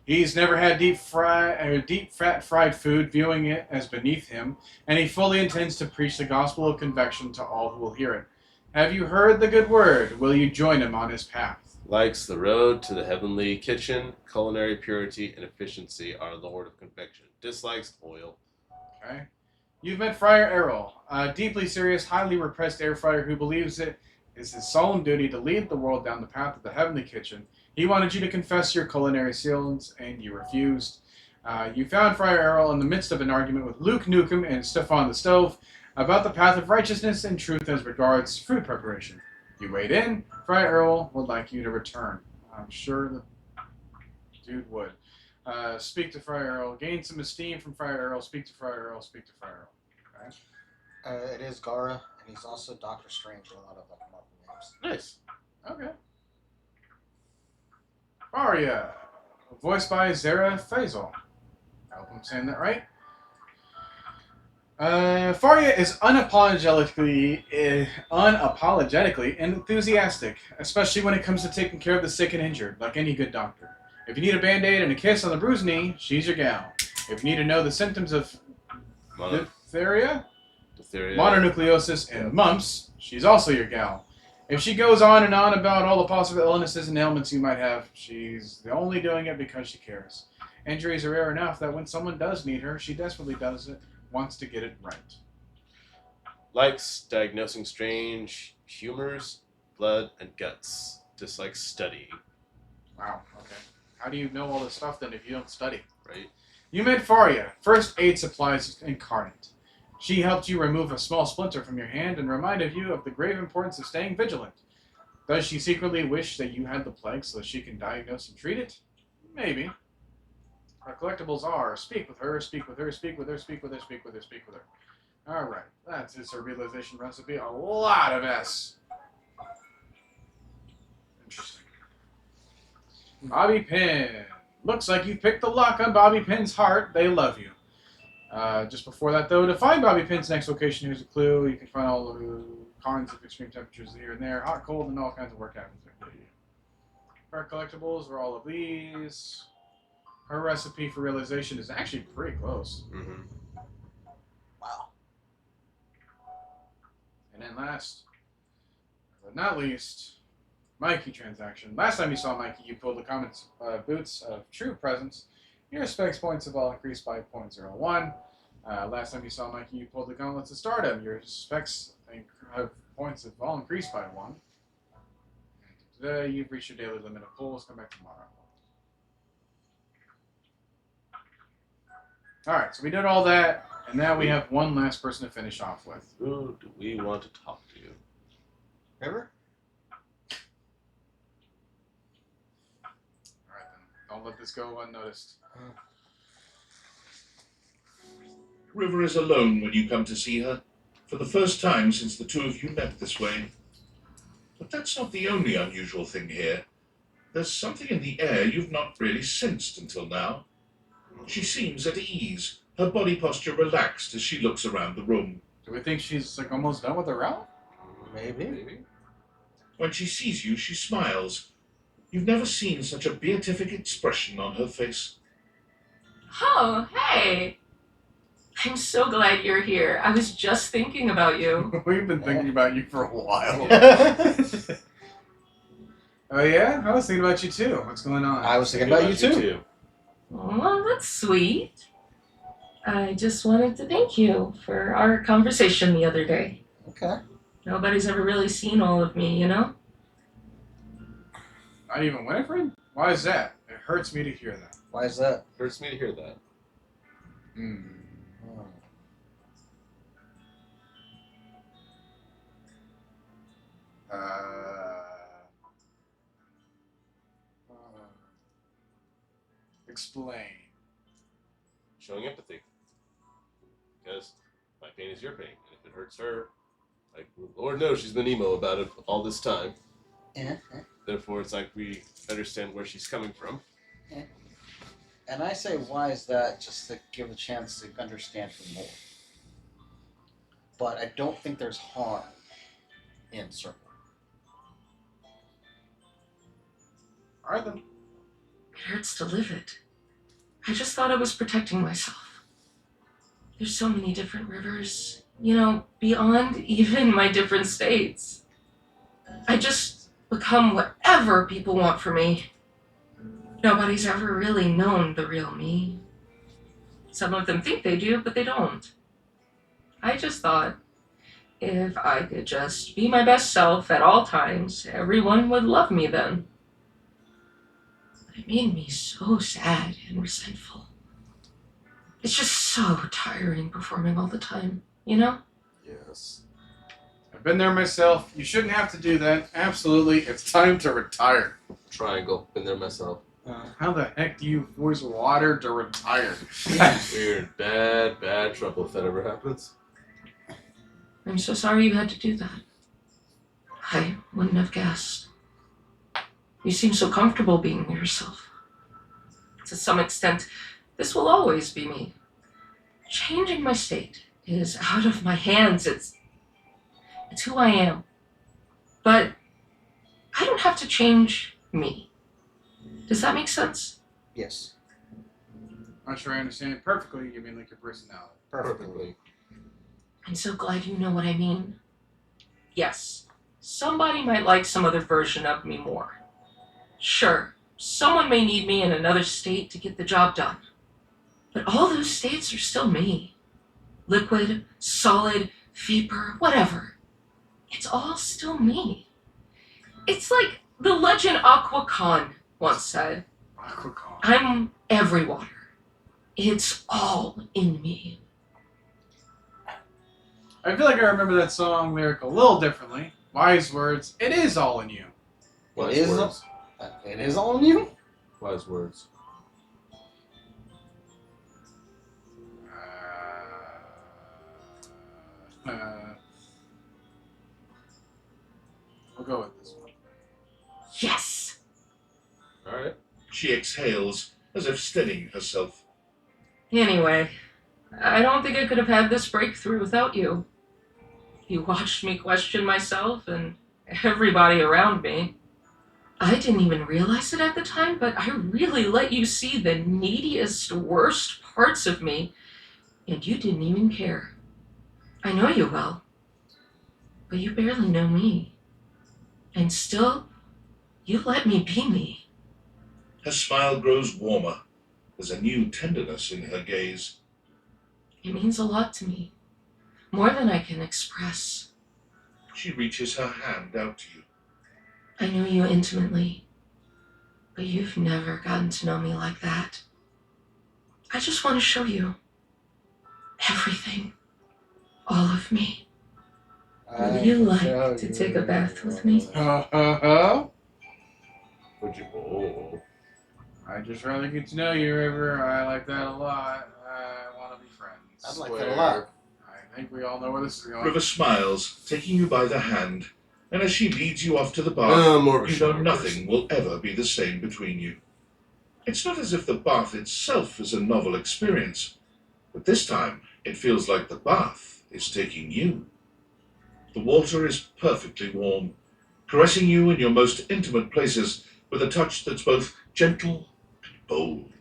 He's never had deep fat fried food, viewing it as beneath him, and he fully intends to preach the gospel of convection to all who will hear it. Have you heard the good word? Will you join him on his path? Likes the road to the heavenly kitchen, culinary purity and efficiency are Lord of convection. Dislikes oil. Okay. You've met Friar Errol, a deeply serious, highly repressed air fryer who believes it is his solemn duty to lead the world down the path of the heavenly kitchen. He wanted you to confess your culinary sins, and you refused. You found Friar Errol in the midst of an argument with Luke Nukem and Stefan the Stove about the path of righteousness and truth as regards food preparation. You weighed in. Friar Errol would like you to return. I'm sure the dude would. Speak to Friar Errol. Gain some esteem from Friar Errol. Speak to Friar Errol. Speak to Friar Errol. Okay. It is Gaara, and he's also Doctor Strange in a lot of Marvel games. Nice. Okay. Faria, voiced by Zara Faisal. I hope I'm saying that right. Faria is unapologetically enthusiastic, especially when it comes to taking care of the sick and injured, like any good doctor. If you need a band-aid and a kiss on the bruised knee, she's your gal. If you need to know the symptoms of diphtheria, mononucleosis, and mumps, she's also your gal. If she goes on and on about all the possible illnesses and ailments you might have, she's only doing it because she cares. Injuries are rare enough that when someone does need her, she desperately wants to get it right. Likes diagnosing strange humors, blood, and guts. Dislikes studying. Wow, okay. How do you know all this stuff then if you don't study? Right. You met Faria, first aid supplies incarnate. She helped you remove a small splinter from your hand and reminded you of the grave importance of staying vigilant. Does she secretly wish that you had the plague so that she can diagnose and treat it? Maybe. Our collectibles are speak with her, speak with her, speak with her, speak with her, speak with her, speak with her. Alright, that's it's a realization recipe. A lot of S. Interesting. Bobby Pin. Looks like you picked the lock on Bobby Pin's heart. They love you. Just before that, though, to find Bobby Pin's next location, here's a clue. You can find all the kinds of extreme temperatures here and there. Hot, cold, and all kinds of work happens there. Our collectibles are all of these. Her recipe for realization is actually pretty close. Mm-hmm. Wow. And then last, but not least, Mikey transaction. Last time you saw Mikey, you pulled the comments boots of true presence. Your specs points have all increased by 0.01. Last time you saw Mikey, you pulled the gauntlets of stardom. Your specs points have all increased by 1. Today, you've reached your daily limit of pulls. Come back tomorrow. Alright, so we did all that, and now we have one last person to finish off with. Who do we want to talk to? River? Alright then, don't let this go unnoticed. River is alone when you come to see her, for the first time since the two of you met this way. But that's not the only unusual thing here. There's something in the air you've not really sensed until now. She seems at ease, her body posture relaxed as she looks around the room. Do we think she's like almost done with her round? Maybe. When she sees you, she smiles. You've never seen such a beatific expression on her face. Oh, hey! I'm so glad you're here. I was just thinking about you. We've been thinking about you for a while. Oh yeah? I was thinking about you too. What's going on? I was thinking about you too. Oh, that's sweet. I just wanted to thank you for our conversation the other day. Okay. Nobody's ever really seen all of me, you know? Not even Winifred? Why is that? It hurts me to hear that. Why is that? Hurts me to hear that. Hmm. Explain. Showing empathy. Because my pain is your pain. And if it hurts her, like, Lord knows she's been emo about it all this time. Therefore, it's like we understand where she's coming from. And I say, why is that? Just to give a chance to understand her more. But I don't think there's harm in Circle. Alright then. It hurts to live it. I just thought I was protecting myself. There's so many different rivers, you know, beyond even my different states. I just become whatever people want for me. Nobody's ever really known the real me. Some of them think they do, but they don't. I just thought, if I could just be my best self at all times, everyone would love me then. It made me so sad and resentful. It's just so tiring performing all the time, you know? Yes. I've been there myself. You shouldn't have to do that. Absolutely. It's time to retire. Triangle. Been there myself. How the heck do you voice water to retire? We're in bad trouble if that ever happens. I'm so sorry you had to do that. I wouldn't have guessed. You seem so comfortable being yourself. To some extent, this will always be me. Changing my state is out of my hands. It's who I am. But I don't have to change me. Does that make sense? Yes. I'm not sure I understand it perfectly. You mean like your personality? Perfectly. I'm so glad you know what I mean. Yes, somebody might like some other version of me more. Sure, someone may need me in another state to get the job done. But all those states are still me. Liquid, solid, vapor, whatever. It's all still me. It's like the legend Aqua Khan once said. Aqua Khan. I'm every water. It's all in me. I feel like I remember that song lyric a little differently. Wise words. It is all in you. Wise It is words. It is all in you? Wise words. We'll go with this one. Yes! Alright. She exhales, as if steadying herself. Anyway, I don't think I could have had this breakthrough without you. You watched me question myself and everybody around me. I didn't even realize it at the time, but I really let you see the neediest, worst parts of me, and you didn't even care. I know you well, but you barely know me. And still, you let me be me. Her smile grows warmer. There's a new tenderness in her gaze. It means a lot to me, more than I can express. She reaches her hand out to you. I know you intimately, but you've never gotten to know me like that. I just want to show you everything, all of me. Would you like to take a bath with me? Would you? Oh. I just rather get to know you, River. I like that a lot. I want to be friends. I'd like that a lot. I think we all know where this is going. River smiles, taking you by the hand, and as she leads you off to the bath, more of a you know shower nothing will ever be the same between you. It's not as if the bath itself is a novel experience, but this time it feels like the bath is taking you. The water is perfectly warm, caressing you in your most intimate places with a touch that's both gentle and bold.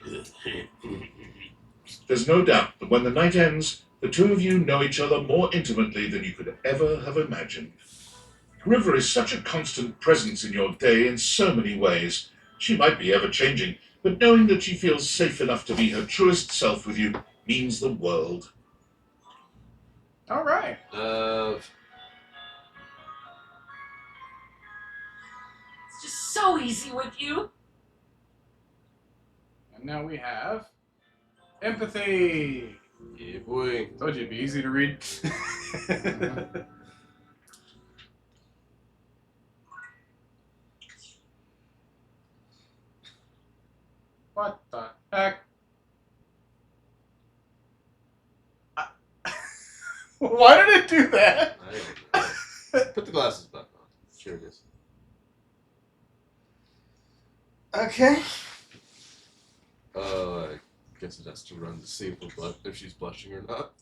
There's no doubt that when the night ends, the two of you know each other more intimately than you could ever have imagined. River is such a constant presence in your day in so many ways. She might be ever-changing, but knowing that she feels safe enough to be her truest self with you means the world. All right. It's just so easy with you. And now we have empathy. Yeah, boy. Told you it'd be easy to read. What the heck? Why did it do that? I don't know. Put the glasses back on. Curious. Okay. I guess it has to run to see if she's blushing or not.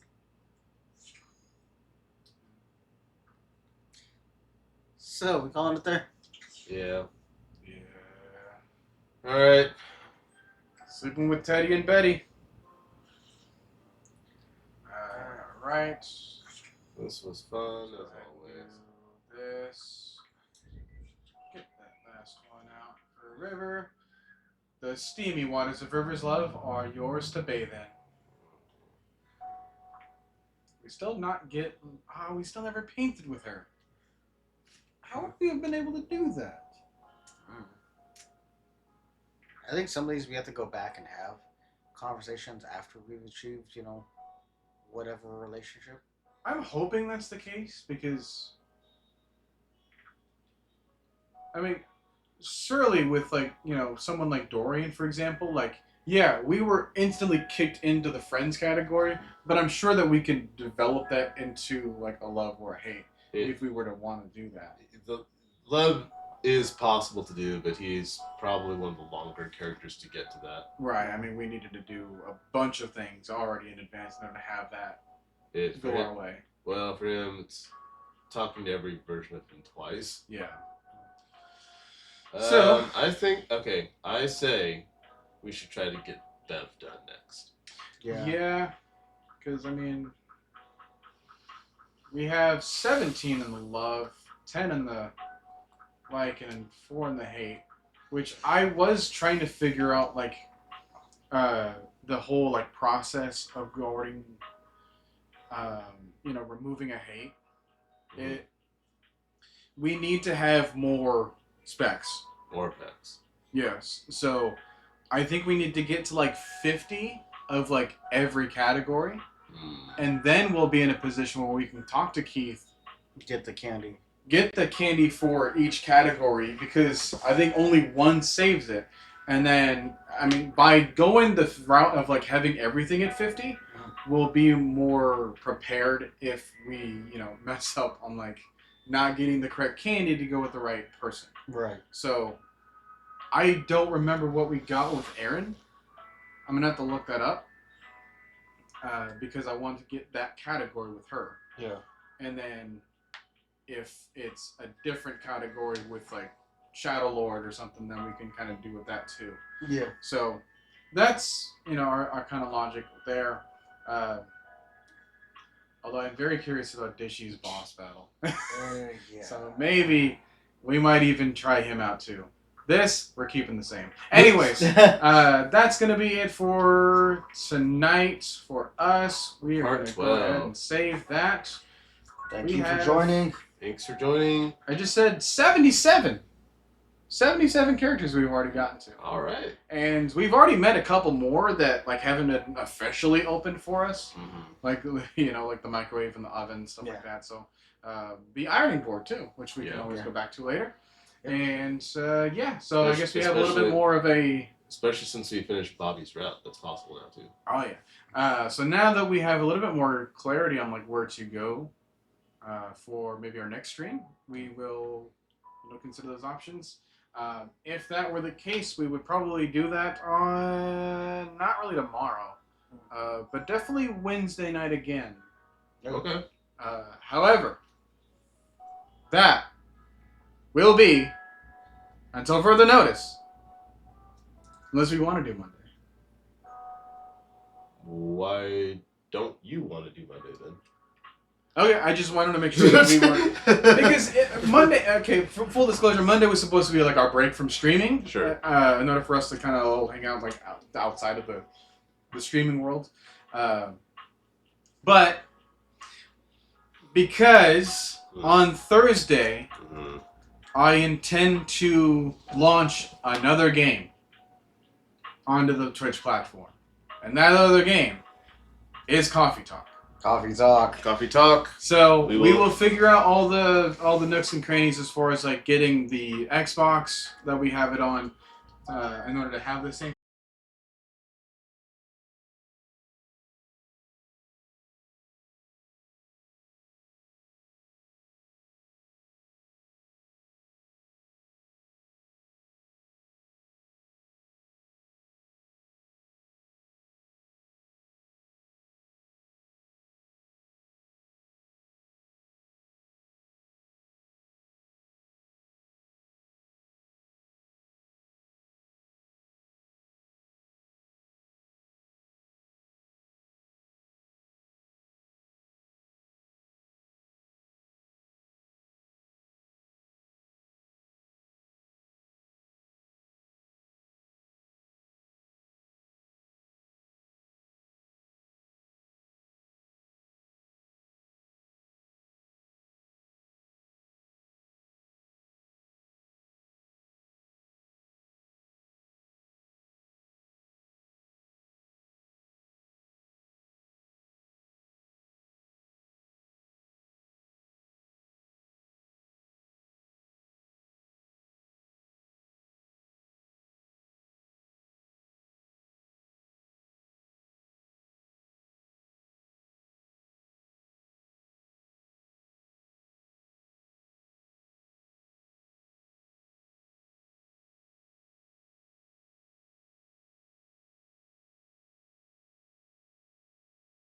So, we calling it there? Yeah. Yeah. Alright. Sleeping with Teddy and Betty. Alright. This was fun, as always. This. Get that last one out for River. The steamy waters of River's love are yours to bathe in. We still not get. We still never painted with her. How would we have been able to do that? I think some of these we have to go back and have conversations after we've achieved, whatever relationship. I'm hoping that's the case because, I mean, surely with someone like Dorian, for example, yeah, we were instantly kicked into the friends category, but I'm sure that we can develop that into a love or a hate if we were to want to do that. The love is possible to do, but he's probably one of the longer characters to get to that. Right. I mean, we needed to do a bunch of things already in advance in order to have that go our way. Well, for him, it's talking to every version of him twice. Yeah. I say we should try to get Bev done next. Yeah. Because, I mean, we have 17 in the love, 10 in the like, and 4 in the hate, which I was trying to figure out, the whole, process of going, removing a hate. We need to have more specs. More specs. Yes. So, I think we need to get to, 50 of, every category, and then we'll be in a position where we can talk to Keith. Get the candy. Get the candy for each category, because I think only one saves it. And then, I mean, by going the route of having everything at 50, we'll be more prepared if we, mess up on not getting the correct candy to go with the right person. Right. So I don't remember what we got with Aaron. I'm gonna have to look that up because I want to get that category with her. Yeah. And then if it's a different category with like Shadow Lord or something, then we can kind of do with that too. Yeah. So that's, our kind of logic there. Although I'm very curious about Dishy's boss battle. Yeah. So maybe we might even try him out too. This, we're keeping the same. Anyways, that's going to be it for tonight for us. We are Part going to go ahead 12. and save that. Thank We you for have- joining. Thanks for joining. I just said 77. 77 characters we've already gotten to. All right. And we've already met a couple more that like haven't been officially opened for us. Like, like the microwave and the oven, stuff like that. So the ironing board too, which we can always go back to later. And so I guess we have a little bit more of a... Especially since we finished Bobby's route, that's possible now too. Oh yeah. So now that we have a little bit more clarity on like where to go for maybe our next stream, we will consider those options. If that were the case, we would probably do that on not really tomorrow, but definitely Wednesday night again. Okay. However, that will be until further notice, unless we want to do Monday. Why don't you want to do Monday then? Okay, I just wanted to make sure that we weren't... Because Monday... Okay, for full disclosure, Monday was supposed to be like our break from streaming. Sure. In order for us to kind of all hang out like outside of the streaming world. But because on Thursday, I intend to launch another game onto the Twitch platform. And that other game is Coffee Talk. Coffee Talk. Coffee Talk. So we will figure out all the nooks and crannies as far as like getting the Xbox that we have it on in order to have the same